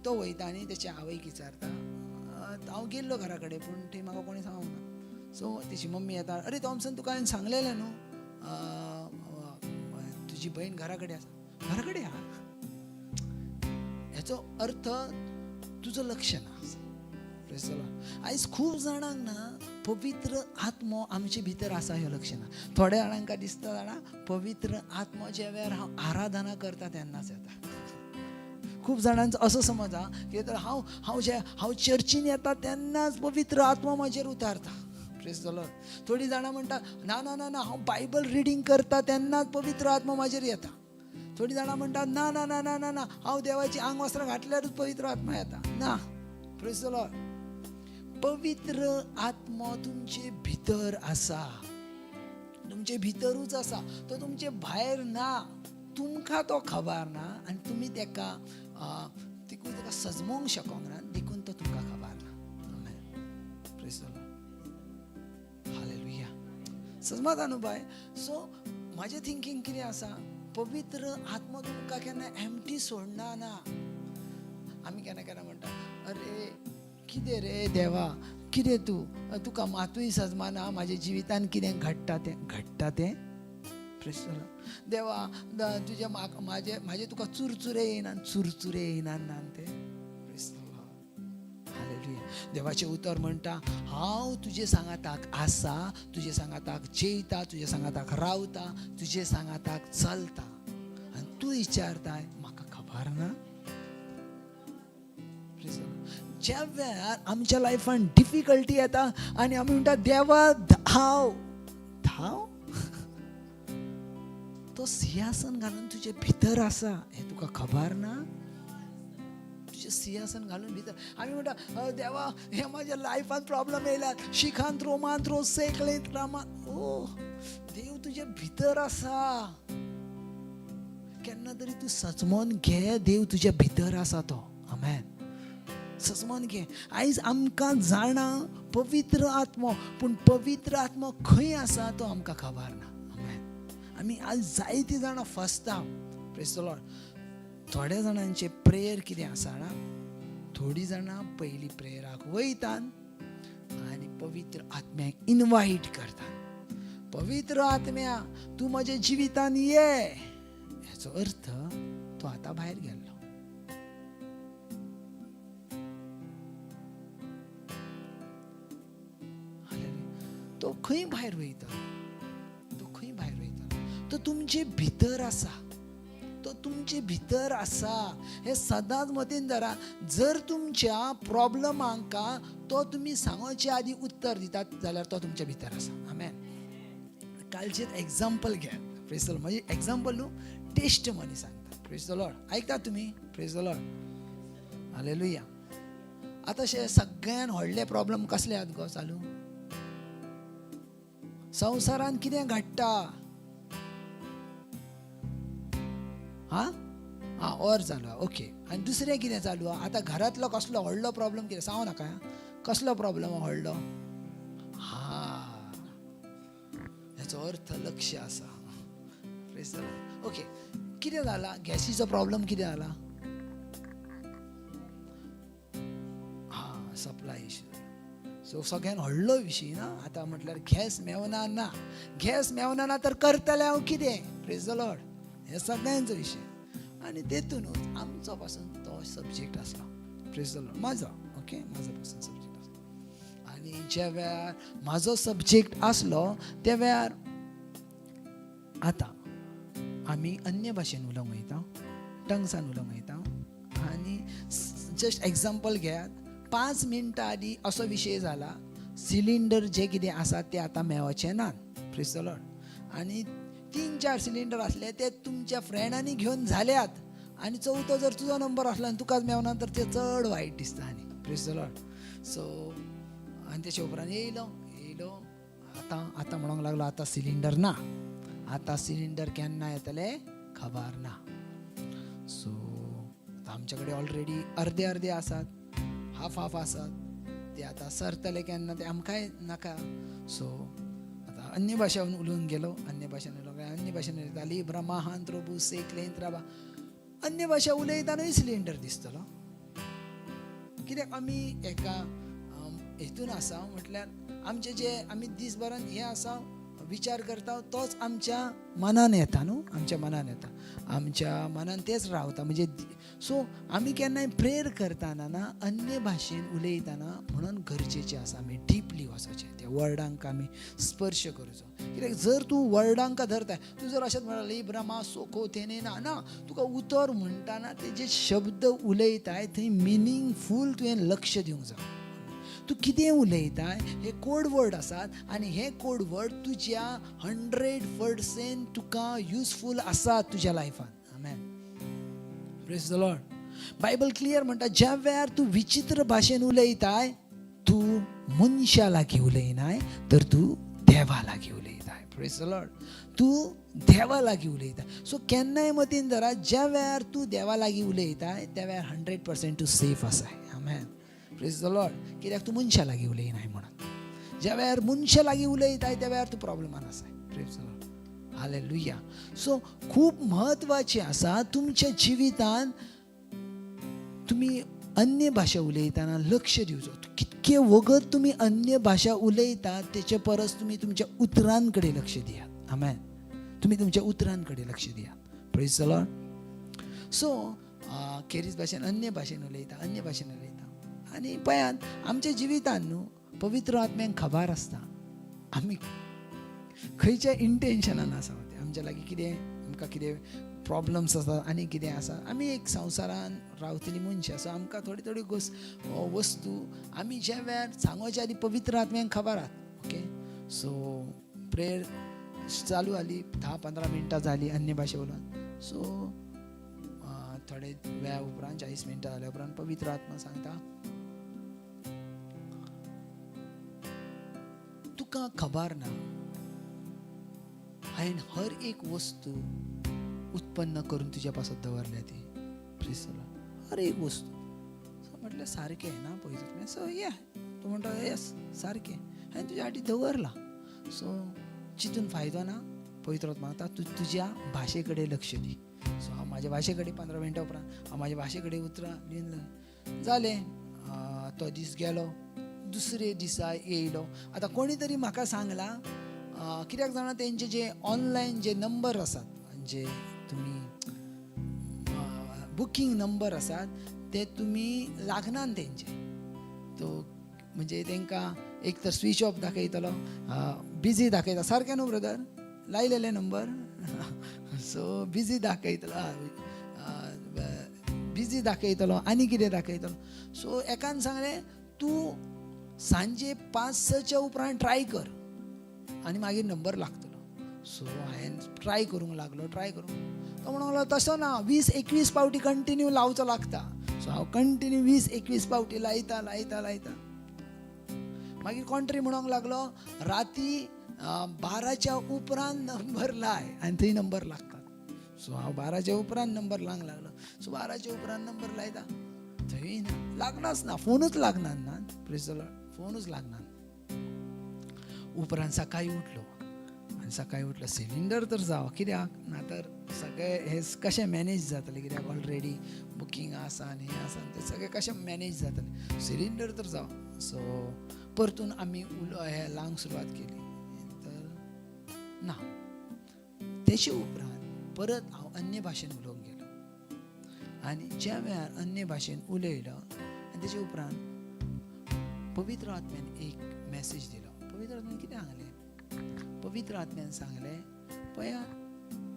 B: तो वयता आनी तेच्या आवयक विचारता हांव गेल्लो घरा कडेन पूण थंय म्हाका कोणी सांगूंक ना. सो तेची मम्मी येता अरे थॉम्सन तुका हांवें सांगलेलें न्हू तुजी भयण घरा कडेन आसा. घरा कडेन आहा हेचो अर्थ तुजो लक्ष ना. आयज खूब जाणांक ना पवित्र आत्मो आमचे भितर आसा हे लक्ष ना. थोड्या जाणांक दिसता जाणा पवित्र आत्मो ज्या वेळार हांव आराधना करता तेन्नाच येता. खूब जाणांचो असो समज हा की तर हांव चर्चीन येता तेन्नाच पवित्र आत्मा म्हाजेर उतारता. Praise the Lord. थोडी जाणां म्हणटा ना ना ना ना हांव बायबल रिडींग करता तेन्नाच पवित्र आत्मा म्हाजेर येता. थोडी जाणां म्हणटा ना ना ना ना ना ना हांव देवाची आंग वस्त्रां घातल्यारूच पवित्र आत्मा येता. ना. Praise the Lord. पवित्र आत्मा तुमचे भितर आसा, तुमचे भितरूच आसा. तो तुमचे भायर ना. तुमकां तो खबर ना आनी तुमी तेका सजमोवंक शकोंक ना देखून तो तुमकां खबर ना. Amen. Praise the Lord. Hallelujah. समजता न्हू बाय. सो म्हाजें थिंकींग कितें आसा, पवित्र आत्मा तुमकां केन्ना एम्प्टी सोडना ना. आमी केन्ना केन्ना म्हणटा अरे कितें रे देवा कितें तुका मातूय सजमाना म्हाज्या जिवितान कितें घडटा तें. Praise the Lord. देवा तुजे म्हाजे तुका चुरचुरे येयनात ना ते. Praise the Lord. हालेलुया. देवाचें उतर म्हणटा हांव तुजे सांगाताक आसा, तुजे सांगाताक जेयता, तुजे सांगाताक रावता, तुजे सांगाताक चलता. आनी तूं विचारताय म्हाका खबर ना. Praise the Lord. ज्या वेळार आमच्या लायफान डिफिकल्टी येता आनी आमी म्हणटा देवा धांव तो सिंहासन घालून तुजे भितर आसा हे तुका खबर ना. तुजे सिंहासन घालून भितर आमी म्हणटा देवा हे म्हाज्या लायफान प्रॉब्लेम येयल्यात, शिखांत रोमांत सेकलेंत रामांत. ओ देव तुजे भितर आसा. केन्ना तरी तूं सजमोन घे देव तुज्या भितर आसा तो. आमेन. सजमोन घे. आयज आमकां जाणा पवित्र आत्मो, पूण पवित्र आत्मो खंय आसा तो आमकां खबर ना. आमी आज जायतीं जाणां फसता. Praise the Lord. थोड्या जाणांचे प्रेयर कितें आसा ना, थोडीं जाणां पयलीं प्रेयराक वयतात आनी पवित्र आत्म्याक इनवायट करतात. पवित्र आत्म्या तूं म्हज्या जिवितान ये. हेचो अर्थ तो आतां भायर गेल्लो. तो खंय भायर वयता, तो तुमचे भितर आसा. तो तुमचे भितर आसा हे सदांच मतीन धरा. जर तुमच्या प्रॉब्लमांका तो तुमी सांगोच्या आदी उत्तर दितात जाल्यार तो तुमच्या भितर आसा. आमेन. कालचेर एक्झाम्पल घ्या. Praise the Lord. म्हणजे एक्झाम्पल न्हू, टेस्ट मनी सांगता. Praise the Lord. ऐकतात तुमी? Praise the Lord. हालेलुया. आतां सगळ्यान व्हडले प्रॉब्लेम कसले आहात गो चालू? संवसारान कितें घडटा? ऑर चालू आहा. ओके. आनी दुसरें कितें चालू आहा? आतां घरांतलो कसलो व्हडलो प्रॉब्लेम कितें सांगू नाका. कसलो प्रॉब्लेम व्हडलो? याचो अर्थ लक्ष आसा. ओके. कितें जाला? गॅसीचो प्रॉब्लेम कितें जाला? Supply issue. सो सगळ्यान व्हडलो विशय ना आतां म्हटल्यार गॅस मेवना ना. गॅस मेवना ना तर करतले हांव कितें? Praise the Lord. हे सगळ्यांचो विशय. आनी तेतूनच आमचो पासून तो सब्जेक्ट आसलो. Praise the Lord. म्हाजो. ओके. म्हाजो पासून सब्जेक्ट आसलो. आनी ज्या वेळार म्हाजो सब्जेक्ट आसलो त्या वेळार आतां आमी अन्य भाशेन उलोवंक वयता, टंग्सान उलोवंक वयता. आनी जस्ट एक्झाम्पल घेयात. 5 मिनटां आदी असो विशय जाला, सिलिंडर जे कितें आसा ते आतां मेळचे नात. Praise the Lord. आनी 3-4 सिलिंडर आसले ते तुमच्या फ्रेंडांनी घेवन जाल्यात आनी चवथो जर तुजो नंबर आसलो आनी तुकाच मेवना तर ते चड वायट दिसता. आनी प्रेज द लॉर्ड. सो आनी तेच्या उपरांत येयलो आतां म्हणूंक लागलो आतां सिलिंडर ना. आतां सिलिंडर केन्ना येतले खबर ना. सो आमच्या कडेन ऑलरेडी अर्दे आसात, हाफ आसात. ते आतां सरतले केन्ना ते आमकांय नाका. सो आतां अन्य भाशेन उलोवन गेलो. अन्य भाशेन उलयताली ब्रह्माहान प्रभू सेकलेंत राबा. अन्य भाशा उलयतानूय सिलिंडर दिसतलो. कित्याक आमी एका हेतून आसा म्हटल्यार आमचे जे आमी दिसभरान हे आसा विचार करता तोच आमच्या मनान येता न्हू. आमच्या मनान तेच रावता. म्हणजे सो आमी केन्नाय प्रेयर करतना ना अन्य भाशेन उलयतना म्हणून गरजेचें आसा आमी डीपली वचचें. त्या वर्डांक आमी स्पर्श करचो. कित्याक जर तूं वर्डांक धरता, तूं जर अशेंच म्हणटा ब्रह्मा सोको तेने ना तुका उतर म्हणटाना ते जे शब्द उलयताय थंय मिनींगफूल तुवें लक्ष दिवंक जाय. तूं कितें उलयताय हे कोड वर्ड आसात आनी हे कोड वर्ड तुज्या 100% तुका युजफूल आसात तुज्या लायफान. Amen. Praise the Lord. Bible clear म्हणटा ज्या वेळार तूं विचित्र भाशेन उलयताय तूं मनशा लागीं उलयनाय तर तूं देवा लागीं उलयताय. Praise the Lord. तूं देवा लागीं उलयता. सो केन्नाय मतीन धरा ज्या वेळार तूं देवा लागीं उलयताय त्या वेळार 100% तूं सेफ आसाय. आमेन. Praise the Lord. कित्याक तूं मनशा लागीं उलयनाय म्हणून. ज्या वेळार मनशा लागीं उलयताय त्या वेळार तूं प्रॉब्लेमान आसाय. Praise the Lord. Hallelujah. So खूब म्हत्वाचें आसा तुमच्या जिवितान तुमी अन्य भाशा उलयतना लक्ष दिवचो. कितके वगत तुमी अन्य भाशा उलयतात तेचे परस तुमी तुमच्या उतरां कडेन लक्ष दियात. आमेन. तुमी तुमच्या उतरां कडेन लक्ष दियात. Praise the Lord. सो खेरीज भाशेन अन्य भाशेन उलयता. आनी पळयात आमच्या जिवितान न्हू पवित्र आत्म्याक खबर आसता आमी खंयच्या इंटेन्शनान आसा. आमच्या लागीं कितें आमकां कितें प्रॉब्लम्स आसात आनी कितें आसा. आमी एक संवसारान रावतली मनशां. सो आमकां थोडी वस्तू आमी ज्या वेळार सांगोच्या आदी पवित्र आत्म्याक खबर आहात. ओके. सो प्रेयर चालू जाली 10-15 मिनटां जाली अन्य भाशा उलोवन. सो थोडे वेळा उपरांत 40 मिनटां जाल्या उपरांत पवित्र आत्मा सांगता तुका खबर ना हांवें हर एक वस्तू उत्पन्न करून तुज्या पासत दवरल्या ती. प्लीज हर एक वस्तू. सो म्हटल्यार सारकें ना पवित्र. सो या तूं म्हणटा येस सारकें हांवें तुज्या फाटीं दवरला. सो चिंतून फायदो ना. पवित्र आत्मा सांगता तूं तुज्या भाशे कडेन लक्ष दी. सो हांव म्हाज्या भाशे कडेन 15 मिनटां उपरांत हांव म्हाज्या भाशे कडेन उतरां लिवन जालें. तो दीस गेलो. दुसरे दिसा येयलो. आतां कोणी तरी म्हाका सांगला कित्याक जाणा तेंचे जे ऑनलायन जे नंबर आसात जे तुमी बुकींग नंबर आसात ते तुमी लागनात तेंचे. तो म्हणजे तांकां एक तर स्विच ऑफ दाखयतलो बिजी दाखयता. सारकें न्हू ब्रदर? लायलेले नंबर सो बिजी दाखयतलो बिजी दाखयतलो आनी कितें दाखयतलो. सो एकान सांगलें तूं सांजे 5-6च्या उपरांत ट्राय कर आनी मागीर नंबर लागतलो. सो हांवें ट्राय करूंक लागलो. तो म्हणूंक लागलो तसो ना, 20-21 पावटी कंटिन्यू लावचो लागता. सो हांव कंटिन्यू 20-21 पावटी लायता. मागीर कोण म्हणूंक लागलो राती 12च्या उपरांत नंबर लाय आनी थंय नंबर लागतात. सो हांव 12च्या उपरांत नंबर लावंक लागलो. सो 12च्या उपरांत नंबर लायता, थंय लागनाच ना, फोनूच लागना ना. प्रेज द लॉर्ड, फोनूच लागना. उपरांत सकाळी उठलो सिलिंडर तर जावं, कित्याक ना तर सगळें हे कशें मॅनेज जातलें, कित्याक ऑलरेडी बुकींग आसा आनी हें आसा तें सगळें कशें मॅनेज जातलें. सिलिंडर तर जावं. सो परतून आमी हें लावंक सुरवात केली. तर ना, तेचे उपरांत परत हांव अन्य भाशेन उलोवंक गेलो आनी ज्या वेळार अन्य भाशेन उलयलो आनी तेचे उपरांत पवित्र आत्म्यान एक मॅसेज दिलो. पवित्र आत्म्यान कितें सांगलें? पवित्र आत्म्यान सांगलें पळया,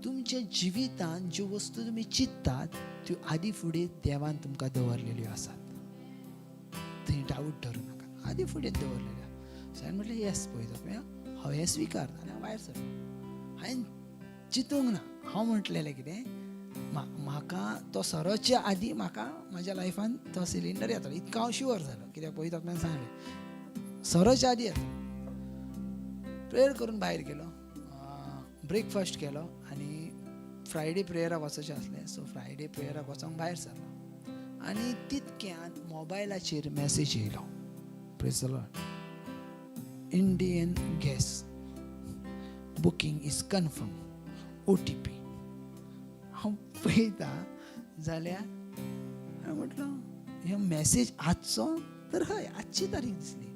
B: तुमच्या जिवितांत ज्यो वस्तू तुमी चिंततात त्यो आदी फुडें देवान तुमकां दवरलेल्यो आसात. थंय डावट धरूं नाका, आदी फुडें दवरलेल्यो. सो हांवें म्हटलें येस पळयता हांव हें स्विकारता आनी हांव भायर सरलो. हांवें चिंतूंक ना. हांव म्हटलेलें कितें, म्हाका तो सरोच्या आदी म्हाका म्हाज्या लायफान तो सिलिंडर येतलो इतको हांव शुअर जालो. कित्याक पळयता आत्म्यान सांगलें सरोच्या आदी येतलो. प्रेयर करून भायर गेलो, ब्रेकफास्ट केलो आनी फ्रायडे प्रेयराक वचचें आसलें. सो फ्रायडे प्रेयराक वचोंक भायर सरलो आनी तितक्यान मोबायलाचेर मॅसेज येयलो. Praise the Lord, Indian gas booking is confirm, OTP. हांव पळयता जाल्यार हांवें म्हटलो हे मॅसेज आजचो, तर हय आजची तारीख दिसली.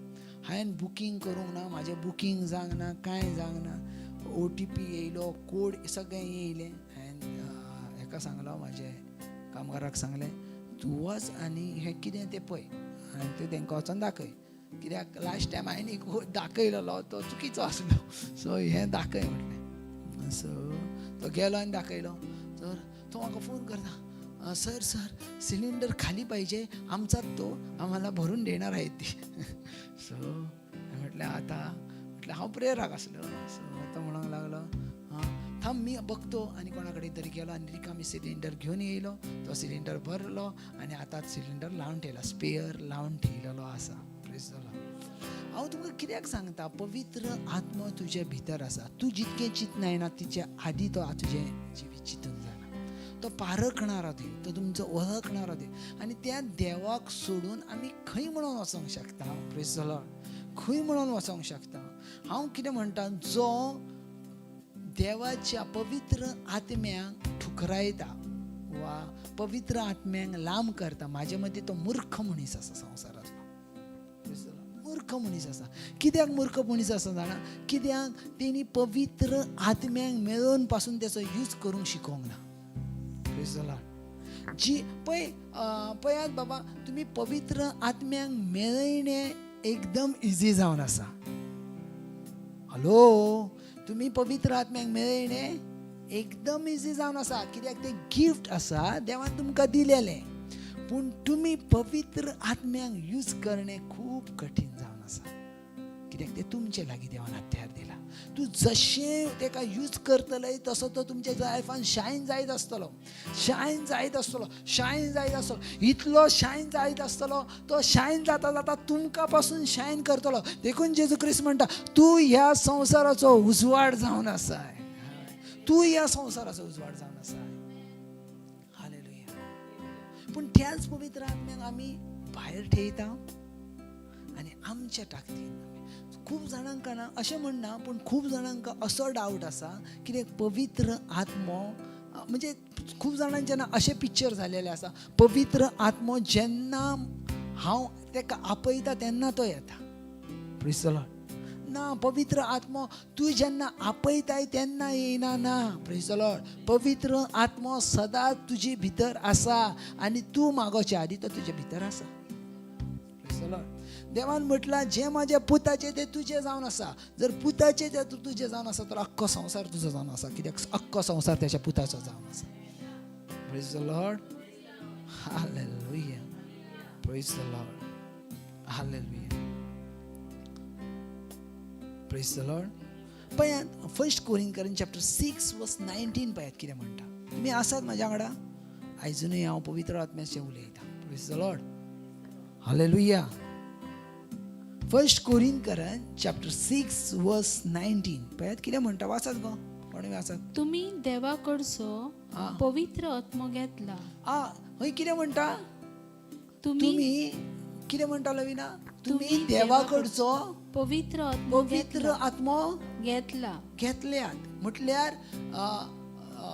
B: हांवें बुकींग करूंक ना, म्हाजें बुकींग जावंक ना, कांय जावंक ना. OTP येयलो, कोड सगळें येयलें. हांवें हेका सांगलो, म्हाजे कामगाराक सांगलें तूं वच आनी हें कितें तें पळय आनी तें तांकां वचोन दाखय. कित्याक लास्ट टायम हांवें एक दाखयलो तो चुकीचो आसलो. सो हें दाखय म्हटलें. सो तो गेलो आनी दाखयलो. तर तो म्हाका फोन करता, सर सिलिंडर खाली पाहिजे, आमचाच तो, आम्हाला भरून देणार आहे ती. सो म्हटलं म्हटलं हांव प्रेयराक आसलो. सो तो म्हणूंक लागलो थांब मी बघतो आनी कोणा कडेन तरी गेलो आनी रिकामी सिलिंडर घेवन येयलो. तो सिलिंडर भरलो आनी आतां सिलिंडर लावन ठेयला, स्पेयर लावन ठेयलेलो आसा. Praise the Lord. हांव तुमकां कित्याक सांगता, पवित्र आत्मा तुजे भितर आसा. तूं जितकें चिंतनाय ना तिच्या आदी तो तुजें जिवीत चिंतूंक जाय. तो पारखणारो देव, तो तुमचो वळखणारो देव आनी त्या देवाक सोडून आमी खंय म्हणून वचोंक शकता. प्रेज द लॉर्ड, खंय म्हणून वचोंक शकता. हांव कितें म्हणटा, जो देवाच्या पवित्र आत्म्यांक ठुकरायता वा पवित्र आत्म्यांक लांब करता, म्हाजे मती तो मूर्ख मनीस आसा संवसारांतलो. मूर्ख मनीस आसा. कित्याक मूर्ख मनीस आसा जाणा, कित्याक तेणी पवित्र आत्म्यांक मेळोवन पासून तेचो यूज करूंक शिकोवंक ना. जी पळयात बाबा, तुम्ही पवित्र आत्म्यांक मेळयणें एकदम इजी जावन आसा. हॅलो, तुम्ही पवित्र आत्म्यांक मेळयणें एकदम इजी जावन आसा. कित्याक तें गिफ्ट आसा, देवान तुमकां दिलेलें. पूण तुमी पवित्र आत्म्यांक यूज करणें खूब कठीण जावन आसा. कित्याक तें तुमचे लागीं देवान हत्यार दिला. तूं जशें तेका यूज करतले तसो तो तुमच्या लायफान शायन जायत आसतलो. इतलो शायन जायत आसतलो. तो शायन जाता जाता तुमकां पासून शायन करतलो. देखून जेजू क्रिस्त म्हणटा, तूं ह्या संवसाराचो उजवाड जावन आसाय. तूं ह्या संवसाराचो उजवाड जावन आसाय. हालेलुया. पूण त्याच पवित्र आत्म्याक आमी भायर ठेयता आनी आमच्या ताकदीन. खूब जाणांक ना अशें म्हणना, पूण खूब जाणांक असो डावट आसा, कित्याक पवित्र आत्मो म्हणजे खूब जाणांचे जेन्ना अशें पिक्चर जालेलें आसा, पवित्र आत्मो जेन्ना हांव तेका आपयता तेन्ना तो येता. Praise the Lord. ना, पवित्र आत्मो तूं जेन्ना आपयताय तेन्ना येयना. ना, प्रेज द लॉर्ड. पवित्र आत्मो सदांच तुजे भितर आसा आनी तूं मागोच्या आदी तो तुजे भितर आसा. Praise the Lord. देवान म्हटला जे माझ्या पुताचे ते तुझे जावन आसा. जर पुताचे ते तुझे जावन आसा तर अख्खो संवसार तुजो जावन आसा. कित्याक अख्खो संवसार त्याच्या पुताचो जावन आसा. Praise the Lord. Hallelujah. Praise the Lord. Hallelujah. Praise the Lord. पळयात 1 कोरिंथियन्स चॅप्टर 6 वर्स 19 पळयात कितें म्हणटा. तुमी आसात म्हाज्या वांगडा. आयजुनूय हांव पवित्र आत्म्याचें उलयतां. Praise the Lord. Hallelujah. 1 Corinthians chapter 6 verse 19 पळयात कितें म्हणटा. वाचात गो कोणी वाचात.
C: तुम्ही देवाकडचो
B: हा.
C: पवित्र आत्मो घेतला.
B: हय कितें म्हणटा.
C: तुम्ही
B: तुम्ही कितें म्हणटा लविना. तुम्ही देवाकडचो
C: पवित्र आत्मो
B: पवित्र आत्मो
C: घेतला.
B: घेतल्यात. म्हटल्यार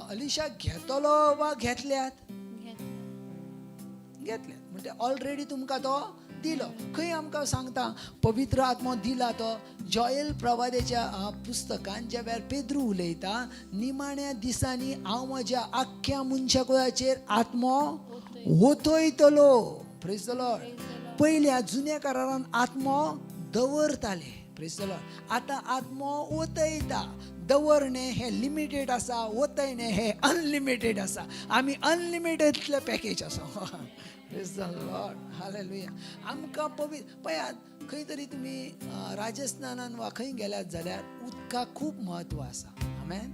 B: अलिशा घेतलो वा घेतल्यात. घेतल्यात म्हणजे ऑलरेडी तुमकां तो दिलो. खंय आमकां सांगता पवित्र आत्मो दिला तो. जॉयल प्रवादेच्या पुस्तकान ज्या वेळार पेद्रू उलयता निमाण्या दिसांनी हांव म्हज्या आख्ख्या मनशा कुळाचेर आत्मो ओतयतलो. Praise the Lord. पयल्या जुन्या करारान आत्मो दवरताले. Praise the Lord. आतां आत्मो ओतयता. दवरणे हे लिमिटेड आसा. ओतयणे हे अनलिमिटेड आसा. आमी अनलिमिटेडले पॅकेज आसा. Praise the Lord. हालेलुया. आमकां पळयात खंय तरी तुमी राजस्थानान वा खंय गेल्यात जाल्यार उदकाक खूब म्हत्व आसा. आमेन.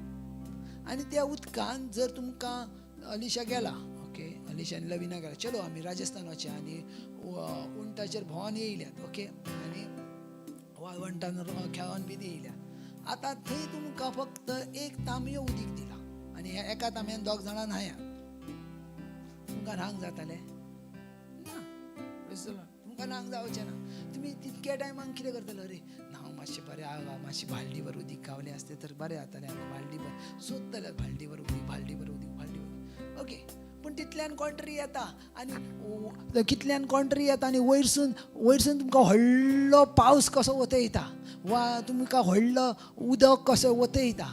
B: आनी त्या उदकान जर तुमकां अलिशा गेला. ओके अलिशान लविना गेला. चलो आमी राजस्थान वचया आनी उंटाचेर भोंवन येयल्यात. ओके आनी वाळवंटान खेळोन बी येयल्यात. आतां थंय तुमकां फक्त एक तांबयो उदीक दिला आनी ह्या एका तांब्यान 2 जाणां न्हांया. तुमकां न्हांक जातालें ना. तुमकां न्हांक जावचें ना. तुमी तितक्या टायमाक कितें करतले. अरे न्हांव मातशें बरें मातशी बालदीभर उदीक गावलें आसतें तर बरें जातालें. आतां बालदीभर सोदतले. बालदीभर उदीक बालदीभर उदीक बालदीभर. ओके पूण तितल्यान कोंट्री येता आनी कितल्यान कोंट्री येता आनी वयरसून तुमकां व्हडलो पावस कसो वतयता वा तुमकां व्हडलो उदक कसो वतयता.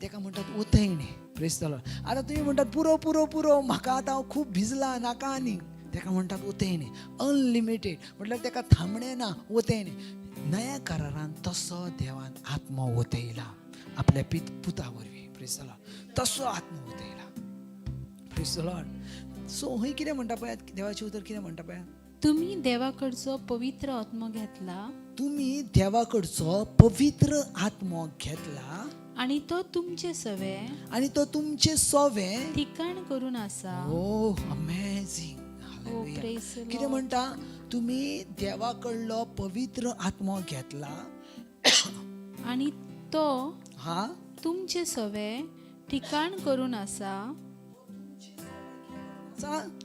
B: तेका म्हणटात ओतयणे. Praise the Lord. आतां तुमी म्हणटात पुरो पुरो पुरो म्हाका आतां हांव खूब भिजला नाका आनी. तेका म्हणटात ओतयणे. अनलिमिटेड म्हटल्यार तेका थांबणें ना. ओतयणे. नया करारान तसो देवान आत्मो ओतयला आपल्या पुता वरवीं. Praise the Lord. तसो आत्मो ओतयला. Praise the Lord. सो हय कितें म्हणटा पळयात देवाचें उतर कितें म्हणटा पळयात.
C: तुम्ही देवाकडचो पवित्र आत्मो घेतला.
B: तुम्ही देवाकडचो पवित्र आत्मो घेतला
C: आणि तो तुमचे सवे
B: आणि तो तुमचे सोवे
C: ठिकाण करून आसा.
B: ओ अमेझिंग.
C: praise the
B: कितें म्हणटा. तुम्ही देवाकडलो पवित्र आत्मो घेतला
C: आणि तो
B: हा
C: तुमचे सवे ठिकाण करून आसा.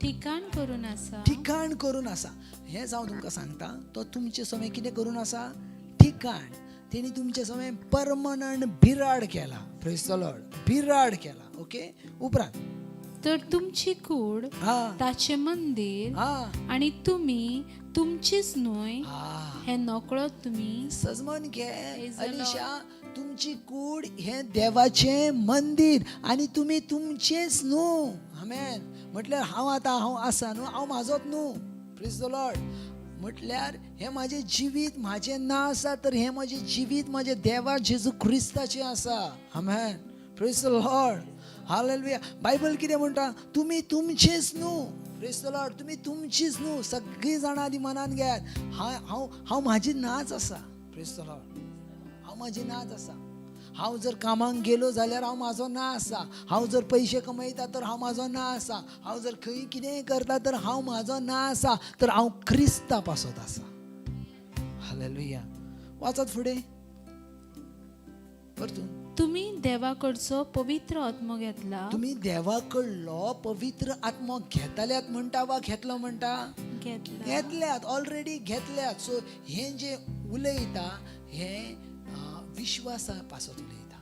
C: ठिकाण करून आसा.
B: ठिकाण करून आसा. हे जावन तुमकां सांगता तो तुमचे समय कितें करून आसा. ठिकाण. तेणी तुमचे समय परमनंट बिराड केला. Praise the Lord. बिराड केला. ओके उपरांत
C: तर तुमची कूड ताचे मंदिर आणि तुम्ही तुमचीच न्हय हे नकळत तुम्ही
B: सजमन घे. अलिशा तुमची कूड हे देवाचे मंदिर आणि तुम्ही तुमचेच न्हू. आमेन. म्हटल्यार हांव आसा न्हू हांव म्हाजोच न्हू. Praise the Lord. म्हटल्यार हे माझे जिवीत म्हाजें ना आसा तर हे माझे जिवीत माझे देवा जेजू क्रिस्ताचे आसा. Amen. Praise the Lord. Hallelujah. Bible कितें म्हणटा. तुम्ही तुमचेच न्हू. Praise the Lord. तुम्ही तुमचीच न्हू. सगळीं जाणां आदी मनान घेयात. हांव म्हाजी नाच आसा. Praise the Lord. हांव म्हाजी नाच आसा. हांव जर कामाक गेलो जाल्यार हांव म्हाजो ना आसा. हांव जर पयशे कमयता तर हांव म्हाजो ना आसा. हांव जर खंय कितेंय करता तर हांव म्हाजो ना आसा. तर हांव क्रिस्ता पासत आसा. हालेलुया. वाचत फुडें परतून.
C: तुम्ही देवाकडचो पवित्र आत्मो घेतला.
B: तुम्ही देवाकडलो पवित्र आत्मो घेतल्यात म्हणटा वा घेतलो म्हणटा. घेतल्यात. ऑलरेडी घेतल्यात. सो हे जे उलयता हे विश्वासा पासत उलयता.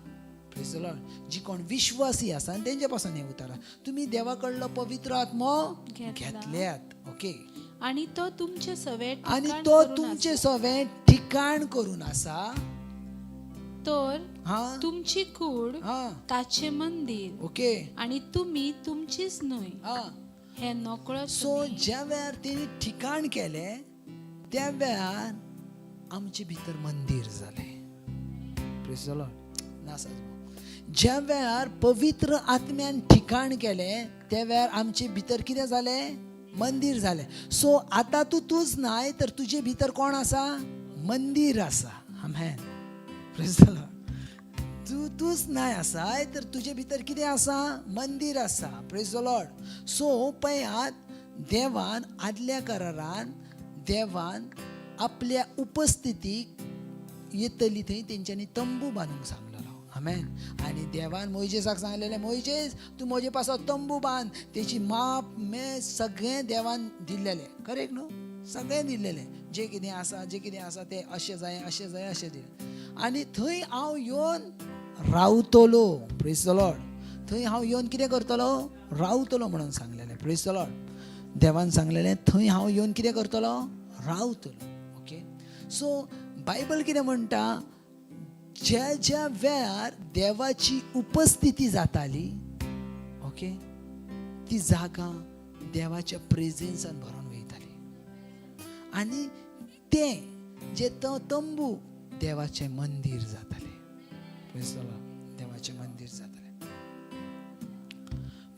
B: Praise the Lord. जी कोण विश्वासी आसा तेंचे पासून हे उतारा. तुम्ही देवाकडलो पवित्र आत्मो घेतल्यात. ओके
C: आणि तो तुमचे सवे
B: आणि तो तुमचे सवे ठिकाण करून आसा.
C: तर तुमची कूड ताचे मंदिर.
B: ओके
C: आणि तुम्ही तुमचीच न्हय हे नकळत.
B: सो ज्या वेळार तेणी ठिकाण केले त्या वेळार आमचे भितर मंदिर जाले. Praise the Lord. ज्या वेळार पवित्र आत्म्यान ठिकाण केलें त्या वेळार आमचे भितर कितें जालें? मंदिर जालें. सो आतां तूंच नाय तर तुजे भितर कोण आसा? मंदिर आसा. आमेन. Praise the Lord. तूच नाय आसाय तर तुजे भितर कितें आसा? मंदिर आसा. Praise the Lord. सो पळयात, देवान आदल्या करारान देवान आपल्या उपस्थितीक येतली थंय तेंच्यांनी तंबू बांदूंक सांगलेलो. आमेन. आनी देवान मोइजेसाक सांगलेलें, मोइजेस तूं म्हजे पासत तंबू बांद. तेची माप सगळें देवान दिल्लेलें. करेक्ट न्हू? सगळें दिल्लेलें. जें कितें आसा तें अशें जाय अशें दिलें. आनी थंय हांव येवन रावतलो. Praise the Lord. थंय हांव येवन कितें करतलो? रावतलो म्हणून सांगलेलें. Praise the Lord. देवान सांगलेलें थंय हांव येवन कितें करतलो? रावतलो. ओके. सो बायबल कितें म्हणटा? ज्या वेळार देवाची उपस्थिती जाताली, ओके, ती जागा देवाच्या प्रेझेन्सान भरून वयताली. आनी तें जे तंबू देवाचें मंदिर जातालें. Praise the Lord. देवाचें मंदिर जातालें.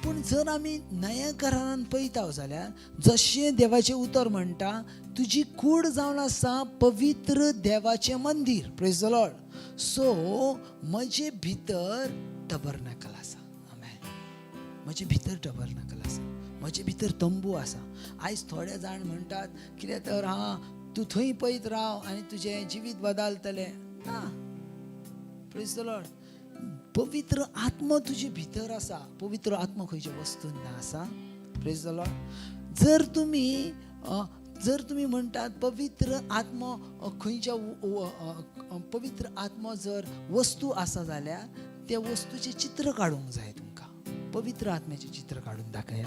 B: पूण जर आमी नव्या करारान पळयता जाल्यार जशें देवाचें उतर म्हणटा, तुजी कूड जावन आसा पवित्र देवाचें मंदिर. Praise the Lord. सो म्हजे भितर टबरनाकल आसा. आमेन. म्हजे भितर टबरनाकल आसा. म्हजे भितर तंबू आसा. आयज थोडे जाण म्हणटात कितें तर तूं थंय पळयत राव आनी तुजें जिवीत बदलतलें. ना. Praise the Lord. पवित्र आत्मा तुजे भितर आसा. पवित्र आत्मा खंयच्या वस्तून ना आसा. Praise the Lord. जर तुमी म्हणटात पवित्र आत्मा खंयच्या पवित्र आत्मा जर वस्तू आसा जाल्यार त्या वस्तूचें चित्र काडूंक जाय तुमकां. पवित्र आत्म्याचें चित्र काडून दाखया.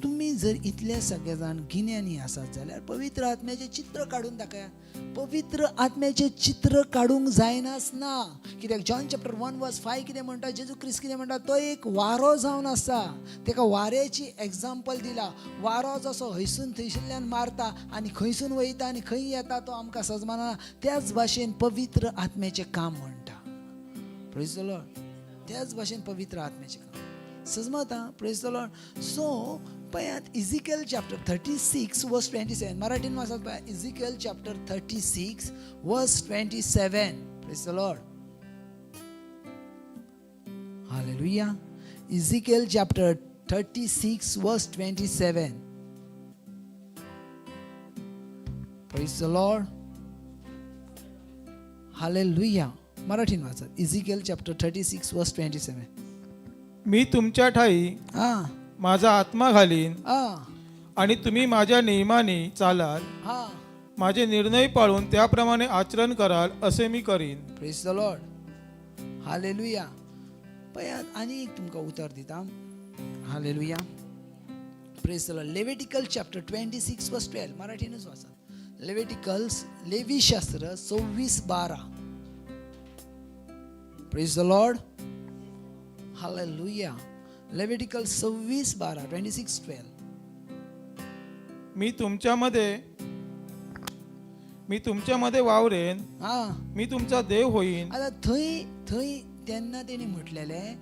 B: तुमी जर इतले सगळे जाण गिन्यानी आसात जाल्यार पवित्र आत्म्याचें चित्र काडून दाखया. पवित्र आत्म्याचें चित्र काडूंक जायनाच ना. कित्याक जॉन चॅप्टर 1:5 कितें म्हणटा? जेजू क्रिस्त कितें म्हणटा? तो एक वारो जावन आसा. तेका वाऱ्याची एग्जाम्पल दिला. वारो जसो हयसून थंयसरल्यान मारता आनी खंयसून वयता आनी खंय येता तो आमकां सजमाना, त्याच भाशेन पवित्र आत्म्याचें काम म्हणटा. Praise the Lord. त्याच भाशेन पवित्र आत्म्याचें काम सजमता. Praise the Lord. सो पळयात, इजिकेल चॅप्टर 36:27. मराठीन वाचत पळया. Ezekiel chapter 36:27. Praise the Lord. Hallelujah. Ezekiel chapter 36:27. Praise the Lord. Hallelujah. मराठीन वाचत. Ezekiel chapter 36:27.
D: मी तुमच्या ठाई माझा आत्मा घालीन आणि तुम्ही माझ्या नियमाने चालाल, माझे निर्णय पाळून त्याप्रमाणे आचरण कराल असे मी करीन.
B: Praise the Lord. हालेलुया. पळयात, आनी एक तुमकां उतर दिता. Hallelujah. Praise the Lord. Levitical chapter 26:12. मराठीनच वाचा. लेवी शास्त्र 26:12. Praise the Lord. Hallelujah. Levitical 26:12. 26:12.
D: मी तुमच्यामध्ये वावरेन, मी तुमचा देव होईन.
B: आता थंय तेन्ना तेणी म्हटलेलें,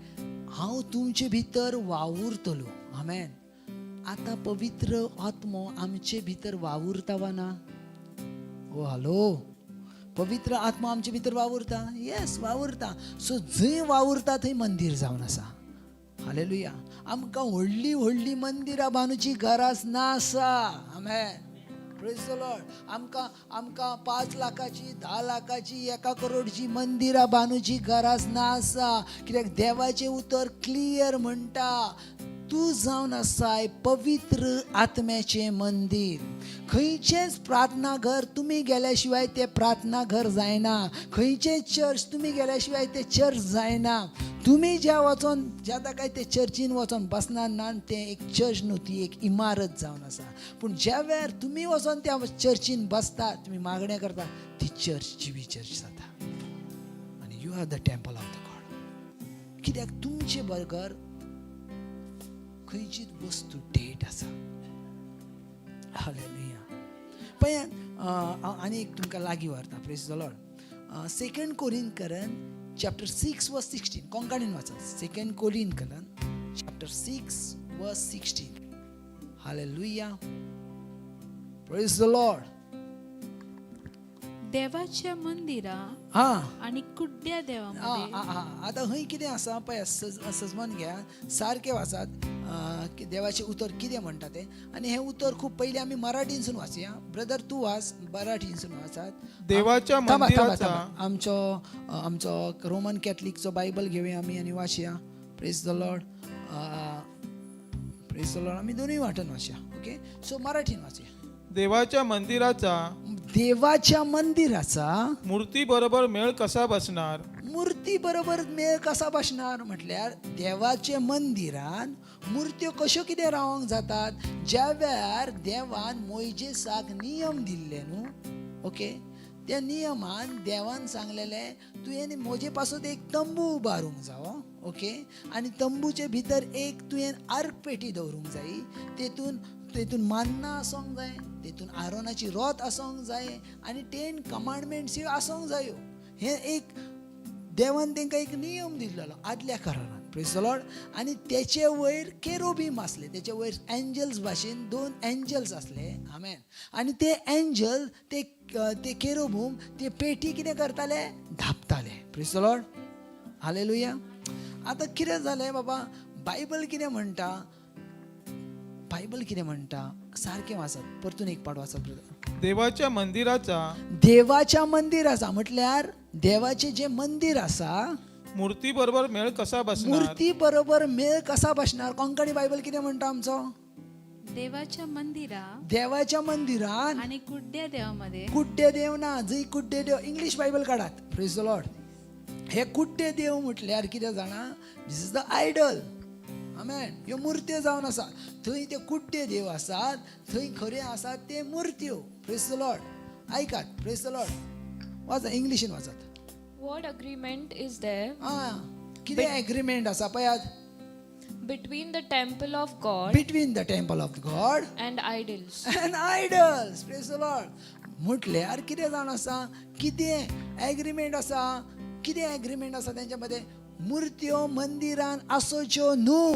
B: हांव तुमचे भितर वावुरतलो. आमेन. आता पवित्र आत्मो आमचे भितर वावुरता वा ना? ओ हॅलो. पवित्र आत्मा आमचे भितर वावुरता? येस, वावुरता. सो जंय वावुरता थंय मंदिर जावन आसा. हालेलुया. आमकां व्हडली मंदिरां बांदूची गरज ना आसा. आमेन. Praise the Lord. आमकां 5 लाखाची, 10 लाखाची, 1 करोडची मंदिरां बांदूची गरज ना आसा. कित्याक देवाचें उतर क्लियर म्हणटा, तूं जावन आसाय पवित्र आत्म्याचें मंदिर. खंयचेच प्रार्थना घर तुमी गेल्या शिवाय तें प्रार्थना घर जायना. खंयचेच चर्च तुमी गेल्या शिवाय तें चर्च जायना. तुमी ज्या ताका ते चर्चीन वचोन बसना ना, तें एक चर्च न्हू, ती एक इमारत जावन आसा. पूण ज्या वेळार तुमी वचोन त्या चर्चीन बसता, तुमी मागणें करता, ती चर्च जिवी चर्च जाता. आनी you are the temple of the God. कित्याक तुमचे बरोबर खंयचीच वस्तू डेट आसा. हालेलुया. पळय आनी एक तुमकां लागीं व्हरता प्रेज द लॉर्ड. 2 कोरिंथकरन चॅप्टर 6 वर्स 16 कोंकणीन वाचात. 2 कोरिंथकरन चॅप्टर 6 वर्स 16. Hallelujah, praise the Lord.
C: देवाच्या मंदिरा
B: हा
C: आणि कुड्ड्या देवामध्ये
B: आतां खंय कितें आसा पळय, सजमन घ्या, सारकें वाचात. देवाचें उतर कितें म्हणटा तें. आनी हें उतर खूब पयलीं आमी मराठीनसून वाचुया. ब्रदर तूं वाच, मराठीनसून वाचात.
D: देवाच्या
B: थांबा, थांबा,
D: मंदिराचा
B: थांबा. आमचो रोमन कॅथलिकचो बायबल घेवया आमी आनी वाचया. Praise the Lord, praise the Lord. आमी दोनूय वाटेन वाचया. Okay, so मराठीन वाचया.
D: देवाच्या मंदिराचा
B: देवाच्या मंदिराचा
D: मूर्ती बरोबर मेळ कसा बसणार.
B: मुर्ती बरोबर मेळ कसा बसणार म्हटल्यार देवाचे मंदिरान मुर्त्यो कश्यो कितें रावंक जातात. ज्या वेळार देवान मोइजेसाक नियम दिल्ले न्हू, ओके, त्या नियमान देवान सांगलेले तुवें म्हजे पासून एक तंबू उबारूंक जावो. ओके, आनी तंबूचे भितर एक तुवें आर्क पेटी दवरूंक जायी. तेतून मान्ना आसोंक जाय, तेतून आरोनाची रोत आसोंक जाय आनी 10 कमांडमेंट्स ह्यो आसोंक जायो. हे एक देवान तांकां एक नियम दिल्लो आदल्या काळान. Praise the Lord. आनी तेचे वयर केरोबीम आसले, तेचे वयर एंजल्स भाशेन 2 एंजल्स आसले. आमेन. आनी ते एंजल ते केरोबीम ते पेटी कितें करताले, धापताले. Praise the Lord, hallelujah. आतां कितें जालें बाबा, बायबल कितें म्हणटा, बायबल कितें म्हणटा सारकें वाचत. परतून एक पाट वाचत ब्रदर.
D: देवाच्या मंदिराचा
B: देवाच्या मंदिराचा म्हटल्यार देवाचे जे मंदिर आसा
D: मूर्ती बरोबर मेळ कसा बसणार.
B: मुर्ती बरोबर मेळ कसा बसणार. कोंकणी बायबल कितें म्हणटा आमचो,
C: देवाच्या मंदिरा
B: देवाच्या मंदिरान
C: आणि कुड्ड्या देवामध्ये
B: कुड्डे देव ना. जंय कुड्डे देव, इंग्लीश बायबल काढात. Praise the Lord. हे कुड्डे देव म्हटल्यार कितें जाणा, दिस इज द आयडल. आमेन. ह्यो मुर्त्यो जावन आसा. थंय ते कुड्डे देव आसात, थंय खरे आसात ते मुर्त्यो. Praise the Lord. ऐकात. Praise the Lord. वाचा, इंग्लिशीन वाचात.
E: What agreement is there
B: कितें एग्रीमेंट आसा पळयात.
E: between the temple of God
B: between the temple of God
E: and idols?
B: And idols. Praise the Lord. म्हटल्यार कितें जावन आसा, कितें एग्रीमेंट आसा, कितें एग्रीमेंट आसा तेंच्या मध्ये. मुर्त्यो मंदिरान आसोच्यो न्हू.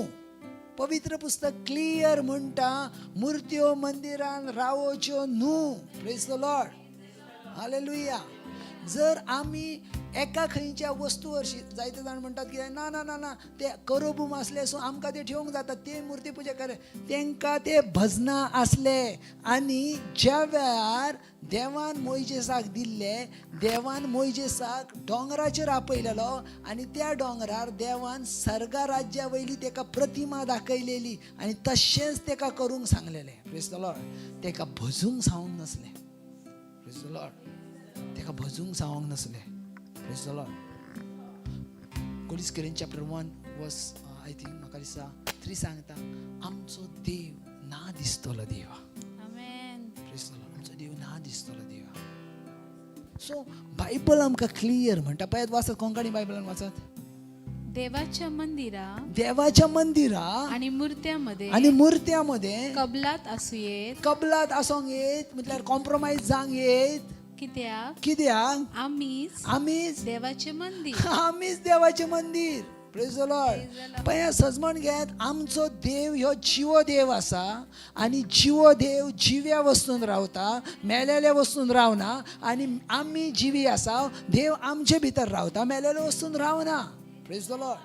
B: पवित्र पुस्तक क्लियर म्हणटा मुर्त्यो मंदिरान रावोच्यो न्हू. Praise the Lord, hallelujah. जर आमी एका खंयच्या वस्तू हरशी, जायते जाण म्हणटात की ना ना ना ना ते करोबूम आसले सो आमकां ते ठेवूंक जाता, ते मुर्ती पुजा करे. तांकां ते भजनां आसले. आनी ज्या वेळार देवान मोइजेसाक दिल्ले, देवान मोइजेसाक दोंगराचेर आपयलेलो आनी त्या दोंगरार देवान सर्गा राज्या वयली ताका प्रतिमा दाखयलेली आनी तशेंच ताका करूंक सांगलेलें. Praise the Lord. ताका भजूंक सांगूंक नसलें. Praise the Lord. ताका भजूंक सांगूंक नसलें. Praise the Lord. Collins chapter 1 verse I think म्हाका दिसता 3 सांगता, आमचो देव ना दिसतलो देवा.
C: आमेन.
B: Praise the Lord. आमचो देव ना दिसतलो देवा. सो बायबल आमकां क्लियर म्हणटा पळयात. वाचत, कोंकणी बायबलान वाचत.
C: देवाच्या मंदिरा
B: देवाच्या मंदिरा
C: आणि मूर्त्यामध्ये
B: आणि मुर्त्यामध्ये
C: कबलात असू येत.
B: कबलात आसोंक येत म्हटल्यार कॉम्प्रोमाइज जावंक येत. कित्याक आमीच
C: देवाचे मंदिर.
B: आमीच देवाचे मंदिर. Praise the Lord. पळय सजमण घेत, आमचो देव ह्यो जिवो देव आसा आनी जिवो देव जिव्या वस्तून रावता, मेलेल्या वस्तून रावना. आनी आमी जिवी आसा, देव आमचे भितर रावता, मेलेल्या वस्तून रावना. Praise the Lord.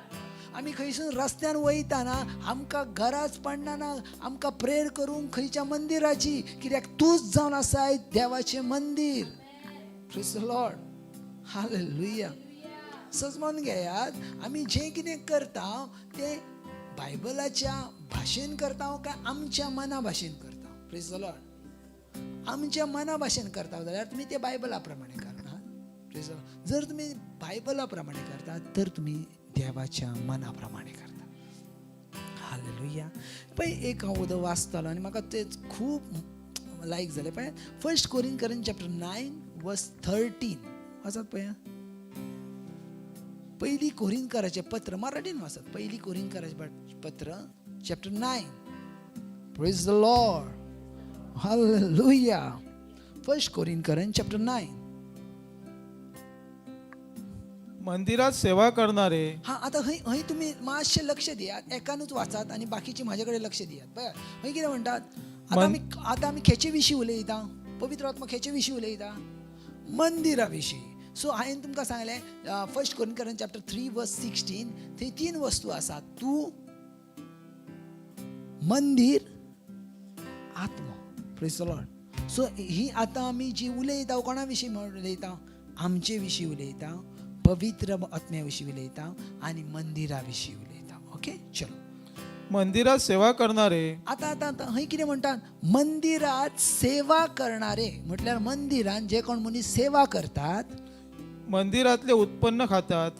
B: आमी खंयसून रस्त्यान वयताना आमकां गरज पडना ना आमकां प्रेयर करूंक खंयच्या मंदिराची, कित्याक तूंच जावन आसाय देवाचें मंदीर. Praise the Lord, hallelujah. सजमोन घेयात, आमी जें कितें करता तें बायबलाच्या भाशेन करता काय आमच्या मना भाशेन करता. Praise the Lord. आमच्या मना भाशेन करता जाल्यार तुमी ते बायबला प्रमाणे करता. Praise the Lord. जर तुमी बायबला प्रमाणे करतात तर तुमी देवाच्या मनाप्रमाणे करता. हालेलुया. पळय एक हांव उदक वाचतालो आनी म्हाका तेच खूब लायक जालें. पळय 1 कोरिन्थियन्स चॅप्टर 9 वर्स 13 वाचत पळय. पहिली कोरिन्थकराचें पत्र मराठीन वाचत. पहिली कोरिन्थकराचें पत्र chapter 9. Praise the Lord, hallelujah. 1 Corinthians chapter 9.
D: मंदिरात सेवा करणारे
B: हा आता हय तुम्ही मातशे लक्ष दियात, एकानूच वाचात आणि बाकीची माझ्याकडे लक्ष दियात. बघा हय कितें म्हणटात, आता आमी खेचे विशीं उलयता, पवित्र आत्मा खेचे विशीं उलयता, मंदिरा विशीं. सो हांवें तुमकां सांगलें 1 Corinthians chapter 3 verse 16 थंय 3 वस्तू आसात. तूं, मंदिर, आत्मा. Praise the Lord. सो ही आतां आमी जी उलयता कोणा विशीं उलयता, आमचे विशीं उलयता, पवित्र आत्म्या विशीं उलयता आनी मंदिरा विशीं उलयता. ओके चलो.
D: मंदिरात सेवा करणारे
B: आता आता आता हय कितें म्हणटात, मंदिरात सेवा करणारे म्हटल्यार मंदिरान जे कोण मनीस सेवा करतात,
D: मंदिरातले उत्पन्न खातात.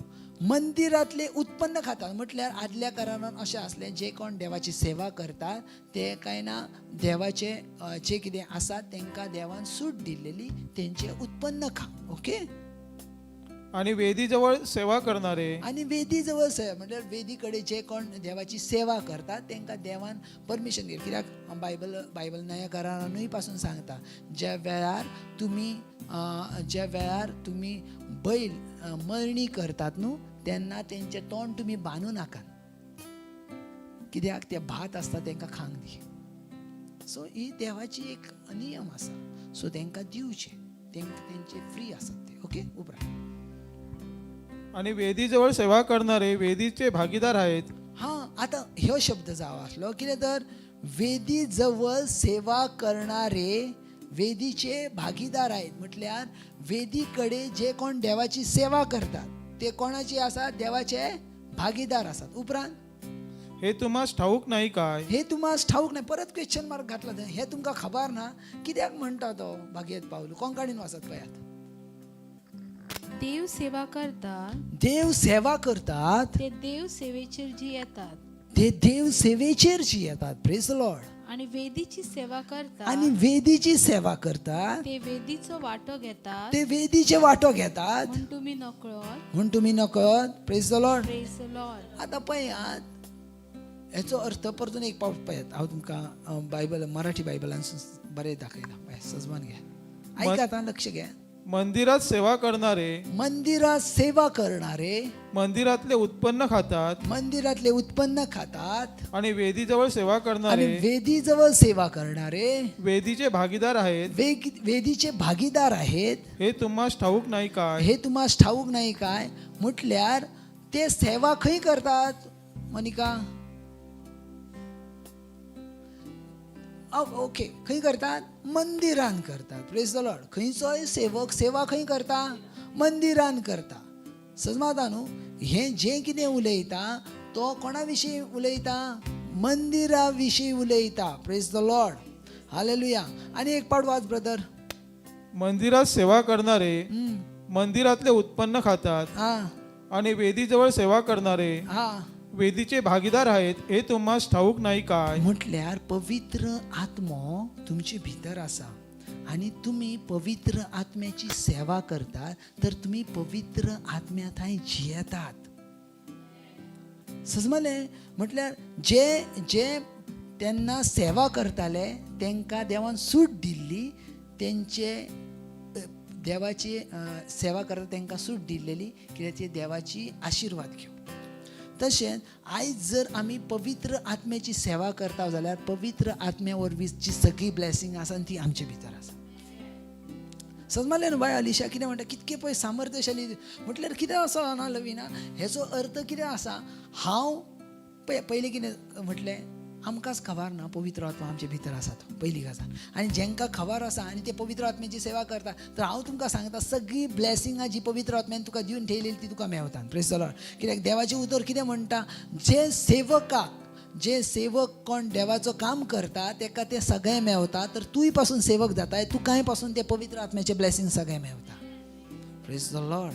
B: मंदिरातले उत्पन्न खातात म्हटल्यार आदल्या काळान अशें आसलें, जे कोण देवाची सेवा करतात ते काय ना देवाचे जे कितें आसा तांकां देवान सूट दिल्लेली तेंचे उत्पन्न खा. ओके.
D: आणि वेदीजवळ सेवा करणारे
B: आणि वेदी जवळ म्हटल्यार वेदी कडेन जे कोण देवाची सेवा करतात तांकां देवान परमिशन दिली. कित्याक बायबल नव्या करारानूय पासून सांगता, ज्या वेळार तुमी बैल मळणी करतात न्हू तेन्ना तेंचे तोंड तुमी बांदू नाकात, कित्याक ते भात आसता तांकां खांक दी. सो ही देवाची एक नियम आसा. सो तांकां दिवचे, तेंचे फ्री आसात ते. ओके. उपरांत
D: आणि वेदीजवळ सेवा करणारे वेदीचे भागीदार आहेत.
B: हा आता ह्यो शब्द जावं आसलो, कितें तर वेदी जवळ सेवा करणारे वेदीचे भागीदार आहेत म्हटल्यार वेदी कडे जे कोण देवाची सेवा करतात ते कोणाचे आसात, देवाचे भागीदार आसात. उपरांत
D: हे तुम्हास ठाऊक नाही काय.
B: हे तुम्हाला ठाऊक नाही. परत क्वेश्चन मार्क घातला थंय. हे तुमकां खबर ना, कित्याक म्हणटा तो भागयत पावलो. कोंकणीन वाचत पळयात.
C: देव सेवा करतात
B: देव सेवा करतात
C: ते देव सेवेचेर जी येतात
B: ते देव सेवेचेर जी येतात. Praise the Lord.
C: आणि वेदीची सेवा करतात
B: आणि वेदीची सेवा करतात
C: ते वेदीचो वाटो घेतात
B: ते वेदीचे वाटो घेतात
C: म्हूण तुम्ही नकळत.
B: म्हूण तुम्ही नकळत. Praise the Lord.
C: Praise the Lord.
B: आता पळयात हेचो अर्थ परतून एक पावट पळयात. हांव तुमकां बायबल मराठी बायबलान बरें दाखयला. पळय सजमान घ्या, ऐका आतां लक्ष घ्या.
D: मंदिरात सेवा करणारे
B: मंदिरात सेवा करणारे
D: मंदिरातले उत्पन्न खातात.
B: मंदिरातले उत्पन्न खातात
D: आणि वेदीजवळ सेवा
B: आणि
D: करणारे
B: वेदीजवळ सेवा करणारे
D: वेदीचे भागीदार आहेत.
B: वेदीचे भागीदार आहेत.
D: हे तुम्हास ठाऊक नाही काय.
B: हे तुम्हाला ठाऊक नाही काय म्हटल्यार ते सेवा खंय करतात मनिका. ओके. खंय करतात, मंदिरान करतात. Praise the Lord. खंयचोय सेवक सेवा खंय करता, मंदिरान करता. समजता न्हू. हे जे कितें उलयता तो कोणा विशीं उलयता, मंदिरा विशीं उलयता. Praise the Lord. हालेलुया. आणि एक पावट वाच ब्रदर.
D: मंदिरात सेवा करणारे मंदिरातले उत्पन्न खातात.
B: हा
D: आणि वेदीजवळ सेवा करणारे
B: हा
D: वेदीचे भागीदार आहेत. हे तुम्हास ठाऊक नाही काय.
B: म्हटल्यार पवित्र आत्मो तुमचे भितर आसा आणि तुम्ही पवित्र आत्म्याची सेवा करतात तर तुम्ही पवित्र आत्म्या थंय जियेतात. समजलें. म्हटल्यार जे जे तेन्ना सेवा करताले तांकां देवान सूट दिल्ली, तेंचे देवाची सेवा करता तांकां सूट दिल्लेली, कित्याक ती देवाची आशिर्वाद घेवं. तशेंच आयज जर आमी पवित्र आत्म्याची सेवा करता जाल्यार पवित्र आत्म्या वरवींची सगळी ब्लेसिंग आसा ती आमचे भितर आसा. समजलें न्हू बाय अलिशा. कितें म्हणटा, कितके पळय सामर्थ्यशाली म्हटल्यार कितें असो ना लविना. हेचो अर्थ कितें आसा, हांव पयलीं कितें म्हटलें, आमकांच खबर ना पवित्र आत्मा आमचे भितर आसा तो पयली गजाल. आनी जेंकां खबर आसा आनी ते पवित्र आत्म्याची सेवा करता तर हांव तुमकां सांगता सगळी ब्लेसिंगां जी पवित्र आत्म्यान तुका दिवन ठेयलेली ती तुका मेवतात. Praise the Lord. कित्याक देवाचें उतर कितें म्हणटा, जे सेवक कोण देवाचो काम करता ताका ते सगळें मेवता. तर तूंय पासून सेवक जाताय, तुकाय पासून ते पवित्र आत्म्याचे ब्लेसिंग सगळें मेवता. Praise the Lord.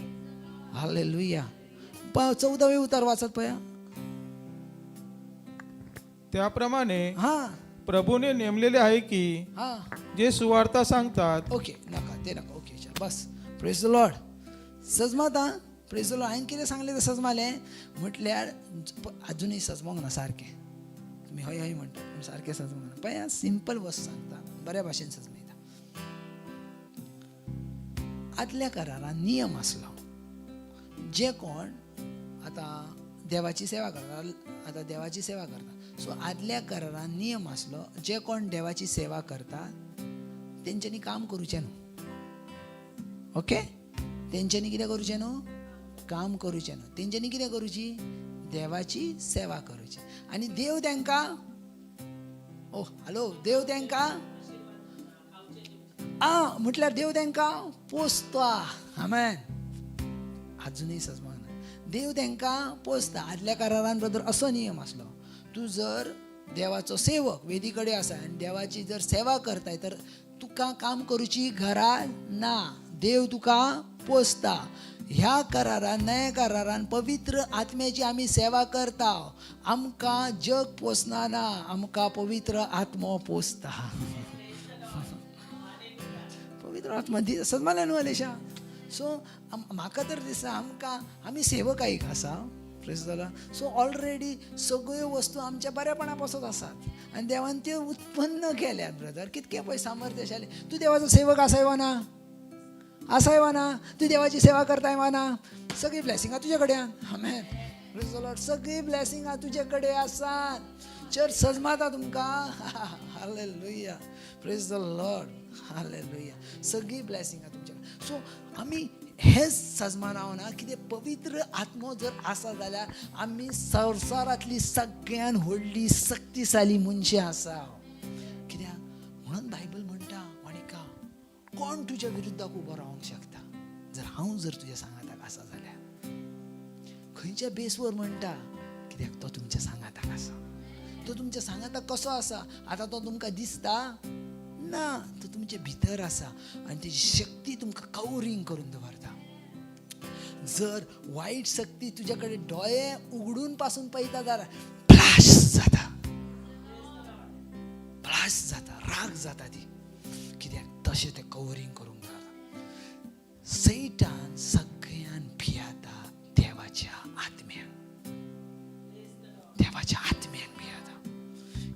B: हालेलुया. 14वें उतार वाचत पळया.
D: त्याप्रमाणे
B: हा
D: प्रभूने नेमलेले आहे की
B: हा
D: जे सुवार्ता सांगतात.
B: ओके नाका ते नाका. ओके चल बस. Praise the Lord. सजमाता. Praise the Lord. हांवें कितें सांगलें तें सजमालें म्हटल्यार अजुनूय सजमोंक ना सारकें. तुमी हय हय म्हणटा पूण सारकें सजमोंक ना. पळय सिंपल वस्त सांगता, बऱ्या भाशेन सजमयता. आदल्या करारान नियम आसलो. जे कोण आता देवाची सेवा करता, सो आदल्या करारान नियम आसलो, जे कोण देवाची सेवा करतात तेंच्यांनी काम करूचें न्हू. ओके, तेंच्यांनी कितें करूचें न्हू, काम करूचें न्हू. तेंच्यांनी कितें करूची, देवाची सेवा करूची. आनी देव तांकां देव तांकां म्हटल्यार देव तांकां पोसता. आमेन. अजूनही सजमान देव तांकां पोसता. आदल्या करारान ब्रदर असो नियम आसलो, तूं जर देवाचो सेवक वेदी कडेन आसा आनी देवाची जर सेवा करताय तर तुका काम करूची गरज ना, देव तुका पोसता. ह्या करारान, नया करारान पवित्र आत्म्याची आमी सेवा करता. आमकां जग पोसना ना, आमकां पवित्र आत्मो पोसता. पवित्र आत्मा सजमाला न्हू अलेशा. सो म्हाका तर दिसता आमी सेवकाईक आसा. Praise the Lord. So already सगळ्यो वस्तू आमच्या बऱ्यापणा पासत आसात आनी देवान त्यो उत्पन्न केल्यात. ब्रदर कितके पळय सामर्थ्यशाली. तूं देवाचो सेवक आसाय वा ना, आसाय वा ना, तूं देवाची सेवा करताय वा ना, सगळी ब्लेसिंगां तुजे कडेन. आमेन. Praise the lord. सगळी ब्लेसिंगां तुजे कडेन आसात. चर्च सजमाता तुमकां. Hallelujah. Praise the Lord. Hallelujah. सगळी ब्लेसिंगां तुमच्या कडेन. सो आमी हेच सजमानाव ना, कितें पवित्र आत्मो जर आसा जाल्यार आमी संवसारांतली सगळ्यान व्हडली शक्तिशाली मनशां आसा. कित्याक म्हणून बायबल म्हणटा, माणिका, कोण तुज्या विरुद्धाक उबो रावंक शकता. जर तुज्या सांगाताक आसा जाल्यार खंयच्या बेसवर म्हणटा, कित्याक तो तुमच्या सांगाताक आसा. तो तुमच्या सांगाताक कसो आसा आतां तो तुमकां दिसता ना, तो तुमच्या भितर आसा आनी तेजी शक्ती तुमकां कवरिंग करून दवरता. जर वायट शक्ती तुज्या कडेन दोळे उगडून पासून पळयता जाल्यार ब्लास्ट जाता, राग जाता ती. कित्याक तशें तें कवरिंग करूंक दवरता. सैतान सगळ्यान भियेता देवाच्या आत्म्याक भियेता.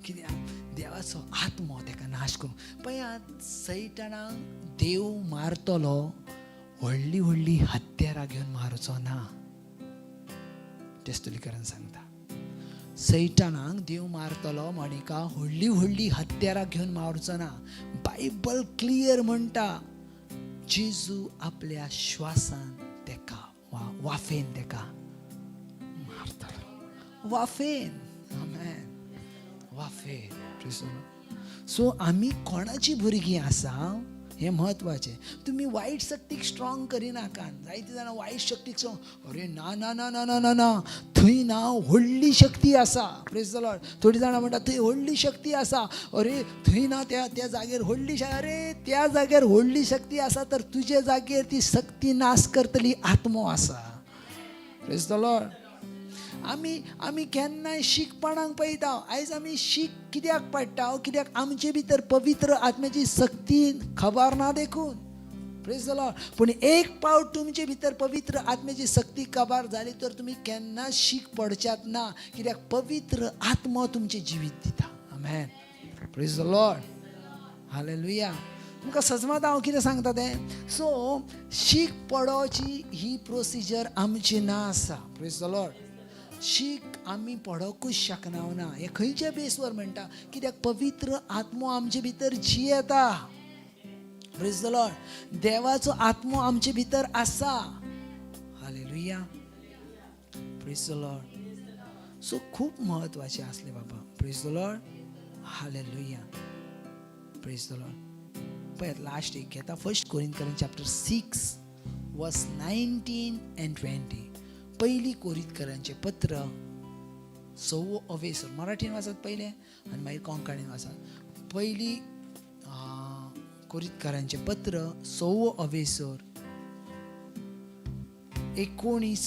B: कित्याक देवाचो आत्मो तेका नाश करूंक. पळयात, सैतानाक देव मारतलो व्हडली हत्यारां घेवन मारूचो ना. टेस्टलीकरण सांगता, सैतानाक देव मारतलो माणिका व्हडली हत्यारां घेवन मारूचो ना. बायबल क्लियर म्हणटा, जेजू आपल्या श्वासान तेका वाफेन तेका मारतलो. वाफेन. आमेन. वाफेन. सो आमी कोणाची भुरगीं आसा हे म्हत्वाचें. तुमी वायट शक्तीक स्ट्रॉंग करिनाकात. जायतीं जाणां वायट शक्तीक स्ट्रॉंग, अरे ना ना ना ना ना ना, थंय ना, व्हडली शक्ती आसा. Praise the Lord. थोडीं जाणां म्हणटा थंय व्हडली शक्ती आसा, अरे थंय ना, त्या जाग्यार व्हडली. अरे त्या जाग्यार व्हडली शक्ती आसा तर तुजे जाग्यार ती शक्ती नाश करतली आत्मो आसा. Praise the Lord. आमी केन्नाय शीकपणाक पळयता. आयज आमी शीक कित्याक पडटा, कित्याक आमचे भितर पवित्र आत्म्याची शक्ती खबर ना देखून. Praise the Lord. पूण एक पावट तुमचे भितर पवित्र आत्म्याची शक्ती खबर जाली तर तुमी केन्ना शीक पडच्यात ना, कित्याक पवित्र आत्मो तुमचे जिवीत दिता. Amen. Praise the Lord. Hallelujah. तुमकां सजमात हांव कितें सांगता तें. सो शीक पडोवची ही प्रोसिजर आमची ना आसा. Praise the Lord. शीक आमी पडोवंकूच शकना ना. हे खंयच्या बेसवर म्हणटा, कित्याक पवित्र आत्मो आमचे भितर जियेता. Praise the Lord. देवाचो आत्मो आमचे भितर आसा. Hallelujah. Praise the Lord. So खूब महत्वाचें आसलें बाबा. Praise the Lord. Hallelujah. Praise the Lord. पळयात लास्ट एक घेता. 1 कोरिंथियन्स चॅप्टर 6 वर्स 19 and 20. पहिली कोरिंथियरांचे पत्र 6 अवेसर. मराठीन वाचत पहिले आनी मागीर कोंकणीन वाचत. पहिली कोरिंथियरांचे पत्र 6 अवेसर 19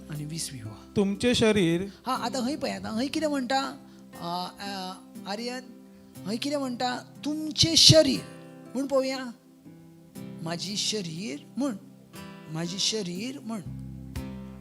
B: आणि 20.
D: तुमचे शरीर.
B: आता खंय पळय, आता खंय कितें म्हणटा आर्यन, खंय कितें म्हणटा, तुमचे शरीर म्हूण पळोवया. माझी शरीर म्हण.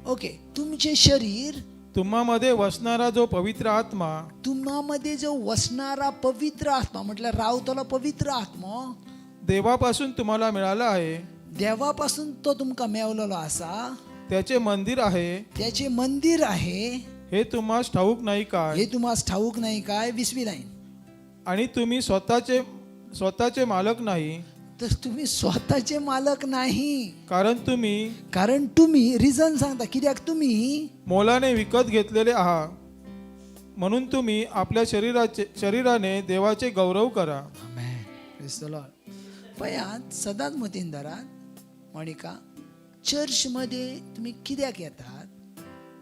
B: ओके. तुमचे शरीर,
D: तुम्हामध्ये वसणारा जो पवित्र आत्मा,
B: तुम्हामध्ये जो वसणारा पवित्र आत्मा म्हटल्यार रावतलो पवित्र आत्मो
D: देवापासून तुम्हाला मिळाला आहे.
B: देवापासून तो तुमका मेवलेलो असा,
D: त्याचे मंदिर आहे
B: त्याचे मंदिर आहे
D: हे तुम्हाला ठाऊक नाही काय?
B: हे तुम्हाला ठाऊक नाही काय? 20वी लाईन.
D: आणि तुम्ही स्वतःचे मालक नाही,
B: तर तुम्ही स्वतःचे मालक नाही,
D: कारण तुम्ही
B: रिझन सांगता कित्याक तुम्ही
D: मोलाने विकत घेतलेले आहात, म्हणून तुम्ही आपल्या शरीराने देवाचे गौरव करा.
B: आमेन. Praise the Lord. पयात सदांच मतीन धरात मोनिका, चर्च मध्ये तुम्ही कित्याक येतात?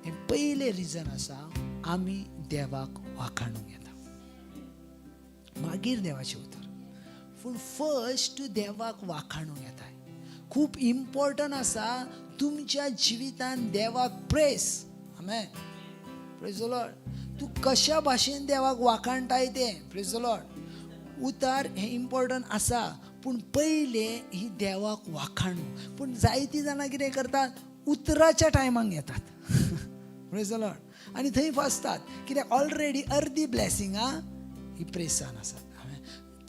B: हे पहिले रिझन असा, आम्ही देवाक वाखाणूंक येता, मागीर देवाचे उतर. पूण फर्स्ट देवाक वाखाणूंक येताय. खूप इम्पॉर्टंट असा तुमच्या जिवितान देवाक praise. Amen. Praise the Lord. तू कशा भाशेन देवाक वाखाणटाय ते, प्रेज द लॉर्ड. उतार हे इम्पॉर्टंट असा, पूण पहिले ही देवाक वाखाणू. पूण जायतीं जाणां कितें करतात? उतराच्या टायमाक येतात. Praise the Lord. आनी थंय फसतात, कित्याक ऑलरेडी अर्दी ब्लेसिंगां ही प्रेसान आसात.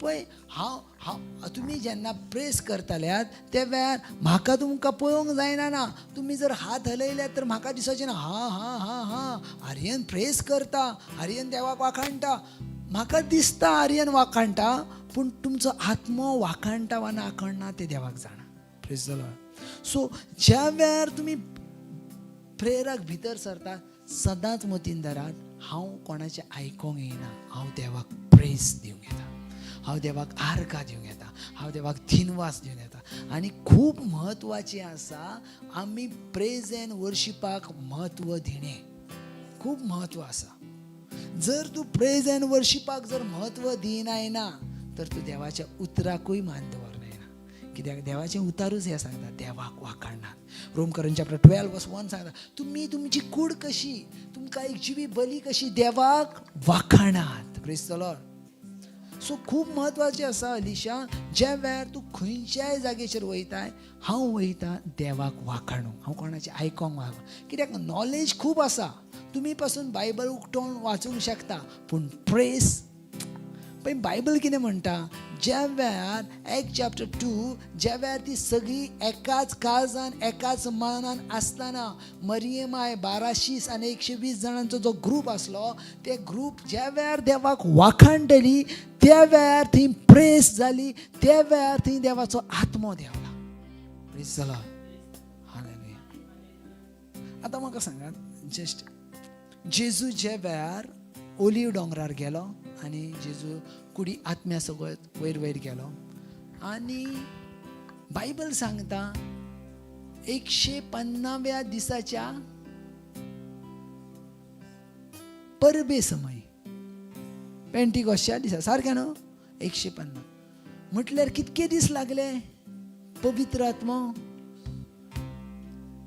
B: पळय, हांव तुमी जेन्ना प्रेस करतल्यात त्या वेळार म्हाका तुमकां पळोवंक जायना ना. तुमी जर हात हलयल्यात तर म्हाका दिसचें ना हा हा हा हा आर्यन प्रेस करता, आर्यन देवाक वाखाणटा. म्हाका दिसता आर्यन वाखाणटा, पूण तुमचो आत्मो वाखाणटा वा नाखणना ते देवाक जाणा. Praise the Lord. सो ज्या वेळार तुमी प्रेयराक भितर सरता, सदांच मतीन धरात, हांव कोणाचें आयकोंक येना, हांव देवाक प्रेस दिवंक येता, हांव देवाक आर्गां दिवंक येता, हांव देवाक दिनवास दिवंक येता. आनी खूब म्हत्वाचें आसा, आमी प्रेज एंड वर्शिपाक म्हत्व दिणें. खूब म्हत्व आसा. जर तूं प्रेज एंड वर्शिपाक जर म्हत्व दिनायना तर तूं देवाच्या उतराकूय मान दवरनायना. कित्याक देवाचें उतारूच हें सांगता, देवाक वाखाणनात. रोमकारांत चॅप्टर 12:1 सांगता, तुमी तुमची कूड कशी, तुमकां एक जिवी बली कशी देवाक वाखाणात. Praise the Lord. सो खूब म्हत्वाचें आसा अलिशा, ज्या वेळार तूं खंयच्याय जागेचेर वयताय, हांव वयता देवाक वाखाणूंक, हांव कोणाचें आयकोंक वागूंक. कित्याक नॉलेज खूब आसा, तुमी पासून बायबल उक्तोवन वाचूंक शकता, पूण प्रेस. पण बायबल कितें म्हणटा? ज्या वेळार ॲक्ट चॅप्टर 2, ज्या वेळार ती सगळी एकाच काळजान एकाच मनान आसतना, मरियमाय 1200 आनी 120 जाणांचो जो ग्रूप आसलो, ते ग्रूप ज्या वेळार देवाक वाखाणटली, त्या वेळार थंय प्रेस जाली, त्या वेळार थंय देवाचो आत्मो देवला. Praise the Lord. हालेलुया. आतां म्हाका सांगात, जस्ट जेजू ज्या वेळार ओलीव दोंगरार गेलो आनी जेजू कुडी आत्म्या सगळ्यात वयर वयर गेलो, आनी बायबल सांगता 150व्या दिसाच्या परबे समय, पेंटिकॉस्टच्या दिसा, सारकें न्हू? 150 म्हटल्यार कितके दीस लागले पवित्र आत्मो?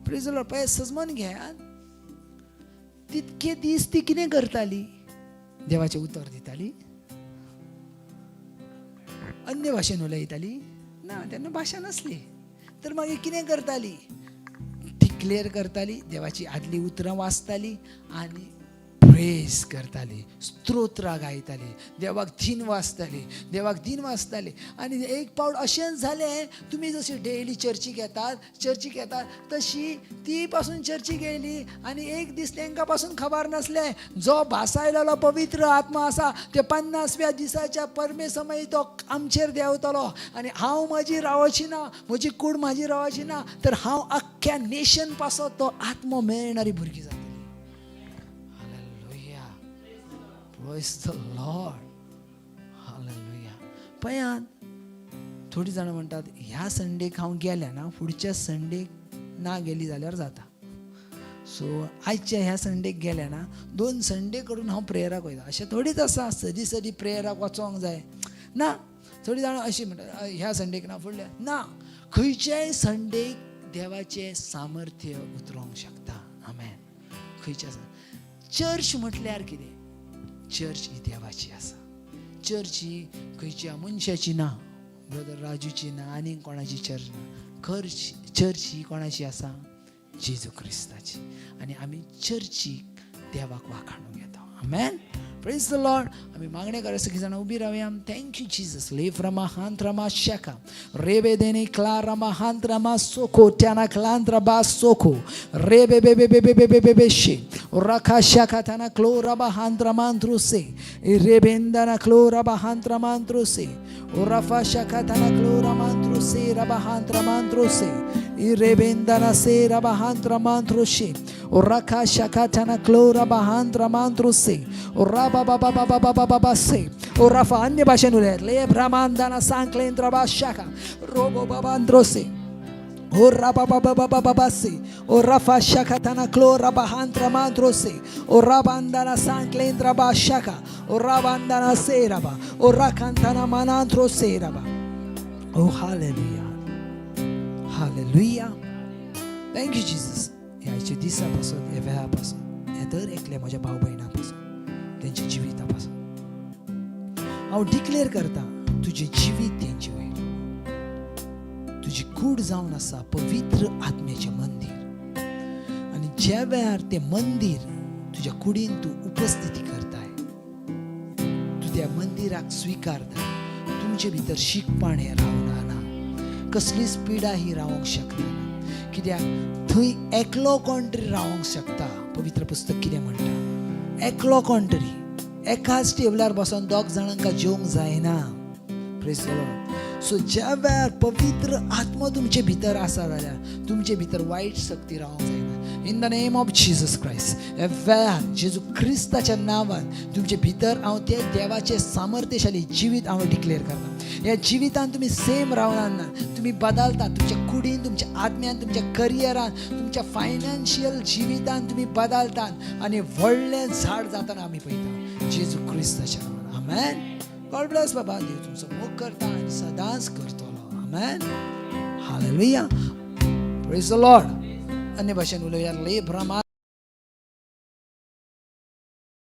B: Praise the Lord. पळय, सजमोन घेयात, तितके दीस ती कितें करताली? देवाचें उतर दिताली, अन्य भाशेन उलयताली ना, तेन्ना भाशा नासली. तर मागीर कितें करताली? डिक्लेअर करताली, देवाची आदली उतरां वाचताली आनी प्रेज करताली, स्तोत्रां गायताली, देवाक दिन वाचताली. आनी एक पावट अशेंच जालें, तुमी जशी डेली चर्चीक येतात तशी ती पासून चर्चीक येयली, आनी एक दीस तांकां पासून खबर नासलें, जो भासायलेलो पवित्र आत्मा आसा ते 50व्या दिसाच्या परमे समय तो आमचेर देंवतलो, आनी हांव म्हाजी रावची ना, म्हजी कूड म्हाजी रावची ना, तर हांव आख्ख्या नेशन पासत तो आत्मो मेळणारी भुरगीं जातली. Praise the Lord. Hallelujah. पळयात, थोडी जाणां म्हणटात ह्या संडेक हांव गेल्या ना, फुडच्या संडेक ना गेली जाल्यार जाता. सो आयच्या ह्या संडेक गेल्या ना, 2 संडे कडून हांव प्रेयराक वयता, अशें थोडीच आसा सदी प्रेयराक वचोंक जाय ना. थोडी जाणां अशी म्हणटात ह्या संडेक ना, फुडल्या ना. खंयच्याय संडेक देवाचें सामर्थ्य उतरोंक शकता. आमेन. खंयच्या चर्च म्हटल्यार कितें? चर्च ही देवाची आसा. चर्च ही खंयच्या मनशाची ना, ब्रदर राजूची ना, आनी कोणाची चर्च ना. चर्च ही कोणाची आसा? जेजू क्रिस्ताची. आनी आमी चर्चीक देवाक वाखाणूंक येता. आमेन. Praise the Lord. आम्ही मागणे करा सगळी जण उभी राहूया. Thank you Jesus. लेफ रमा हांत रमा शाका रेबे देने क्ला रमा हांत रमा सोको त्याना क्लांत रबा सोको रेबे बे बे बे बे बे बे बे बे शे रखा शाका थाना क्लो रबा हांत रमांत्रुसे रेबेंदाना क्लो रबा हांत रमांत्रुसे रफा शाका थाना क्लो रमांत्रुसे रबा हांत रमांत्रुसे रेबेंदाना से रबा हांत रमांत्रुसे रखा शाका थाना क्लो रबा हांत रमांत्रुसे रबा बा बा बा बा बा बा बा से रफा अन्य भाषेनुले ले ब्रह्मांदाना सांक्लेंद्र बा शाका रोबो बाबांद्रोसे O raba baba baba baba se o rafa shaka tana klo raba hantra mandrose o rabandana sanklendra ba shaka o rabandana seraba o rakantana manantro seraba. Oh hallelujah, hallelujah. Thank you Jesus. याच्या दिसापासून या वेळापासून या दर एकल्या माझ्या भाऊ बहिणापासून त्यांच्या जीवितापासून हांव declare करता तुझे जीवित त्यांचे होईल. तुझी कूड जावन आसा पवित्र आत्म्याचे मंदिर आणि ज्या वेळार ते मंदिर तुझ्या कुडीन तू उपस्थिती करताय तू त्या मंदिराक स्वीकारता तुमचे भितर शिकपण हे रावना ना कसलीच पिडा ही रावंक शकना कित्याक थंय एकलो कोण तरी रावंक शकता. पवित्र पुस्तक कितें म्हणटा एकलो कोण तरी एकाच टेबलार बसून दोग जाणांका जेवंक जायना. Praise the Lord. सो ज्या वेळार पवित्र आत्मा तुमचे भितर आसा जाल्यार तुमचे भितर वायट शक्ती रावंक जायना. In the name of Jesus Christ ह्या वेळार जेजू क्रिस्ताच्या नांवान तुमचे भितर हांव ते देवाचे सामर्थ्यशाली जिवीत हांव डिक्लेअर करता. ह्या जिवितान तुम्ही सेम रावना ना तुम्ही बदलता. तुमच्या कुडीन तुमच्या आत्म्यान तुमच्या करियरान तुमच्या फायनान्शियल जिवितान तुम्ही बदलतात आणि व्हडलें झाड जाताना आमी पळयता जेजू क्रिस्ताच्या नांवान. आमेन. God bless बाबा. देव तुमचं मोग करता आणि सदांच करतलो. आमेन. हालेलुया. Praise the Lord. अन्य भाषेन उलयया ले ब्रह्मा